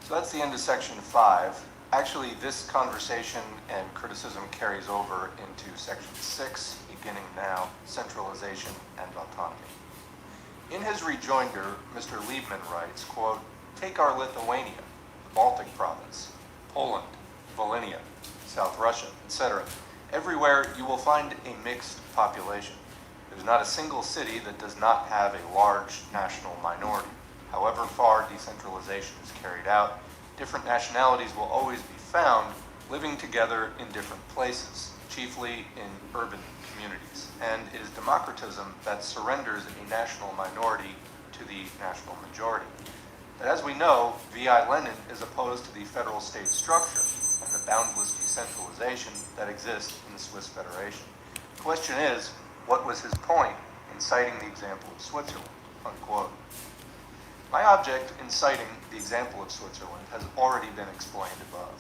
So that's the end of section 5. Actually, this conversation and criticism carries over into section 6, beginning now, centralization and autonomy. In his rejoinder, Mr. Liebman writes, quote, "Take our Lithuania, the Baltic province, Poland, Volhynia, South Russia, etc. Everywhere you will find a mixed population. There's not a single city that does not have a large national minority. However far decentralization is carried out, different nationalities will always be found living together in different places, chiefly in urban communities. And it is democratism that surrenders a national minority to the national majority. But as we know, V.I. Lenin is opposed to the federal state structure and the boundless decentralization that exists in the Swiss Federation. The question is, what was his point in citing the example of Switzerland?" Unquote. My object in citing the example of Switzerland has already been explained above.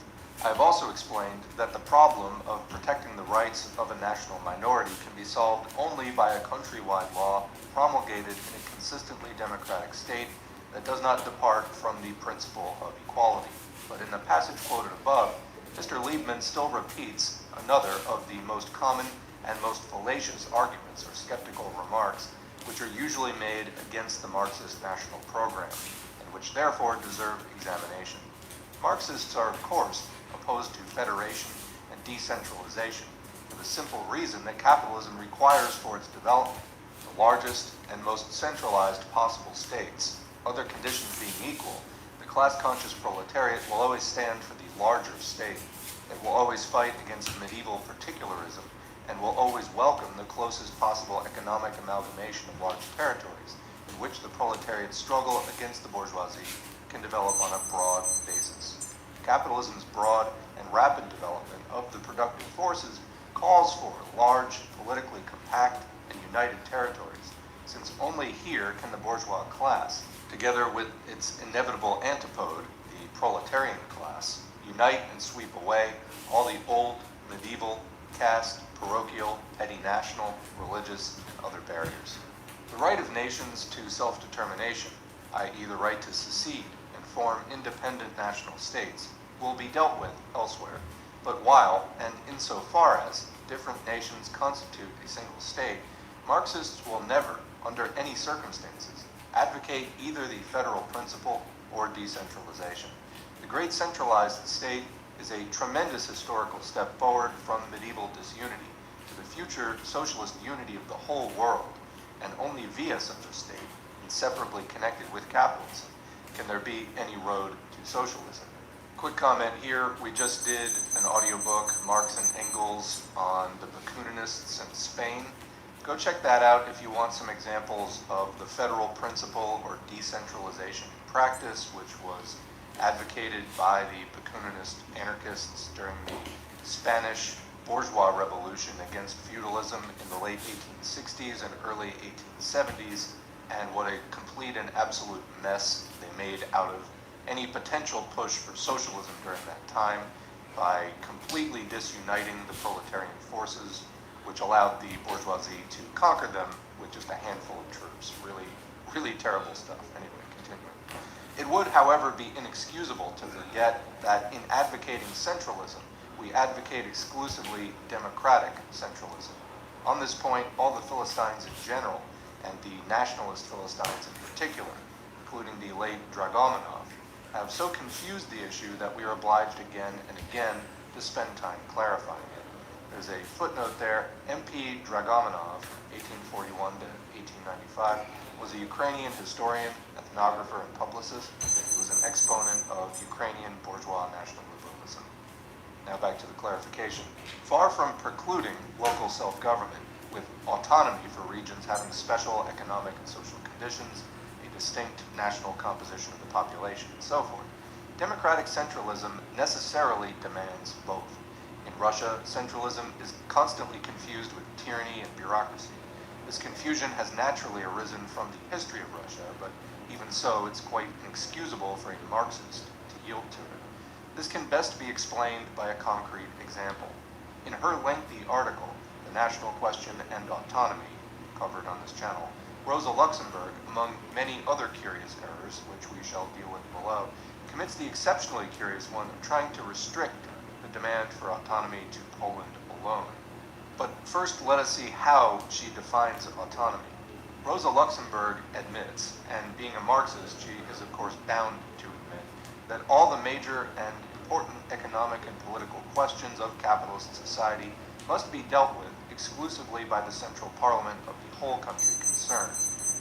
I have also explained that the problem of protecting the rights of a national minority can be solved only by a countrywide law promulgated in a consistently democratic state that does not depart from the principle of equality. But in the passage quoted above, Mr. Liebman still repeats another of the most common and most fallacious arguments or skeptical remarks which are usually made against the Marxist national program, and which therefore deserve examination. Marxists are, of course, opposed to federation and decentralization for the simple reason that capitalism requires for its development the largest and most centralized possible states. Other conditions being equal, the class-conscious proletariat will always stand for the larger state. It will always fight against medieval particularism and will always welcome the closest possible economic amalgamation of large territories in which the proletariat struggle against the bourgeoisie can develop on a broad basis. Capitalism's broad and rapid development of the productive forces calls for large, politically compact, and united territories, since only here can the bourgeois class, together with its inevitable antipode, the proletarian class, unite and sweep away all the old, medieval, caste, parochial, petty national, religious, and other barriers. The right of nations to self-determination, i.e. the right to secede and form independent national states, will be dealt with elsewhere. But while, and insofar as, different nations constitute a single state, Marxists will never, under any circumstances, advocate either the federal principle or decentralization. The great centralized state is a tremendous historical step forward from medieval disunity to the future socialist unity of the whole world, and only via such a state, inseparably connected with capitalism, can there be any road to socialism. Quick comment here, we just did an audiobook, Marx and Engels, on the Bakuninists in Spain. Go check that out if you want some examples of the federal principle or decentralization in practice, which was advocated by the Bakuninist anarchists during the Spanish bourgeois revolution against feudalism in the late 1860s and early 1870s, and what a complete and absolute mess they made out of any potential push for socialism during that time by completely disuniting the proletarian forces, which allowed the bourgeoisie to conquer them with just a handful of troops. Really, really terrible stuff. Anyway, continuing. It would, however, be inexcusable to forget that in advocating centralism, we advocate exclusively democratic centralism. On this point, all the Philistines in general, and the nationalist Philistines in particular, including the late Dragomanov, have so confused the issue that we are obliged again and again to spend time clarifying it. There's a footnote there. MP Dragomanov, 1841 to 1895, was a Ukrainian historian, ethnographer, and publicist. He was an exponent of Ukrainian bourgeois national liberalism. Now back to the clarification. Far from precluding local self-government with autonomy for regions having special economic and social conditions, a distinct national composition of the population, and so forth, democratic centralism necessarily demands both. In Russia, centralism is constantly confused with tyranny and bureaucracy. This confusion has naturally arisen from the history of Russia, but even so, it's quite inexcusable for a Marxist to yield to it. This can best be explained by a concrete example. In her lengthy article, The National Question and Autonomy, covered on this channel, Rosa Luxemburg, among many other curious errors, which we shall deal with below, commits the exceptionally curious one of trying to restrict the demand for autonomy to Poland alone. But first, let us see how she defines autonomy. Rosa Luxemburg admits, and being a Marxist, she is of course bound to admit, that all the major and important economic and political questions of capitalist society must be dealt with exclusively by the central parliament of the whole country concerned,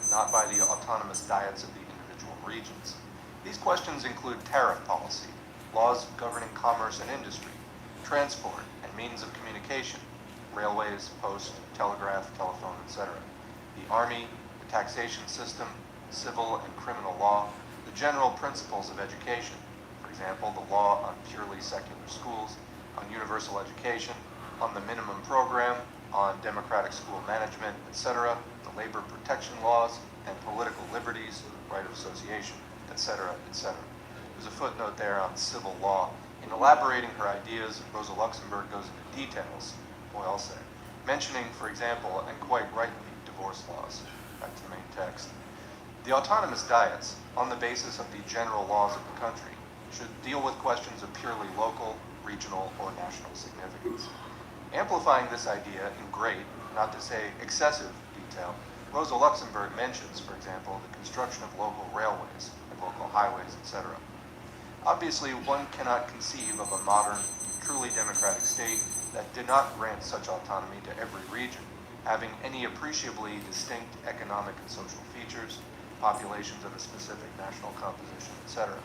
not by the autonomous diets of the individual regions. These questions include tariff policy, laws governing commerce and industry, transport and means of communication, railways, post, telegraph, telephone, etc., the army, the taxation system, civil and criminal law, the general principles of education, for example, the law on purely secular schools, on universal education, on the minimum program, on democratic school management, etc., the labor protection laws, and political liberties, right of association, etc., etc. There's a footnote there on civil law. In elaborating her ideas, Rosa Luxemburg goes into details, boy I'll say, mentioning, for example, and quite rightly, divorce laws. Back to the main text. The autonomous diets, on the basis of the general laws of the country, should deal with questions of purely local, regional, or national significance. Amplifying this idea in great, not to say excessive, detail, Rosa Luxemburg mentions, for example, the construction of local railways and local highways, etc. Obviously, one cannot conceive of a modern, truly democratic state that did not grant such autonomy to every region, having any appreciably distinct economic and social features, populations of a specific national composition, etc.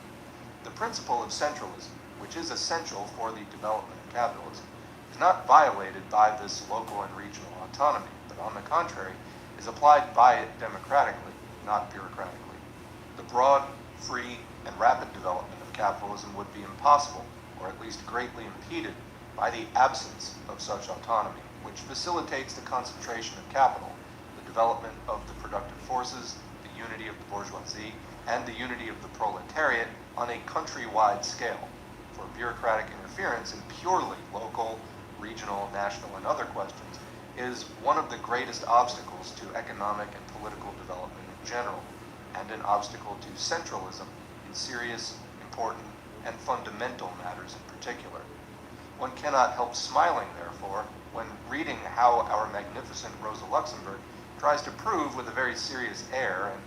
The principle of centralism, which is essential for the development of capitalism, is not violated by this local and regional autonomy, but on the contrary, is applied by it democratically, not bureaucratically. The broad, free, and rapid development of capitalism would be impossible, or at least greatly impeded, by the absence of such autonomy, which facilitates the concentration of capital, the development of the productive forces, the unity of the bourgeoisie, and the unity of the proletariat on a countrywide scale. For bureaucratic interference in purely local, regional, national, and other questions is one of the greatest obstacles to economic and political development in general, and an obstacle to centralism in serious, important, and fundamental matters in particular. One cannot help smiling, therefore, when reading how our magnificent Rosa Luxemburg tries to prove with a very serious air and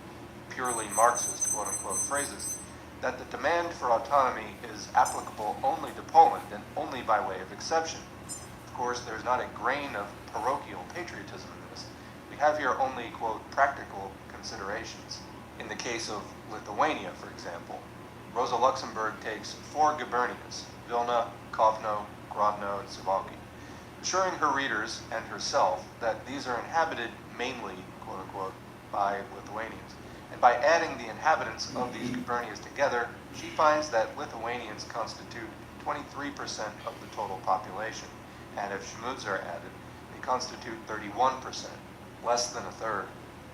purely Marxist quote-unquote phrases that the demand for autonomy is applicable only to Poland and only by way of exception. Of course, there's not a grain of parochial patriotism in this. We have here only, quote, practical considerations. In the case of Lithuania, for example, Rosa Luxemburg takes 4 gubernias, Vilna, Kovno, Grodno, and Suwałki, assuring her readers and herself that these are inhabited mainly, quote-unquote, by Lithuanians. And by adding the inhabitants of these gubernias together, she finds that Lithuanians constitute 23% of the total population, and if Shmuds are added, they constitute 31%, less than a third.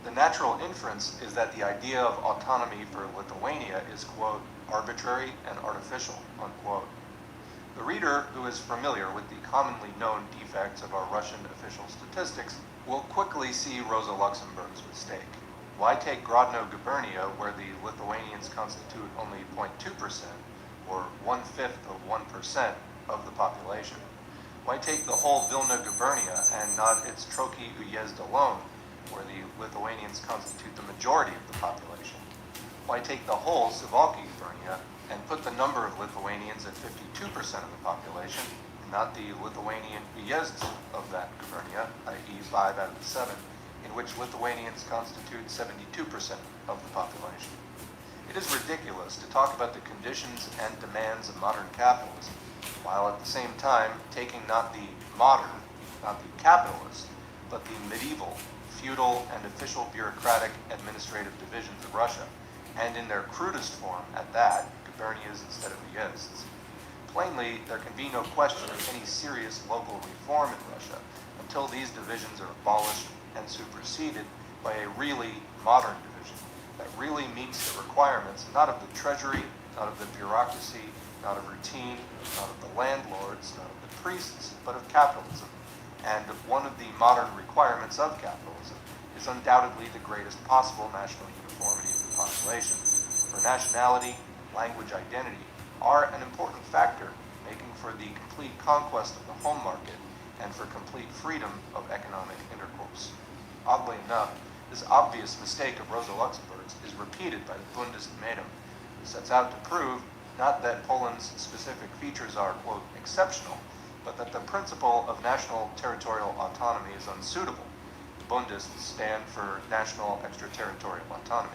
The natural inference is that the idea of autonomy for Lithuania is, quote, arbitrary and artificial, unquote. The reader who is familiar with the commonly known defects of our Russian official statistics will quickly see Rosa Luxemburg's mistake. Why take Grodno Gubernia, where the Lithuanians constitute only 0.2%, or 1/5 of 1%, of the population? Why take the whole Vilna gubernia and not its Troki Uyezd alone, where the Lithuanians constitute the majority of the population? Why take the whole Suwalki gubernia and put the number of Lithuanians at 52% of the population, and not the Lithuanian Uyezds of that gubernia, i.e. 5 out of the 7, in which Lithuanians constitute 72% of the population? It is ridiculous to talk about the conditions and demands of modern capitalism, while at the same time taking not the modern, not the capitalist, but the medieval, feudal, and official bureaucratic administrative divisions of Russia, and in their crudest form at that, gubernias instead of uyezds. Plainly, there can be no question of any serious local reform in Russia until these divisions are abolished and superseded by a really modern division that really meets the requirements not of the treasury, not of the bureaucracy, not of routine, not of the landlords, not of the priests, but of capitalism. And one of the modern requirements of capitalism is undoubtedly the greatest possible national uniformity of the population. For nationality, language identity are an important factor making for the complete conquest of the home market and for complete freedom of economic intercourse. Oddly enough, this obvious mistake of Rosa Luxemburg's is repeated by the Bundesmedem, who sets out to prove not that Poland's specific features are, quote, exceptional, but that the principle of national territorial autonomy is unsuitable. The Bundists stand for national extraterritorial autonomy.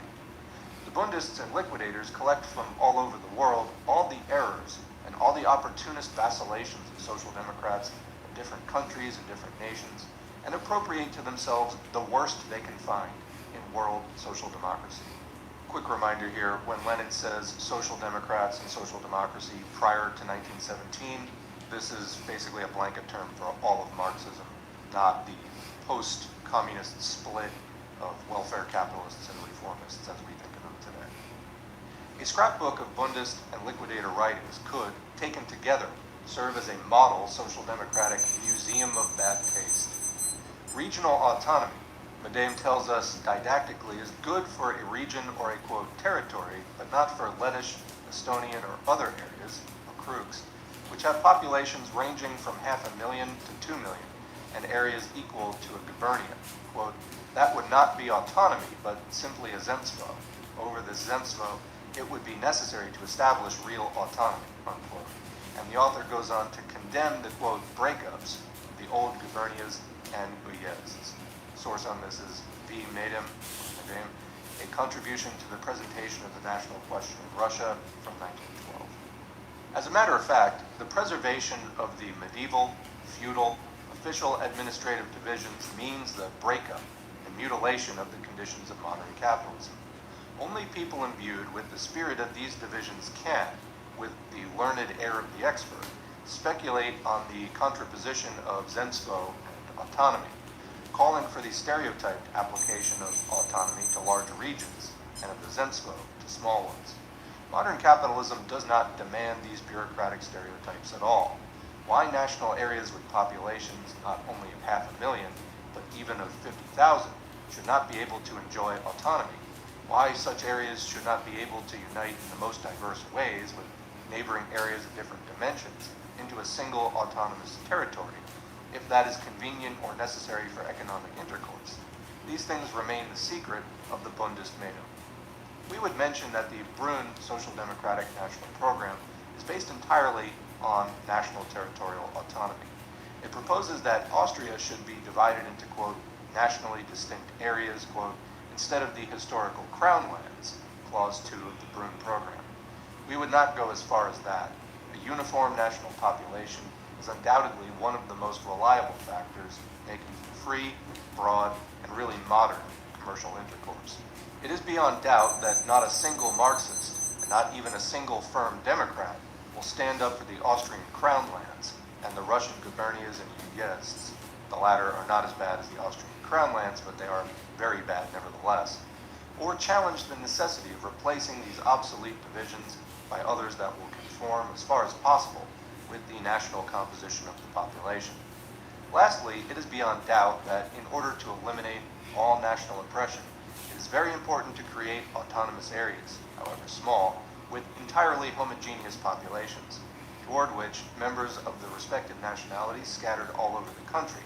The Bundists and liquidators collect from all over the world all the errors and all the opportunist vacillations of social democrats in different countries and different nations, and appropriate to themselves the worst they can find in world social democracy. Quick reminder here, when Lenin says social democrats and social democracy prior to 1917, this is basically a blanket term for all of Marxism, not the post-communist split of welfare capitalists and reformists as we think of them today. A scrapbook of Bundist and liquidator writings could, taken together, serve as a model social democratic museum of bad taste. Regional autonomy, Medem tells us didactically, is good for a region or a, quote, territory, but not for Lettish, Estonian, or other areas, Okrugs, which have populations ranging from 500,000 to 2 million, and areas equal to a gubernia. Quote, that would not be autonomy, but simply a zemstvo. Over this zemstvo, it would be necessary to establish real autonomy, unquote. And the author goes on to condemn the, quote, breakups of the old gubernias and uyezds. Source on this is V. Medem, a contribution to the presentation of the national question of Russia from 1912. As a matter of fact, the preservation of the medieval, feudal, official administrative divisions means the breakup and mutilation of the conditions of modern capitalism. Only people imbued with the spirit of these divisions can, with the learned air of the expert, speculate on the contraposition of zemstvo and autonomy, calling for the stereotyped application of autonomy to large regions and of the zemstvo to small ones. Modern capitalism does not demand these bureaucratic stereotypes at all. Why national areas with populations not only of 500,000, but even of 50,000, should not be able to enjoy autonomy? Why such areas should not be able to unite in the most diverse ways with neighboring areas of different dimensions into a single autonomous territory, if that is convenient or necessary for economic intercourse? These things remain the secret of the Bundesmedem. We would mention that the Brunn Social Democratic National Program is based entirely on national territorial autonomy. It proposes that Austria should be divided into, quote, nationally distinct areas, quote, instead of the historical crown lands, clause 2 of the Brunn program. We would not go as far as that. A uniform national population is undoubtedly one of the most reliable factors making for free, broad, and really modern commercial intercourse. It is beyond doubt that not a single Marxist, and not even a single firm Democrat, will stand up for the Austrian crown lands and the Russian gubernias and uyezds. The latter are not as bad as the Austrian crown lands, but they are very bad nevertheless. Or challenge the necessity of replacing these obsolete divisions by others that will conform as far as possible with the national composition of the population. Lastly, it is beyond doubt that in order to eliminate all national oppression, it is very important to create autonomous areas, however small, with entirely homogeneous populations. toward which members of the respective nationalities scattered all over the country,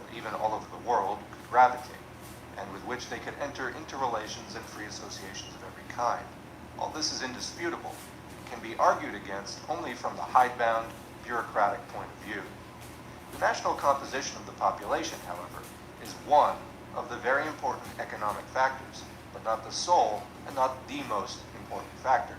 or even all over the world, could gravitate, and with which they could enter into relations and free associations of every kind. All this is indisputable, and can be argued against only from the hidebound, bureaucratic point of view. The national composition of the population, however, is one of the very important economic factors, but not the sole and not the most important factor.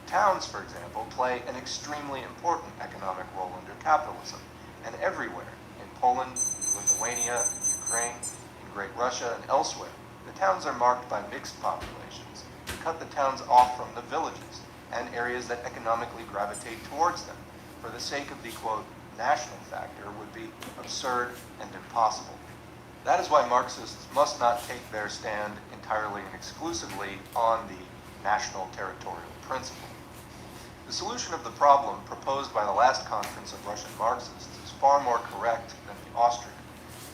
Towns, for example, play an extremely important economic role under capitalism, and everywhere, in Poland, Lithuania, Ukraine, in Great Russia, and elsewhere, the towns are marked by mixed populations. To cut the towns off from the villages and areas that economically gravitate towards them for the sake of the, quote, national factor would be absurd and impossible. That is why Marxists must not take their stand entirely and exclusively on the national territorial principle. The solution of the problem proposed by the last conference of Russian Marxists is far more correct than the Austrian.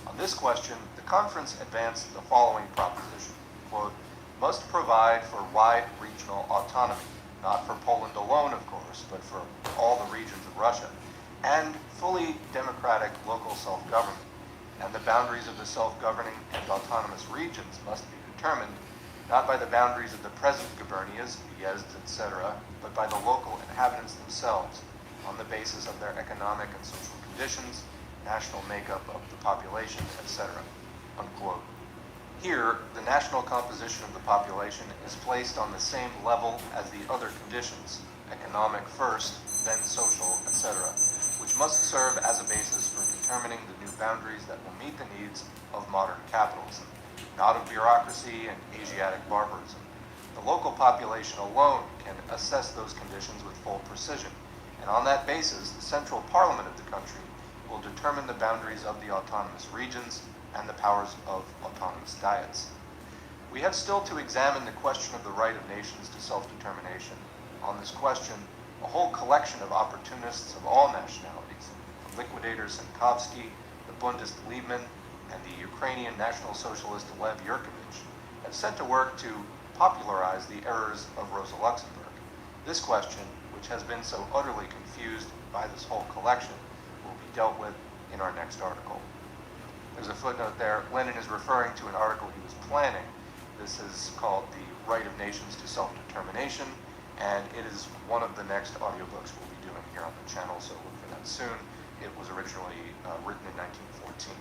On this question, the conference advanced the following proposition, quote, must provide for wide regional autonomy, not for Poland alone, of course, but for all the regions of Russia, and fully democratic local self-government. And the boundaries of the self-governing and autonomous regions must be determined not by the boundaries of the present gubernias, Yezds, etc., but by the local inhabitants themselves, on the basis of their economic and social conditions, national makeup of the population, etc. Unquote. Here, the national composition of the population is placed on the same level as the other conditions, economic first, then social, etc., which must serve as a basis for determining the new boundaries that will meet the needs of modern capitalism, not of bureaucracy and Asiatic barbarism. The local population alone can assess those conditions with full precision, and on that basis, the central parliament of the country will determine the boundaries of the autonomous regions and the powers of autonomous diets. We have still to examine the question of the right of nations to self-determination. On this question, a whole collection of opportunists of all nationalities, the liquidator Sankovsky, the Bundist Liebman, and the Ukrainian National Socialist Lev Yurkovich, have set to work to popularize the errors of Rosa Luxemburg. This question, which has been so utterly confused by this whole collection, will be dealt with in our next article. There's a footnote there. Lenin is referring to an article he was planning. This is called The Right of Nations to Self-Determination, and it is one of the next audiobooks we'll be doing here on the channel, so look for that soon. It was originally written in 1914.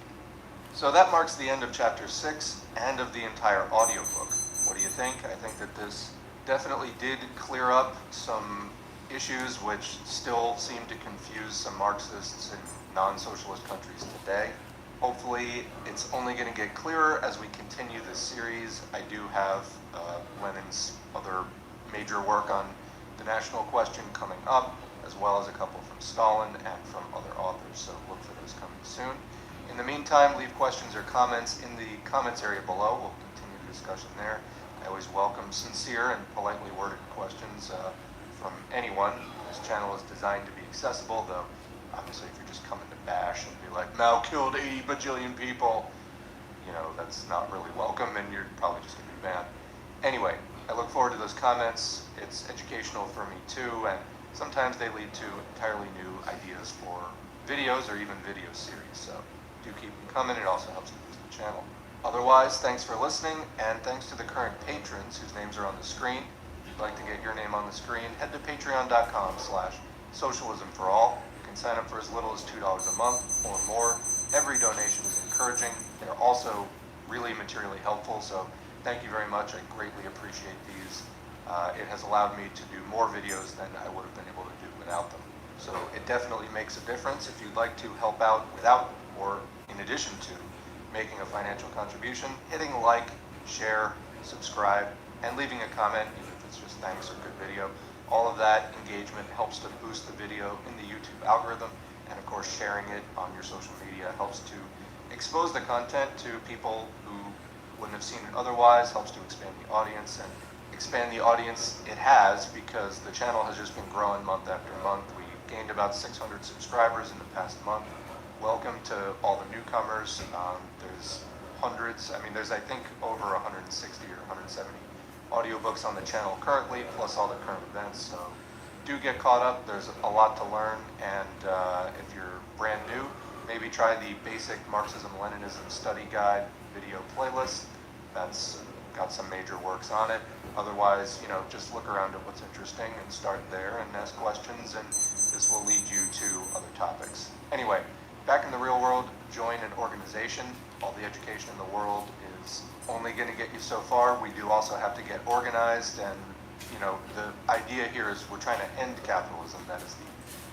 So that marks the end of Chapter 6 and of the entire audiobook. What do you think? I think that this definitely did clear up some issues which still seem to confuse some Marxists in non-socialist countries today. Hopefully, it's only going to get clearer as we continue this series. I do have Lenin's other major work on the national question coming up, as well as a couple from Stalin and from other authors, so look for those coming soon. In the meantime, leave questions or comments in the comments area below. We'll continue the discussion there. I always welcome sincere and politely worded questions from anyone. This channel is designed to be accessible, though obviously if you're just coming to bash and be like, Mao killed 80 bajillion people, you know, that's not really welcome and you're probably just going to be banned. Anyway, I look forward to those comments. It's educational for me too, and sometimes they lead to entirely new ideas for videos or even video series, so do keep them coming. It also helps to boost the channel. Otherwise, thanks for listening, and thanks to the current patrons whose names are on the screen. If you'd like to get your name on the screen, head to patreon.com/socialismforall. You can sign up for as little as $2 a month or more. Every donation is encouraging. They're also really materially helpful, so thank you very much. I greatly appreciate these. It has allowed me to do more videos than I would have been able to do without them. So it definitely makes a difference. If you'd like to help out without or in addition to making a financial contribution, hitting like, share, subscribe, and leaving a comment, even if it's just thanks or good video. All of that engagement helps to boost the video in the YouTube algorithm, and of course sharing it on your social media helps to expose the content to people who wouldn't have seen it otherwise, helps to expand the audience, and expand the audience it has because the channel has just been growing month after month. We gained about 600 subscribers in the past month. Welcome to all the newcomers. There's hundreds, there's I think over 160 or 170 audiobooks on the channel currently, plus all the current events, so do get caught up. There's a lot to learn, and if you're brand new, maybe try the basic Marxism-Leninism study guide video playlist. That's got some major works on it. Otherwise, just look around at what's interesting and start there and ask questions, and this will lead you to other topics. Anyway, back in the real world, join an organization. All the education in the world is only going to get you so far. We do also have to get organized, and the idea here is we're trying to end capitalism. That is the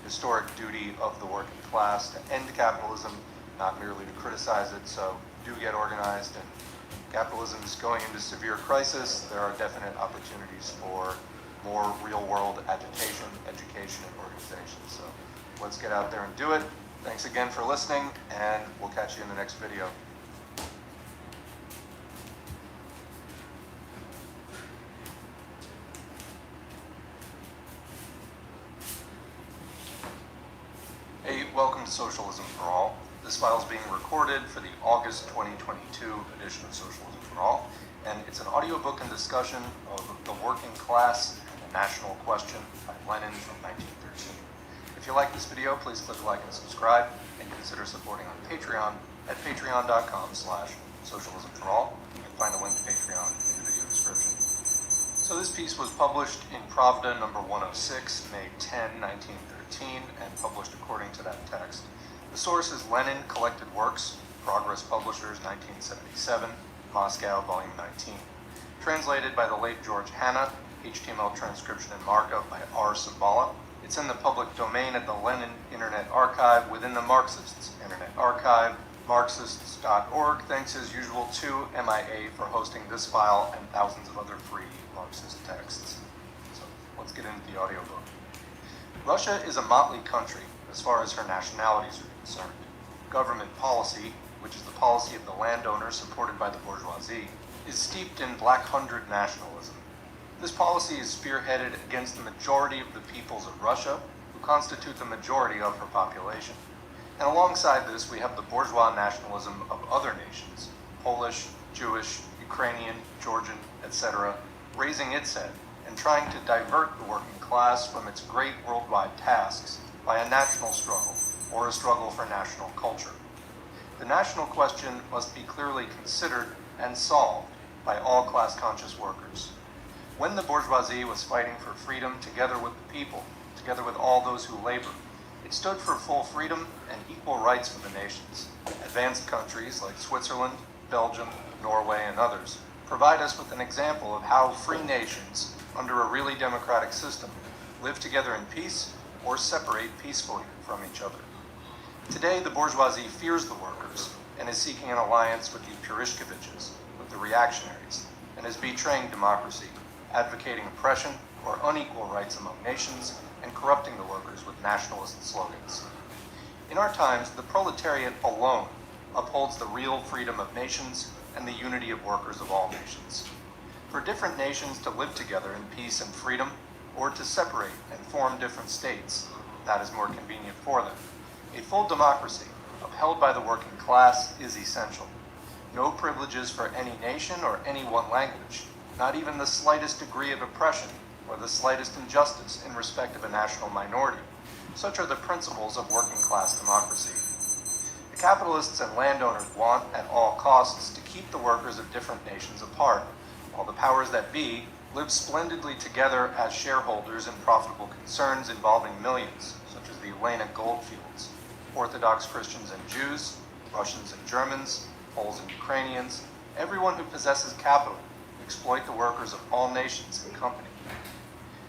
historic duty of the working class, to end capitalism, not merely to criticize it. So do get organized, and capitalism is going into severe crisis. There are definite opportunities for more real-world agitation, education, and organization. So let's get out there and do it. Thanks again for listening, and we'll catch you in the next video. Hey, welcome to Socialism for All. This file is being recorded for the August 2022 edition of Socialism for All, and it's an audiobook and discussion of The Working Class and the National Question by Lenin from 1913. If you like this video, please click like and subscribe, and consider supporting on Patreon at patreon.com/socialismforall. You can find a link to Patreon in the video description. So this piece was published in Pravda number 106, May 10, 1913, and published according to that text. The source is Lenin Collected Works, Progress Publishers, 1977, Moscow, Volume 19. Translated by the late George Hanna, HTML transcription and markup by R. Cimbala. It's in the public domain at the Lenin Internet Archive within the Marxists Internet Archive. Marxists.org thanks as usual to MIA for hosting this file and thousands of other free Marxist texts. So let's get into the audiobook. Russia is a motley country as far as her nationalities are concerned. Government policy, which is the policy of the landowner supported by the bourgeoisie, is steeped in Black Hundred nationalism. This policy is spearheaded against the majority of the peoples of Russia, who constitute the majority of her population. And alongside this, we have the bourgeois nationalism of other nations, Polish, Jewish, Ukrainian, Georgian, etc., raising its head and trying to divert the working class from its great worldwide tasks by a national struggle, or a struggle for national culture. The national question must be clearly considered and solved by all class-conscious workers. When the bourgeoisie was fighting for freedom together with the people, together with all those who labor, it stood for full freedom and equal rights for the nations. Advanced countries like Switzerland, Belgium, Norway, and others provide us with an example of how free nations, under a really democratic system, live together in peace or separate peacefully from each other. Today, the bourgeoisie fears the workers and is seeking an alliance with the Purishkeviches, with the reactionaries, and is betraying democracy, advocating oppression or unequal rights among nations, and corrupting the workers with nationalist slogans. In our times, the proletariat alone upholds the real freedom of nations and the unity of workers of all nations. For different nations to live together in peace and freedom, or to separate and form different states, that is more convenient for them. A full democracy, upheld by the working class, is essential. No privileges for any nation or any one language, not even the slightest degree of oppression or the slightest injustice in respect of a national minority. Such are the principles of working class democracy. The capitalists and landowners want, at all costs, to keep the workers of different nations apart, while the powers that be live splendidly together as shareholders in profitable concerns involving millions, such as the Lena goldfields, Orthodox Christians and Jews, Russians and Germans, Poles and Ukrainians, everyone who possesses capital, exploit the workers of all nations and company.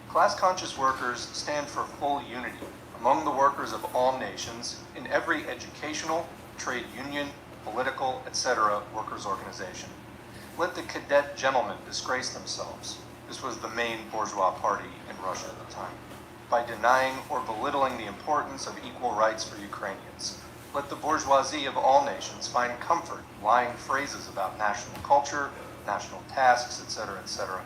Class-conscious workers stand for full unity among the workers of all nations in every educational, trade union, political, etc. workers' organization. Let the cadet gentlemen disgrace themselves. This was the main bourgeois party in Russia at the time. By denying or belittling the importance of equal rights for Ukrainians. Let the bourgeoisie of all nations find comfort in lying phrases about national culture, national tasks, etc., etc.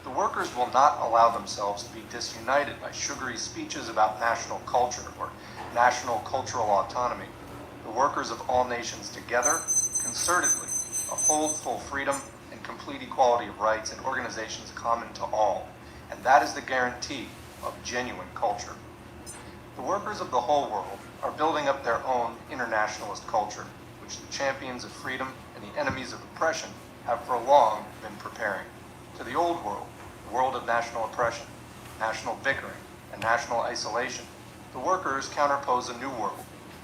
The workers will not allow themselves to be disunited by sugary speeches about national culture or national cultural autonomy. The workers of all nations together, concertedly, uphold full freedom and complete equality of rights in organizations common to all. And that is the guarantee of genuine culture. The workers of the whole world are building up their own internationalist culture, which the champions of freedom and the enemies of oppression have for long been preparing. To the old world, the world of national oppression, national bickering, and national isolation, the workers counterpose a new world,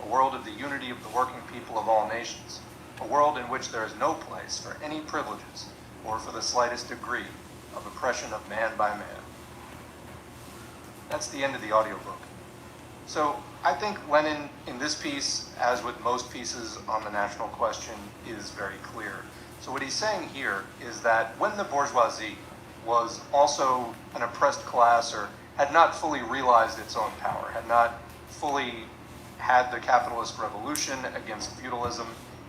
a world of the unity of the working people of all nations, a world in which there is no place for any privileges or for the slightest degree of oppression of man by man. That's the end of the audiobook. So I think Lenin, in this piece, as with most pieces on the national question, is very clear. So what he's saying here is that when the bourgeoisie was also an oppressed class or had not fully realized its own power, had not fully had the capitalist revolution against feudalism,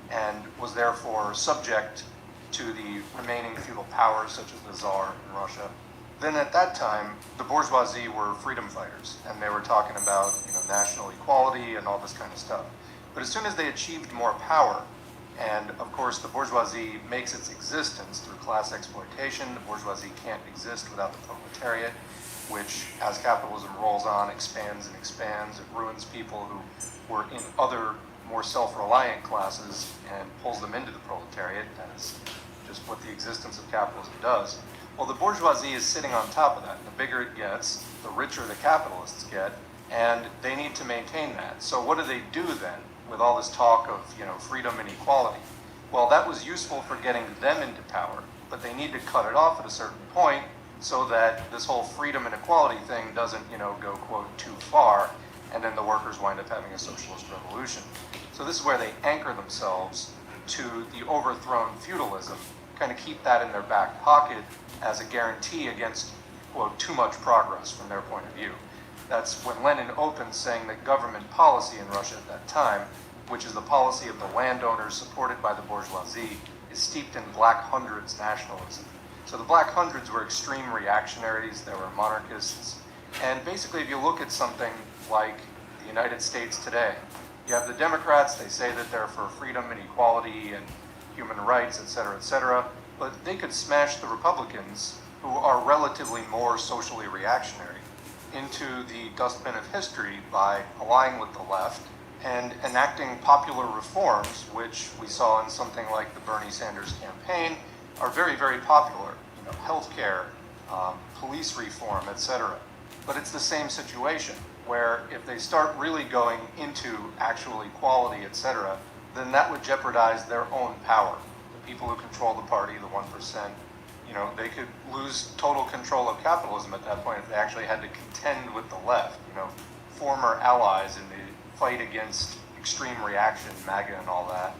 and was therefore subject to the remaining feudal powers such as the Tsar in Russia, then at that time, the bourgeoisie were freedom fighters, and they were talking about, national equality and all this kind of stuff. But as soon as they achieved more power, and of course the bourgeoisie makes its existence through class exploitation, the bourgeoisie can't exist without the proletariat, which, as capitalism rolls on, expands and expands. It ruins people who were in other, more self-reliant classes and pulls them into the proletariat. That is just what the existence of capitalism does. Well, the bourgeoisie is sitting on top of that. The bigger it gets, the richer the capitalists get, and they need to maintain that. So what do they do then with all this talk of, freedom and equality? Well, that was useful for getting them into power, but they need to cut it off at a certain point so that this whole freedom and equality thing doesn't, go, quote, too far, and then the workers wind up having a socialist revolution. So this is where they anchor themselves to the overthrown feudalism, kind of keep that in their back pocket as a guarantee against, quote, too much progress from their point of view. That's when Lenin opens saying that government policy in Russia at that time, which is the policy of the landowners supported by the bourgeoisie, is steeped in Black Hundreds nationalism. So the Black Hundreds were extreme reactionaries, they were monarchists, and basically if you look at something like the United States today, you have the Democrats, they say that they're for freedom and equality and human rights, etc., but they could smash the Republicans, who are relatively more socially reactionary, into the dustbin of history by allying with the left and enacting popular reforms, which we saw in something like the Bernie Sanders campaign, are very, very popular. Healthcare, police reform, etc. But it's the same situation, where if they start really going into actual equality, etc., then that would jeopardize their own power. The people who control the party, the 1%, they could lose total control of capitalism at that point if they actually had to contend with the left, former allies in the fight against extreme reaction, MAGA and all that.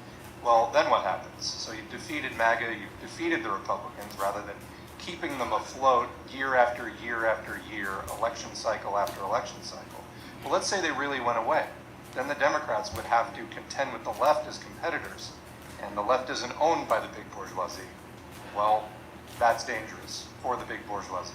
Well, then what happens? So you've defeated MAGA, you've defeated the Republicans, rather than keeping them afloat year after year after year, election cycle after election cycle. Well, let's say they really went away. Then the Democrats would have to contend with the left as competitors, and the left isn't owned by the big bourgeoisie. Well, that's dangerous for the big bourgeoisie.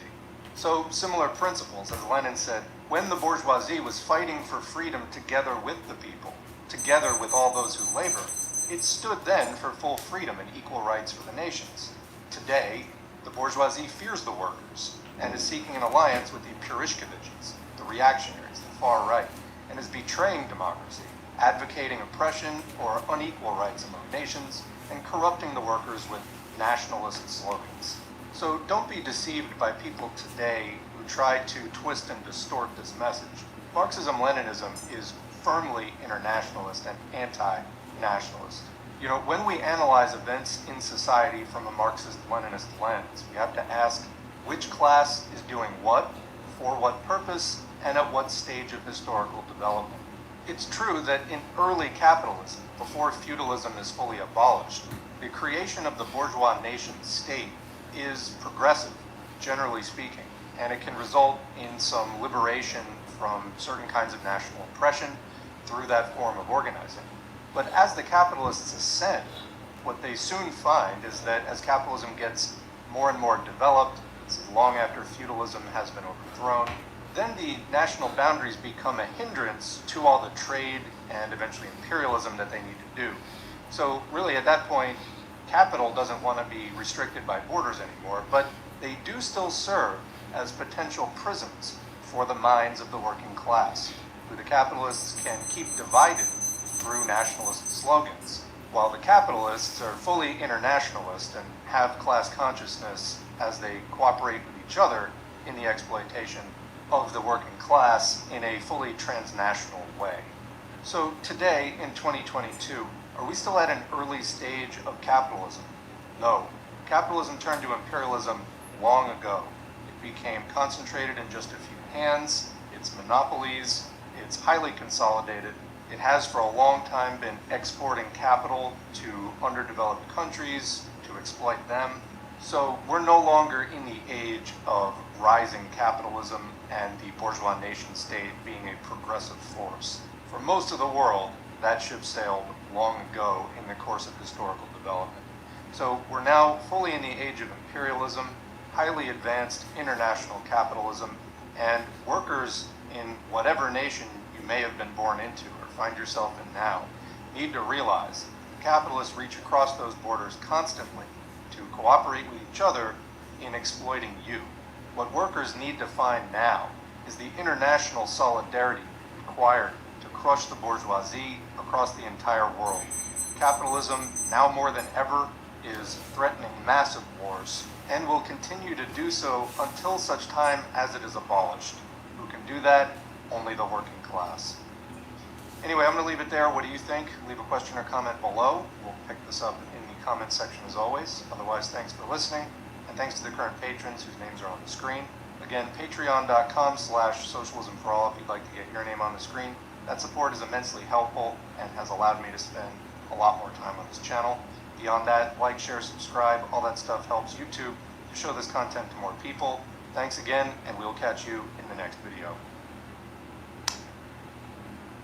So similar principles, as Lenin said, when the bourgeoisie was fighting for freedom together with the people, together with all those who labor, it stood then for full freedom and equal rights for the nations. Today, the bourgeoisie fears the workers and is seeking an alliance with the Purishkeviches, the reactionaries, the far right, and is betraying democracy, advocating oppression or unequal rights among nations, and corrupting the workers with nationalist slogans. So don't be deceived by people today who try to twist and distort this message. Marxism-Leninism is firmly internationalist and anti-nationalist. When we analyze events in society from a Marxist-Leninist lens, we have to ask which class is doing what, for what purpose, and at what stage of historical development. It's true that in early capitalism, before feudalism is fully abolished, the creation of the bourgeois nation state is progressive, generally speaking, and it can result in some liberation from certain kinds of national oppression through that form of organizing. But as the capitalists ascend, what they soon find is that as capitalism gets more and more developed, this is long after feudalism has been overthrown, then the national boundaries become a hindrance to all the trade and eventually imperialism that they need to do. So really at that point, capital doesn't want to be restricted by borders anymore, but they do still serve as potential prisons for the minds of the working class, who the capitalists can keep divided through nationalist slogans, while the capitalists are fully internationalist and have class consciousness as they cooperate with each other in the exploitation of the working class in a fully transnational way. So today, in 2022, are we still at an early stage of capitalism? No. Capitalism turned to imperialism long ago. It became concentrated in just a few hands. It's monopolies. It's highly consolidated. It has for a long time been exporting capital to underdeveloped countries to exploit them. So we're no longer in the age of rising capitalism and the bourgeois nation state being a progressive force. For most of the world, that ship sailed long ago in the course of historical development. So we're now fully in the age of imperialism, highly advanced international capitalism, and workers in whatever nation you may have been born into or find yourself in now need to realize capitalists reach across those borders constantly to cooperate with each other in exploiting you. What workers need to find now is the international solidarity required to crush the bourgeoisie across the entire world. Capitalism, now more than ever, is threatening massive wars and will continue to do so until such time as it is abolished. Who can do that? Only the working class. Anyway, I'm going to leave it there. What do you think? Leave a question or comment below. We'll pick this up in the comment section as always. Otherwise, thanks for listening, and thanks to the current patrons whose names are on the screen. Again, patreon.com/socialismforall if you'd like to get your name on the screen. That support is immensely helpful and has allowed me to spend a lot more time on this channel. Beyond that, like, share, subscribe, all that stuff helps YouTube to show this content to more people. Thanks again, and we'll catch you in the next video.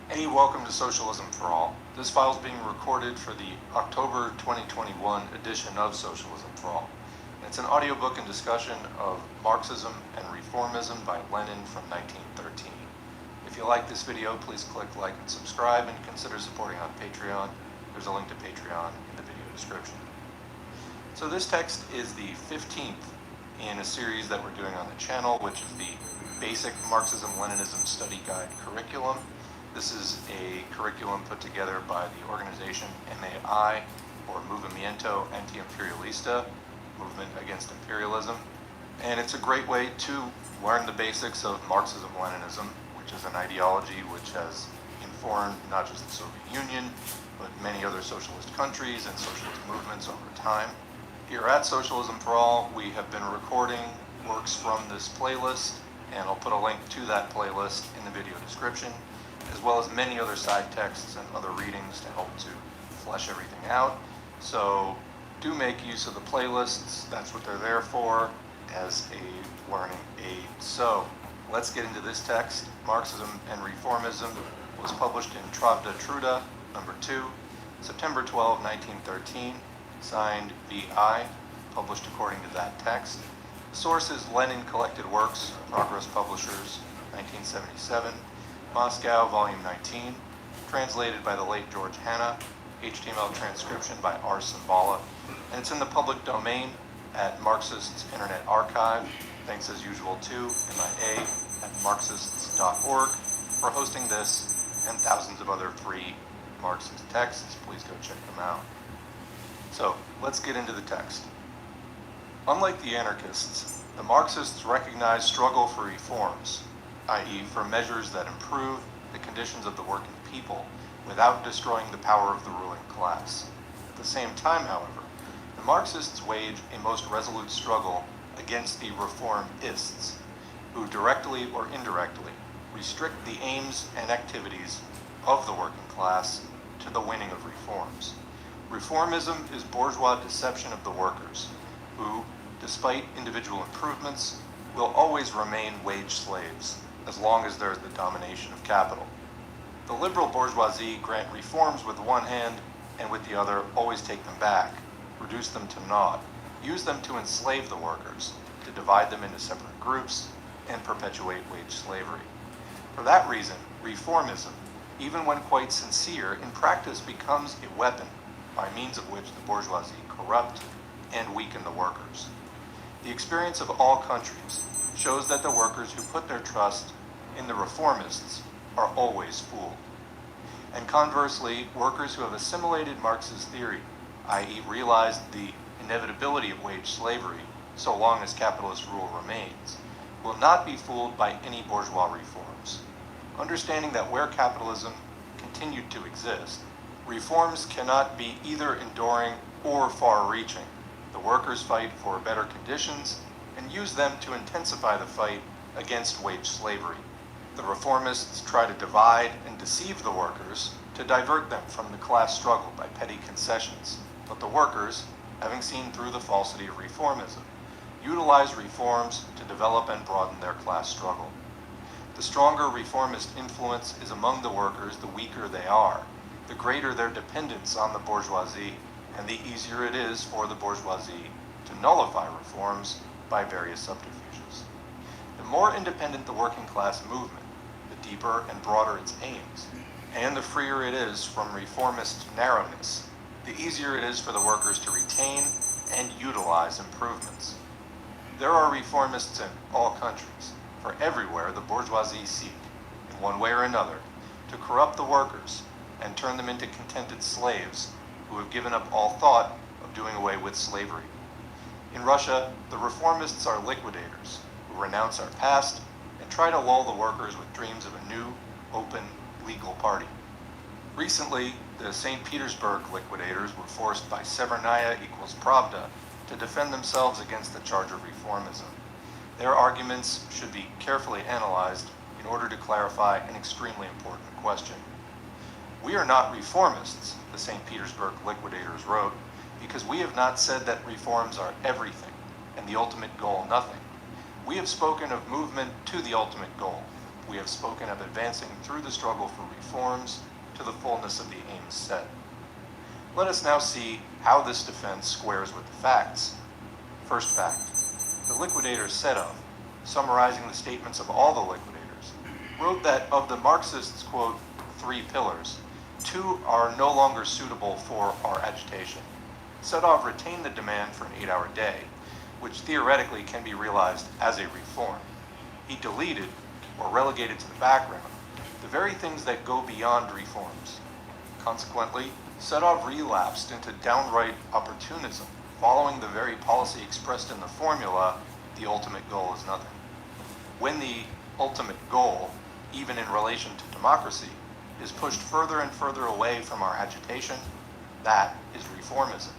Hey, welcome to Socialism for All. This file is being recorded for the October 2021 edition of Socialism for All. It's an audiobook and discussion of Marxism and Reformism by Lenin from 1913. If you like this video, please click like and subscribe, and consider supporting on Patreon. There's a link to Patreon in the video description. So this text is the 15th in a series that we're doing on the channel, which is the Basic Marxism-Leninism Study Guide curriculum. This is a curriculum put together by the organization MAI, or Movimiento Anti-Imperialista, Movement Against Imperialism. And it's a great way to learn the basics of Marxism-Leninism, which is an ideology which has informed not just the Soviet Union, but many other socialist countries and socialist movements over time. Here at Socialism for All, we have been recording works from this playlist, and I'll put a link to that playlist in the video description, as well as many other side texts and other readings to help to flesh everything out. So do make use of the playlists. That's what they're there for, as a learning aid. So let's get into this text. Marxism and Reformism was published in Pravda Truda, number 2, September 12, 1913, signed V.I., published according to that text. The source is Lenin Collected Works, Progress Publishers, 1977, Moscow, Volume 19, translated by the late George Hanna, HTML transcription by R. Symbala, and it's in the public domain at Marxists Internet Archive. Thanks as usual to MIA at Marxists.org for hosting this and thousands of other free Marxist texts. Please go check them out. So let's get into the text. Unlike the anarchists, the Marxists recognize struggle for reforms, i.e. for measures that improve the conditions of the working people without destroying the power of the ruling class. At the same time, however, the Marxists wage a most resolute struggle against the reformists, who directly or indirectly restrict the aims and activities of the working class to the winning of reforms. Reformism is bourgeois deception of the workers, who, despite individual improvements, will always remain wage slaves as long as there is the domination of capital. The liberal bourgeoisie grant reforms with one hand and with the other always take them back, reduce them to naught, use them to enslave the workers, to divide them into separate groups, and perpetuate wage slavery. For that reason, reformism, even when quite sincere, in practice becomes a weapon by means of which the bourgeoisie corrupt and weaken the workers. The experience of all countries shows that the workers who put their trust in the reformists are always fooled. And conversely, workers who have assimilated Marx's theory, i.e. realized the inevitability of wage slavery so long as capitalist rule remains, will not be fooled by any bourgeois reforms. Understanding that where capitalism continued to exist, reforms cannot be either enduring or far-reaching. The workers fight for better conditions and use them to intensify the fight against wage slavery. The reformists try to divide and deceive the workers to divert them from the class struggle by petty concessions. But the workers, having seen through the falsity of reformism, utilize reforms to develop and broaden their class struggle. The stronger reformist influence is among the workers, the weaker they are, the greater their dependence on the bourgeoisie, and the easier it is for the bourgeoisie to nullify reforms by various subterfuges. The more independent the working class movement, the deeper and broader its aims, and the freer it is from reformist narrowness, the easier it is for the workers to retain and utilize improvements. There are reformists in all countries, for everywhere the bourgeoisie seek, in one way or another, to corrupt the workers and turn them into contented slaves who have given up all thought of doing away with slavery. In Russia, the reformists are liquidators who renounce our past and try to lull the workers with dreams of a new, open, legal party. Recently, the St. Petersburg liquidators were forced by Severnaya equals Pravda to defend themselves against the charge of reformism. Their arguments should be carefully analyzed in order to clarify an extremely important question. We are not reformists, the St. Petersburg liquidators wrote, because we have not said that reforms are everything and the ultimate goal nothing. We have spoken of movement to the ultimate goal. We have spoken of advancing through the struggle for reforms to the fullness of the aims set. Let us now see how this defense squares with the facts. First fact, the liquidators Sedov, summarizing the statements of all the liquidators, wrote that of the Marxists, quote, 3 pillars, 2 are no longer suitable for our agitation. Sedov retained the demand for an 8-hour day, which theoretically can be realized as a reform. He deleted, or relegated to the background, the very things that go beyond reforms. Consequently, Sedov relapsed into downright opportunism, following the very policy expressed in the formula, the ultimate goal is nothing. When the ultimate goal, even in relation to democracy, is pushed further and further away from our agitation, that is reformism.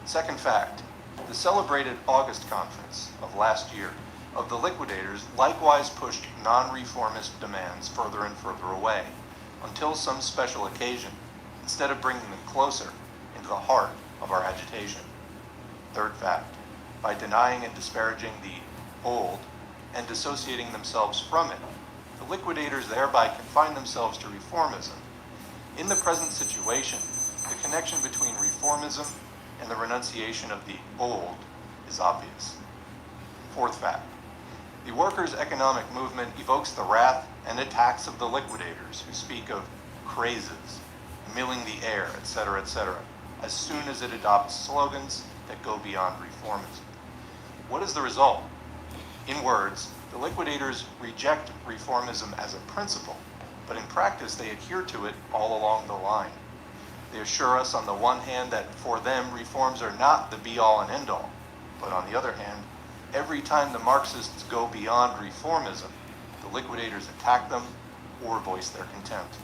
Second fact, the celebrated August conference of last year of the liquidators likewise pushed non-reformist demands further and further away, until some special occasion, instead of bringing them closer into the heart of our agitation. Third fact, by denying and disparaging the old and dissociating themselves from it, the liquidators thereby confine themselves to reformism. In the present situation, the connection between reformism and the renunciation of the old is obvious. Fourth fact, the workers' economic movement evokes the wrath and attacks of the liquidators who speak of crazes, milling the air, etc., as soon as it adopts slogans that go beyond reformism. What is the result? In words, the liquidators reject reformism as a principle, but in practice they adhere to it all along the line. They assure us on the one hand that for them reforms are not the be-all and end-all, but on the other hand, every time the Marxists go beyond reformism, the liquidators attack them or voice their contempt.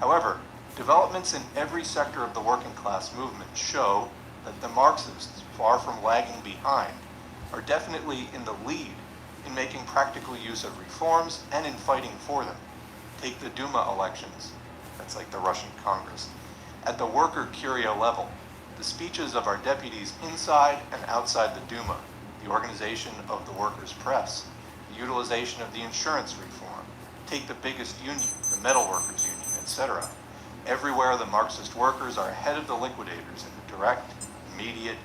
However, developments in every sector of the working class movement show that the Marxists, far from lagging behind, are definitely in the lead in making practical use of reforms and in fighting for them. Take the Duma elections, that's like the Russian Congress. At the worker curia level, the speeches of our deputies inside and outside the Duma, the organization of the workers' press, the utilization of the insurance reform, take the biggest union, the metal workers union, etc. Everywhere the Marxist workers are ahead of the liquidators in the direct, immediate,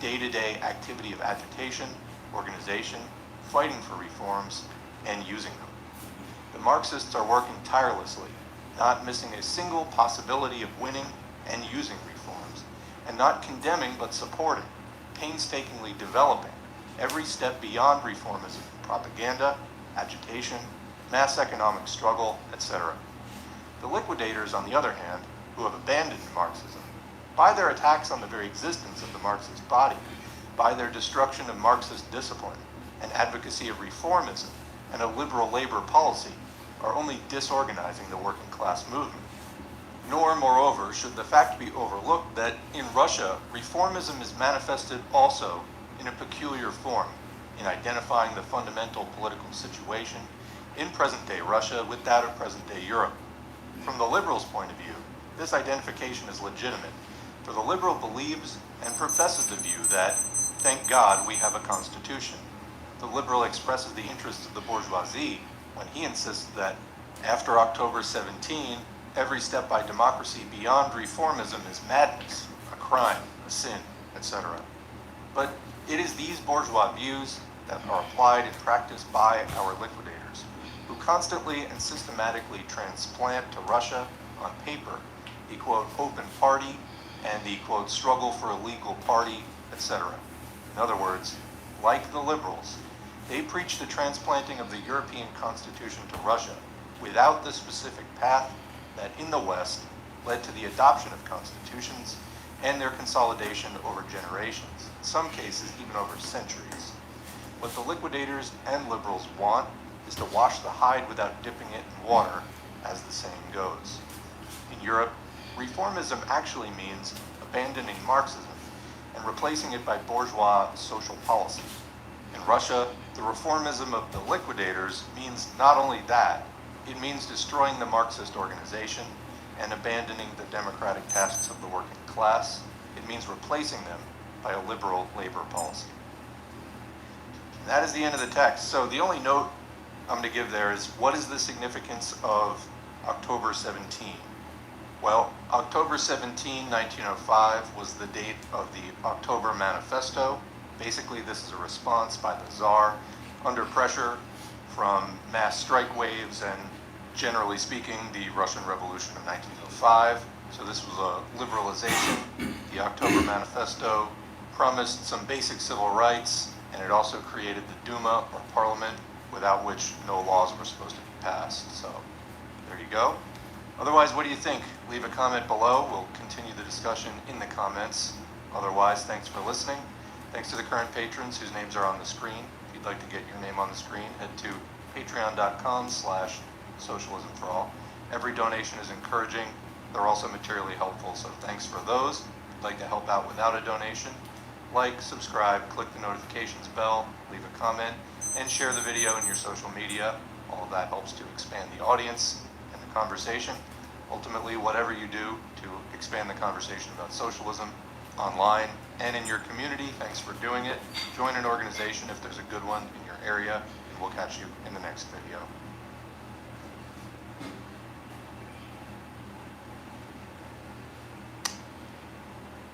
day-to-day activity of agitation, organization, fighting for reforms, and using them. The Marxists are working tirelessly, not missing a single possibility of winning and using reforms, and not condemning but supporting, painstakingly developing every step beyond reformism, propaganda, agitation, mass economic struggle, etc. The liquidators, on the other hand, who have abandoned Marxism, by their attacks on the very existence of the Marxist body, by their destruction of Marxist discipline and advocacy of reformism and a liberal labor policy, are only disorganizing the working class movement. Nor, moreover, should the fact be overlooked that in Russia, reformism is manifested also in a peculiar form, in identifying the fundamental political situation in present-day Russia with that of present-day Europe. From the liberals' point of view, this identification is legitimate, for the liberal believes and professes the view that, thank God, we have a constitution. The liberal expresses the interests of the bourgeoisie when he insists that, after October 17, every step by democracy beyond reformism is madness, a crime, a sin, etc. But it is these bourgeois views that are applied in practice by our liquidators, who constantly and systematically transplant to Russia, on paper, the quote open party and the quote struggle for a legal party, etc. In other words, like the liberals, they preach the transplanting of the European Constitution to Russia without the specific path that in the West led to the adoption of constitutions and their consolidation over generations, in some cases even over centuries. What the liquidators and liberals want is to wash the hide without dipping it in water, as the saying goes. In Europe, reformism actually means abandoning Marxism and replacing it by bourgeois social policy. In Russia, the reformism of the liquidators means not only that, it means destroying the Marxist organization and abandoning the democratic tasks of the working class. It means replacing them by a liberal labor policy. And that is the end of the text. So the only note I'm going to give there is, what is the significance of October 17? Well, October 17, 1905 was the date of the October Manifesto. Basically, this is a response by the Tsar under pressure from mass strike waves and, generally speaking, the Russian Revolution of 1905. So this was a liberalization. The October Manifesto promised some basic civil rights, and it also created the Duma, or parliament, without which no laws were supposed to be passed. So there you go. Otherwise, what do you think? Leave a comment below. We'll continue the discussion in the comments. Otherwise, thanks for listening. Thanks to the current patrons whose names are on the screen. If you'd like to get your name on the screen, head to patreon.com/socialismforall. Every donation is encouraging. They're also materially helpful, so thanks for those. If you'd like to help out without a donation, like, subscribe, click the notifications bell, leave a comment, and share the video in your social media. All of that helps to expand the audience and the conversation. Ultimately, whatever you do to expand the conversation about socialism online and in your community, thanks for doing it. Join an organization if there's a good one in your area, and we'll catch you in the next video.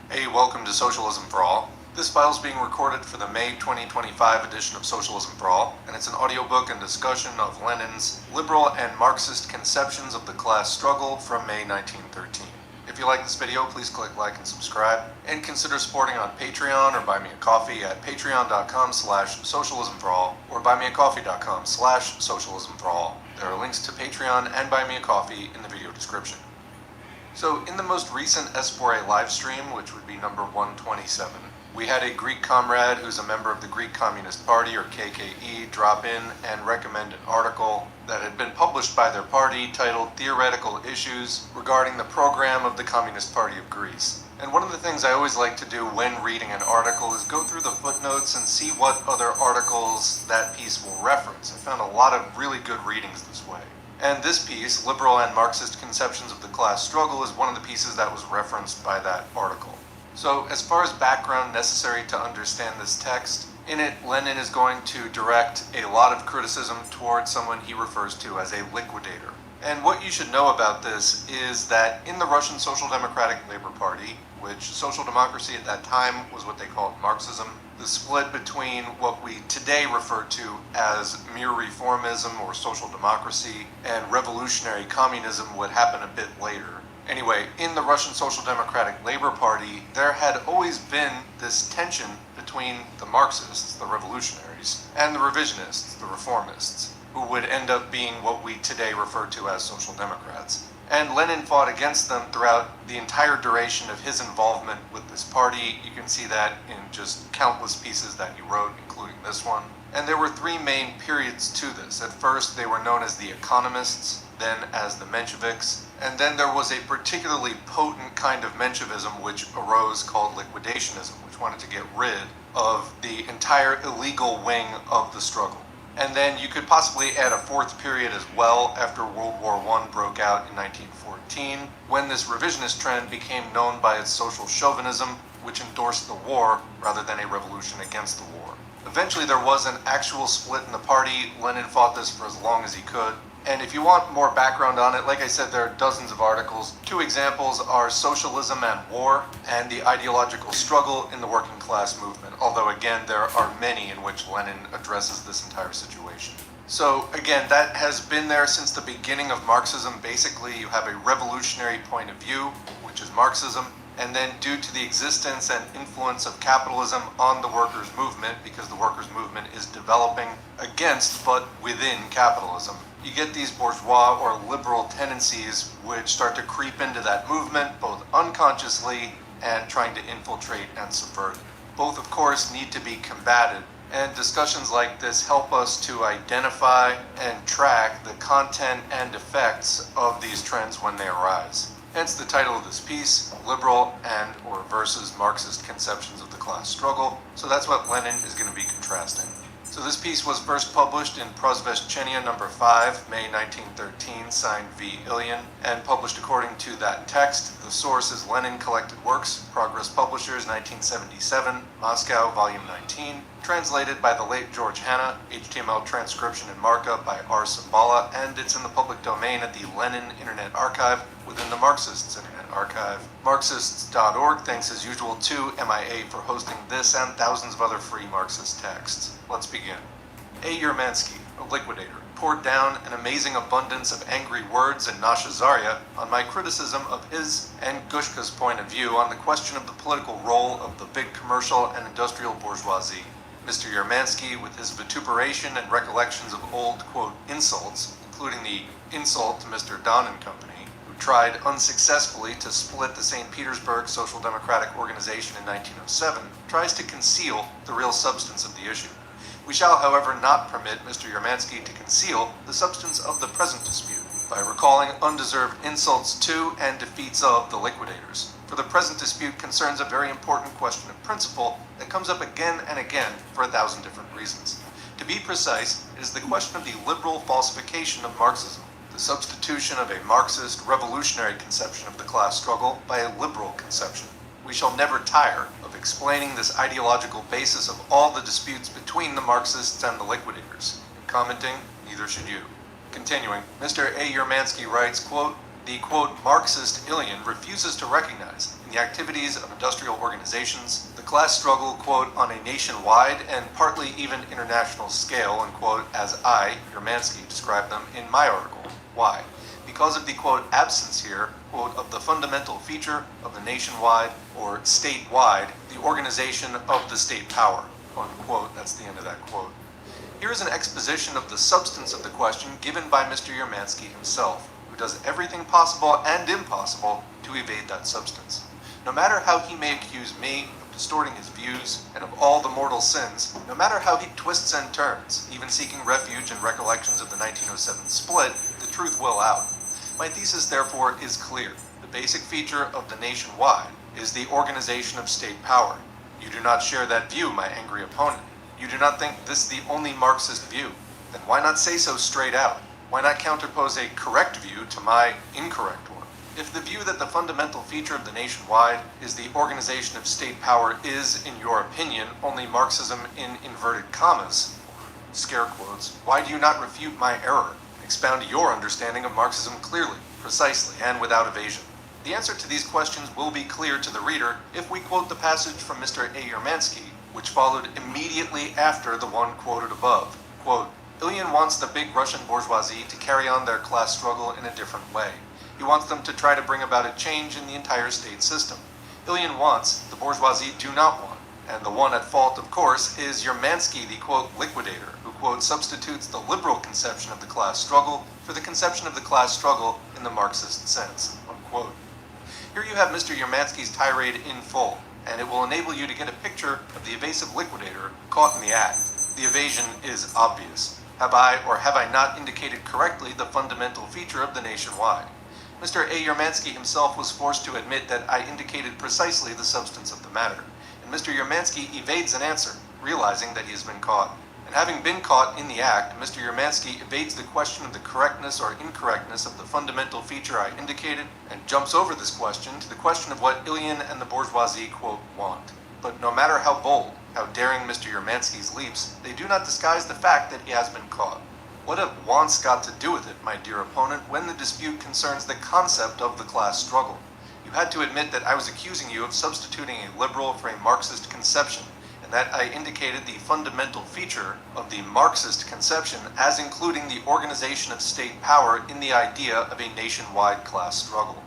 Hey, welcome to Socialism for All. This file is being recorded for the May 2025 edition of Socialism for All, and it's an audiobook and discussion of Lenin's liberal and Marxist conceptions of the class struggle from May 1913. If you like this video, please click like and subscribe, and consider supporting on Patreon or buy me a coffee at patreon.com/socialismforall or buymeacoffee.com/socialismforall. There are links to Patreon and Buy Me a Coffee in the video description. So in the most recent S4A live stream, which would be number 127, we had a Greek comrade who's a member of the Greek Communist Party, or KKE, drop in and recommend an article that had been published by their party titled Theoretical Issues Regarding the Program of the Communist Party of Greece. And one of the things I always like to do when reading an article is go through the footnotes and see what other articles that piece will reference. I found a lot of really good readings this way. And this piece, Liberal and Marxist Conceptions of the Class Struggle, is one of the pieces that was referenced by that article. So as far as background necessary to understand this text, in it, Lenin is going to direct a lot of criticism towards someone he refers to as a liquidator. And what you should know about this is that in the Russian Social Democratic Labor Party, which social democracy at that time was what they called Marxism, the split between what we today refer to as mere reformism or social democracy and revolutionary communism would happen a bit later. Anyway, in the Russian Social Democratic Labor Party, there had always been this tension between the Marxists, the revolutionaries, and the revisionists, the reformists. who would end up being what we today refer to as Social Democrats. And Lenin fought against them throughout the entire duration of his involvement with this party. You can see that in just countless pieces that he wrote, including this one. And there were three main periods to this. At first, they were known as the economists, then as the Mensheviks, and then there was a particularly potent kind of Menshevism which arose called liquidationism, which wanted to get rid of the entire illegal wing of the struggle. And then you could possibly add a fourth period as well after World War I broke out in 1914, when this revisionist trend became known by its social chauvinism, which endorsed the war rather than a revolution against the war. Eventually there was an actual split in the party. Lenin fought this for as long as he could. And if you want more background on it, like I said, there are dozens of articles. Two examples are Socialism and War and the Ideological Struggle in the Working Class Movement, although again, there are many in which Lenin addresses this entire situation. So again, that has been there since the beginning of Marxism. Basically, you have a revolutionary point of view, which is Marxism, and then due to the existence and influence of capitalism on the workers' movement, because the workers' movement is developing against but within capitalism, you get these bourgeois or liberal tendencies which start to creep into that movement, both unconsciously and trying to infiltrate and subvert it. Both, of course, need to be combated, and discussions like this help us to identify and track the content and effects of these trends when they arise. Hence the title of this piece, Liberal and or versus Marxist Conceptions of the Class Struggle. So that's what Lenin is going to be contrasting. So this piece was first published in Prosveshchenia number 5, May 1913, signed V. Ilyin, and published according to that text. The source is Lenin Collected Works, Progress Publishers, 1977, Moscow, volume 19, translated by the late George Hanna, HTML transcription and markup by R. Cimbala, and it's in the public domain at the Lenin Internet Archive within the Marxists Internet Archive. Marxists.org thanks as usual to MIA for hosting this and thousands of other free Marxist texts. Let's begin. A. Yermansky, a liquidator, poured down an amazing abundance of angry words and Nashazaria on my criticism of his and Gushka's point of view on the question of the political role of the big commercial and industrial bourgeoisie. Mr. Yermansky, with his vituperation and recollections of old, quote, insults, including the insult to Mr. Don and Company, who tried unsuccessfully to split the St. Petersburg Social Democratic Organization in 1907, tries to conceal the real substance of the issue. We shall, however, not permit Mr. Yermansky to conceal the substance of the present dispute by recalling undeserved insults to and defeats of the liquidators. For the present dispute concerns a very important question of principle that comes up again and again for 1,000 different reasons. To be precise, it is the question of the liberal falsification of Marxism, the substitution of a Marxist revolutionary conception of the class struggle by a liberal conception. We shall never tire of explaining this ideological basis of all the disputes between the Marxists and the liquidators. In commenting, neither should you. Continuing, Mr. A. Yermansky writes, quote, the, quote, Marxist Ilyin refuses to recognize in the activities of industrial organizations the class struggle, quote, on a nationwide and partly even international scale, unquote, as I, Yermansky, described them in my article. Why? Because of the, quote, absence here, quote, of the fundamental feature of the nationwide or statewide, the organization of the state power, unquote. That's the end of that quote. Here is an exposition of the substance of the question given by Mr. Yermansky himself, who does everything possible and impossible to evade that substance. No matter how he may accuse me of distorting his views and of all the mortal sins, no matter how he twists and turns, even seeking refuge in recollections of the 1907 split, the truth will out. My thesis, therefore, is clear. The basic feature of the nationwide is the organization of state power. You do not share that view, my angry opponent. You do not think this the only Marxist view. Then why not say so straight out? Why not counterpose a correct view to my incorrect one? If the view that the fundamental feature of the nationwide is the organization of state power is, in your opinion, only Marxism in inverted commas, scare quotes, why do you not refute my error? Expound your understanding of Marxism clearly, precisely, and without evasion. The answer to these questions will be clear to the reader if we quote the passage from Mr. A. Yermansky, which followed immediately after the one quoted above. Quote, Ilyin wants the big Russian bourgeoisie to carry on their class struggle in a different way. He wants them to try to bring about a change in the entire state system. Ilyin wants, the bourgeoisie do not want. And the one at fault, of course, is Yermansky, the, quote, liquidator, who, quote, substitutes the liberal conception of the class struggle for the conception of the class struggle in the Marxist sense, unquote. Here you have Mr. Yermansky's tirade in full, and it will enable you to get a picture of the evasive liquidator caught in the act. The evasion is obvious. Have I or have I not indicated correctly the fundamental feature of the nationwide? Mr. A. Yermansky himself was forced to admit that I indicated precisely the substance of the matter, and Mr. Yermansky evades an answer, realizing that he has been caught. And having been caught in the act, Mr. Yermansky evades the question of the correctness or incorrectness of the fundamental feature I indicated, and jumps over this question to the question of what Ilyin and the bourgeoisie, quote, want. But no matter how bold, how daring Mr. Yermansky's leaps, they do not disguise the fact that he has been caught. What have wants got to do with it, my dear opponent, when the dispute concerns the concept of the class struggle? You had to admit that I was accusing you of substituting a liberal for a Marxist conception, and that I indicated the fundamental feature of the Marxist conception as including the organization of state power in the idea of a nationwide class struggle.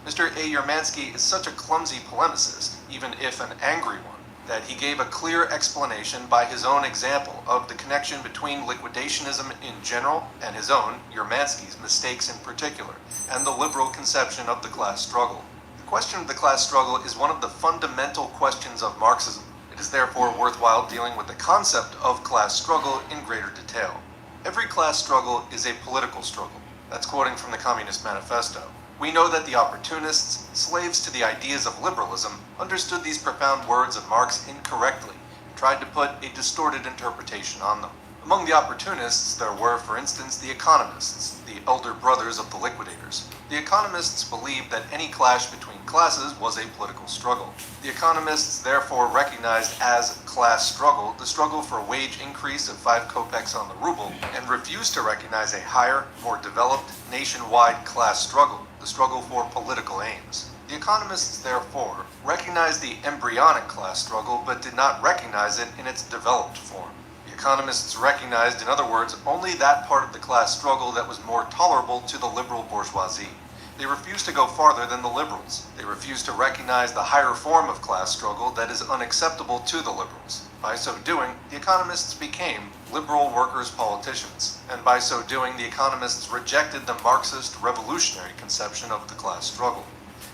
Mr. A. Yermansky is such a clumsy polemicist, even if an angry one, that he gave a clear explanation by his own example of the connection between liquidationism in general and his own, Yermansky's, mistakes in particular, and the liberal conception of the class struggle. The question of the class struggle is one of the fundamental questions of Marxism. It is therefore worthwhile dealing with the concept of class struggle in greater detail. Every class struggle is a political struggle. That's quoting from the Communist Manifesto. We know that the opportunists, slaves to the ideas of liberalism, understood these profound words of Marx incorrectly and tried to put a distorted interpretation on them. Among the opportunists there were, for instance, the economists, the elder brothers of the liquidators. The economists believed that any clash between classes was a political struggle. The economists therefore recognized as class struggle the struggle for a wage increase of 5 kopecks on the ruble, and refused to recognize a higher, more developed, nationwide class struggle, the struggle for political aims. The economists therefore recognized the embryonic class struggle but did not recognize it in its developed form. The economists recognized, in other words, only that part of the class struggle that was more tolerable to the liberal bourgeoisie. They refused to go farther than the liberals. They refused to recognize the higher form of class struggle that is unacceptable to the liberals. By so doing, the economists became liberal workers' politicians, and by so doing, the economists rejected the Marxist revolutionary conception of the class struggle.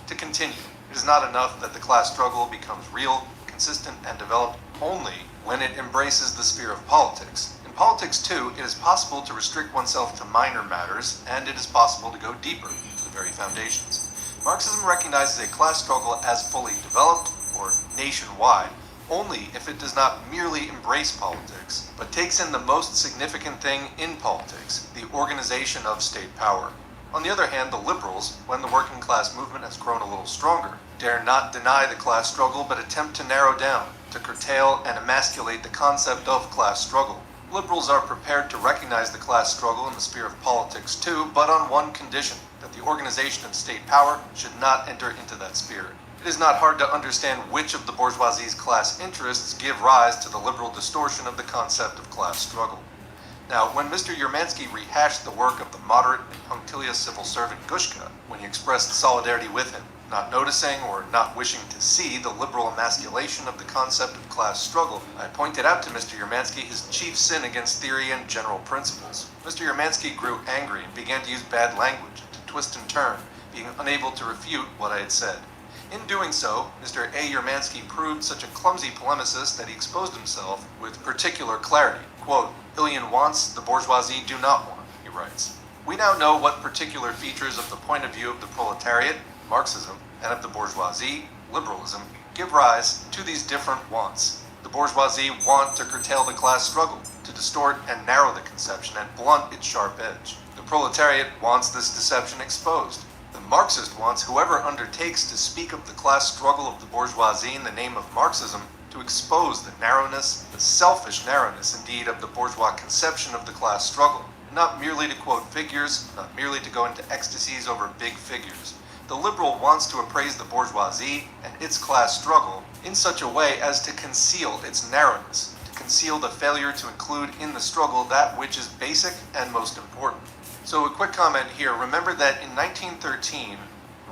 To continue, it is not enough that the class struggle becomes real, consistent, and developed only when it embraces the sphere of politics. In politics, too, it is possible to restrict oneself to minor matters, and it is possible to go deeper, to the very foundations. Marxism recognizes a class struggle as fully developed, or nationwide, only if it does not merely embrace politics, but takes in the most significant thing in politics, the organization of state power. On the other hand, the liberals, when the working class movement has grown a little stronger, dare not deny the class struggle but attempt to narrow down, to curtail and emasculate the concept of class struggle. Liberals are prepared to recognize the class struggle in the sphere of politics too, but on one condition, that the organization of state power should not enter into that sphere. It is not hard to understand which of the bourgeoisie's class interests give rise to the liberal distortion of the concept of class struggle. Now, when Mr. Yermansky rehashed the work of the moderate and punctilious civil servant Gushka, when he expressed solidarity with him, not noticing or not wishing to see the liberal emasculation of the concept of class struggle, I pointed out to Mr. Yermansky his chief sin against theory and general principles. Mr. Yermansky grew angry and began to use bad language, to twist and turn, being unable to refute what I had said. In doing so, Mr. A. Yermansky proved such a clumsy polemicist that he exposed himself with particular clarity. Quote, Ilyin wants, the bourgeoisie do not want, he writes. We now know what particular features of the point of view of the proletariat, Marxism, and of the bourgeoisie, liberalism, give rise to these different wants. The bourgeoisie want to curtail the class struggle, to distort and narrow the conception and blunt its sharp edge. The proletariat wants this deception exposed. The Marxist wants whoever undertakes to speak of the class struggle of the bourgeoisie in the name of Marxism to expose the narrowness, the selfish narrowness indeed, of the bourgeois conception of the class struggle, not merely to quote figures, not merely to go into ecstasies over big figures. The liberal wants to appraise the bourgeoisie and its class struggle in such a way as to conceal its narrowness, to conceal the failure to include in the struggle that which is basic and most important. So a quick comment here. Remember that in 1913,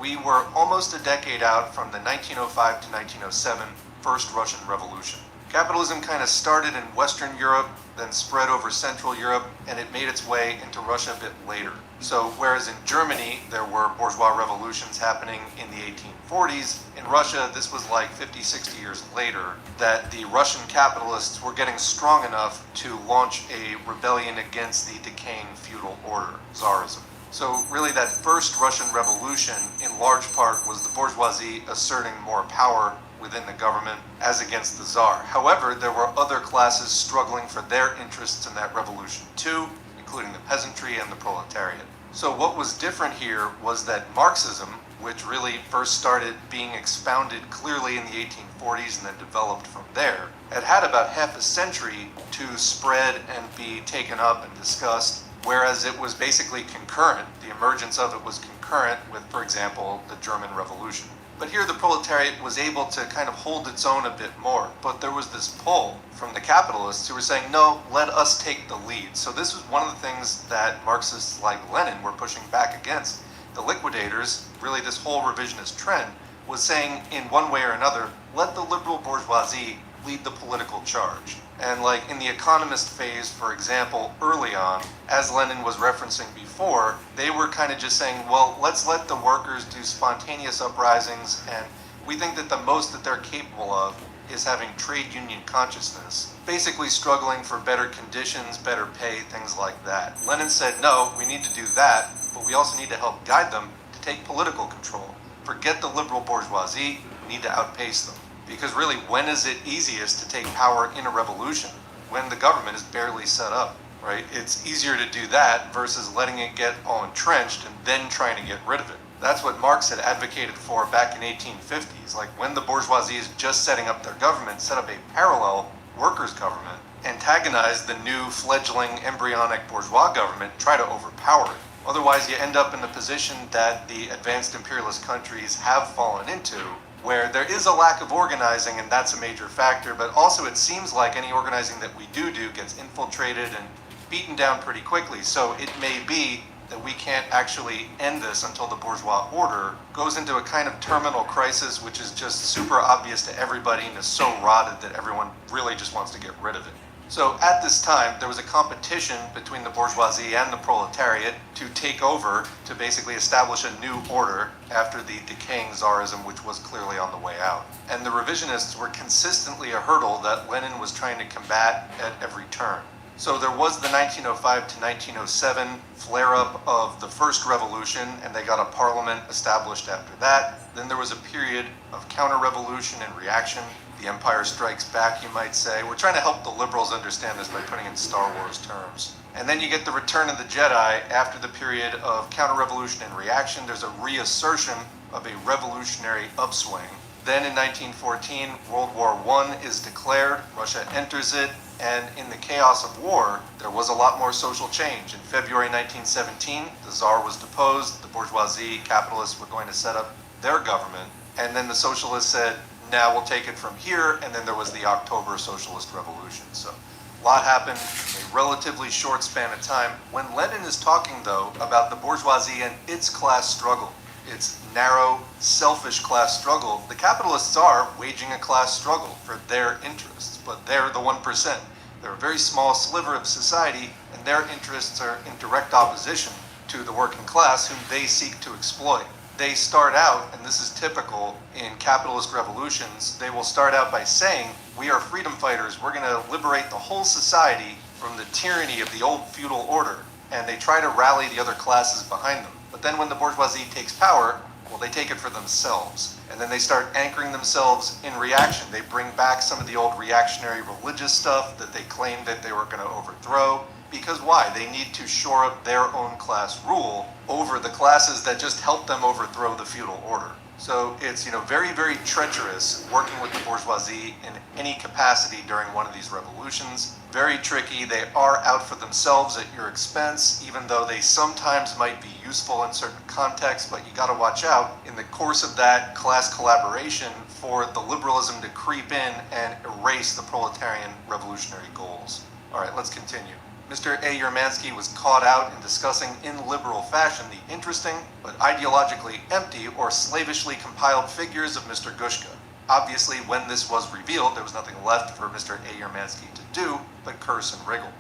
we were almost a decade out from the 1905 to 1907 First Russian Revolution. Capitalism kind of started in Western Europe, then spread over Central Europe, and it made its way into Russia a bit later. So whereas in Germany there were bourgeois revolutions happening in the 1840s, in Russia this was like 50, 60 years later that the Russian capitalists were getting strong enough to launch a rebellion against the decaying feudal order, Tsarism. So really that first Russian revolution in large part was the bourgeoisie asserting more power within the government as against the Tsar. However, there were other classes struggling for their interests in that revolution too, including the peasantry and the proletariat. So what was different here was that Marxism, which really first started being expounded clearly in the 1840s and then developed from there, had about half a century to spread and be taken up and discussed, whereas it was basically concurrent. The emergence of it was concurrent with, for example, the German Revolution. But here the proletariat was able to kind of hold its own a bit more. But there was this pull from the capitalists who were saying, no, let us take the lead. So this was one of the things that Marxists like Lenin were pushing back against. The liquidators, really this whole revisionist trend, was saying in one way or another, let the liberal bourgeoisie lead the political charge. And like in the Economist phase, for example, early on, as Lenin was referencing before, they were kind of just saying, well, let's let the workers do spontaneous uprisings, and we think that the most that they're capable of is having trade union consciousness, basically struggling for better conditions, better pay, things like that. Lenin said, no, we need to do that, but we also need to help guide them to take political control. Forget the liberal bourgeoisie, we need to outpace them. Because really, when is it easiest to take power in a revolution? When the government is barely set up, right? It's easier to do that versus letting it get all entrenched and then trying to get rid of it. That's what Marx had advocated for back in 1850s. Like when the bourgeoisie is just setting up their government, set up a parallel workers' government, antagonize the new fledgling embryonic bourgeois government, try to overpower it. Otherwise, you end up in the position that the advanced imperialist countries have fallen into, where there is a lack of organizing, and that's a major factor, but also it seems like any organizing that we do gets infiltrated and beaten down pretty quickly. So it may be that we can't actually end this until the bourgeois order goes into a kind of terminal crisis, which is just super obvious to everybody and is so rotted that everyone really just wants to get rid of it. So at this time, there was a competition between the bourgeoisie and the proletariat to take over, to basically establish a new order after the decaying Tsarism, which was clearly on the way out. And the revisionists were consistently a hurdle that Lenin was trying to combat at every turn. So there was the 1905 to 1907 flare-up of the first revolution, and they got a parliament established after that. Then there was a period of counter-revolution and reaction. The Empire Strikes Back, you might say. We're trying to help the liberals understand this by putting in Star Wars terms. And then you get the Return of the Jedi after the period of counter-revolution and reaction. There's a reassertion of a revolutionary upswing. Then in 1914, World War I is declared, Russia enters it, and in the chaos of war, there was a lot more social change. In February 1917, the Tsar was deposed, the bourgeoisie, capitalists were going to set up their government, and then the socialists said, now we'll take it from here, and then there was the October Socialist Revolution. So a lot happened in a relatively short span of time. When Lenin is talking, though, about the bourgeoisie and its class struggle, its narrow, selfish class struggle, the capitalists are waging a class struggle for their interests, but they're the 1%. They're a very small sliver of society, and their interests are in direct opposition to the working class, whom they seek to exploit. They start out, and this is typical in capitalist revolutions, they will start out by saying, we are freedom fighters, we're going to liberate the whole society from the tyranny of the old feudal order, and they try to rally the other classes behind them. But then when the bourgeoisie takes power, well, they take it for themselves. And then they start anchoring themselves in reaction. They bring back some of the old reactionary religious stuff that they claimed that they were going to overthrow. Because why? They need to shore up their own class rule over the classes that just help them overthrow the feudal order. So it's, very, very treacherous working with the bourgeoisie in any capacity during one of these revolutions. Very tricky. They are out for themselves at your expense, even though they sometimes might be useful in certain contexts, but you got to watch out in the course of that class collaboration for the liberalism to creep in and erase the proletarian revolutionary goals. All right, let's continue. Mr. A. Yermansky was caught out in discussing in liberal fashion the interesting but ideologically empty or slavishly compiled figures of Mr. Gushka. Obviously, when this was revealed, there was nothing left for Mr. A. Yermansky to do but curse and wriggle.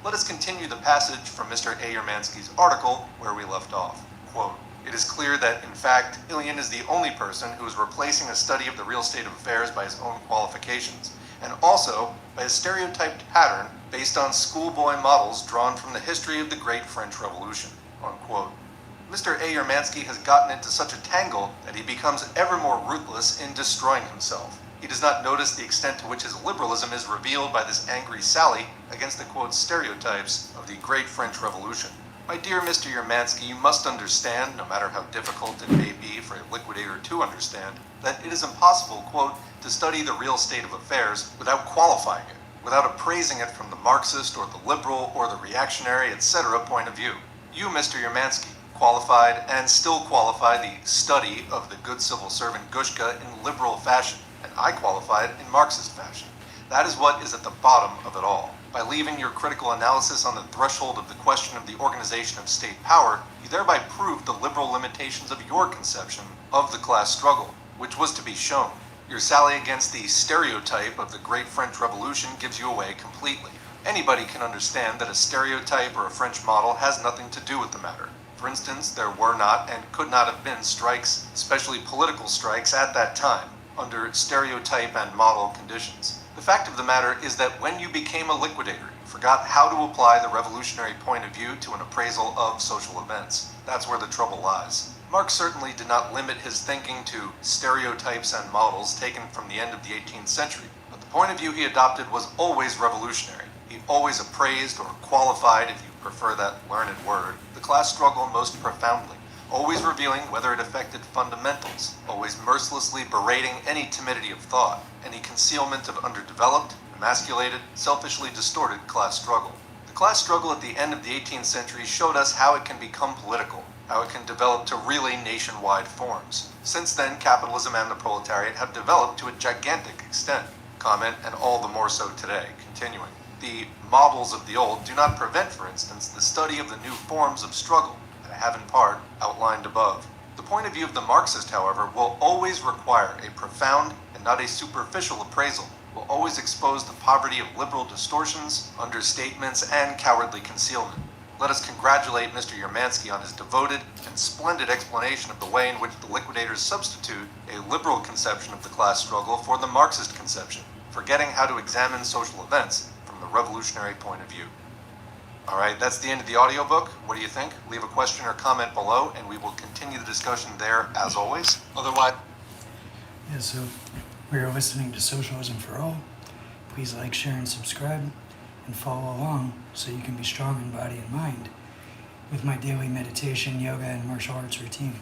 Let us continue the passage from Mr. A. Yermansky's article where we left off. Quote, "It is clear that, in fact, Ilian is the only person who is replacing a study of the real state of affairs by his own qualifications, and also by a stereotyped pattern based on schoolboy models drawn from the history of the Great French Revolution." Unquote. Mr. A. Yermansky has gotten into such a tangle that he becomes ever more ruthless in destroying himself. He does not notice the extent to which his liberalism is revealed by this angry sally against the, quote, stereotypes of the Great French Revolution. My dear Mr. Yermansky, you must understand, no matter how difficult it may be for a liquidator to understand, that it is impossible, quote, to study the real state of affairs without qualifying it, without appraising it from the Marxist or the liberal or the reactionary, etc. point of view. You, Mr. Yermansky, qualified and still qualify the study of the good civil servant Gushka in liberal fashion, and I qualified in Marxist fashion. That is what is at the bottom of it all. By leaving your critical analysis on the threshold of the question of the organization of state power, you thereby proved the liberal limitations of your conception of the class struggle, which was to be shown. Your sally against the stereotype of the Great French Revolution gives you away completely. Anybody can understand that a stereotype or a French model has nothing to do with the matter. For instance, there were not and could not have been strikes, especially political strikes, at that time, under stereotype and model conditions. The fact of the matter is that when you became a liquidator, you forgot how to apply the revolutionary point of view to an appraisal of social events. That's where the trouble lies. Marx certainly did not limit his thinking to stereotypes and models taken from the end of the 18th century, but the point of view he adopted was always revolutionary. He always appraised, or qualified, if you prefer that learned word, the class struggle most profoundly, always revealing whether it affected fundamentals, always mercilessly berating any timidity of thought, any concealment of underdeveloped, emasculated, selfishly distorted class struggle. The class struggle at the end of the 18th century showed us how it can become political, how it can develop to really nationwide forms. Since then, capitalism and the proletariat have developed to a gigantic extent. Comment, and all the more so today. Continuing. The models of the old do not prevent, for instance, the study of the new forms of struggle that I have in part outlined above. The point of view of the Marxist, however, will always require a profound and not a superficial appraisal, will always expose the poverty of liberal distortions, understatements, and cowardly concealment. Let us congratulate Mr. Yermansky on his devoted and splendid explanation of the way in which the liquidators substitute a liberal conception of the class struggle for the Marxist conception, forgetting how to examine social events from the revolutionary point of view. All right, that's the end of the audiobook. What do you think? Leave a question or comment below, and we will continue the discussion there as always. Otherwise, Yeah, so we are listening to Socialism for All. Please like, share, and subscribe, and follow along so you can be strong in body and mind with my daily meditation, yoga, and martial arts routine.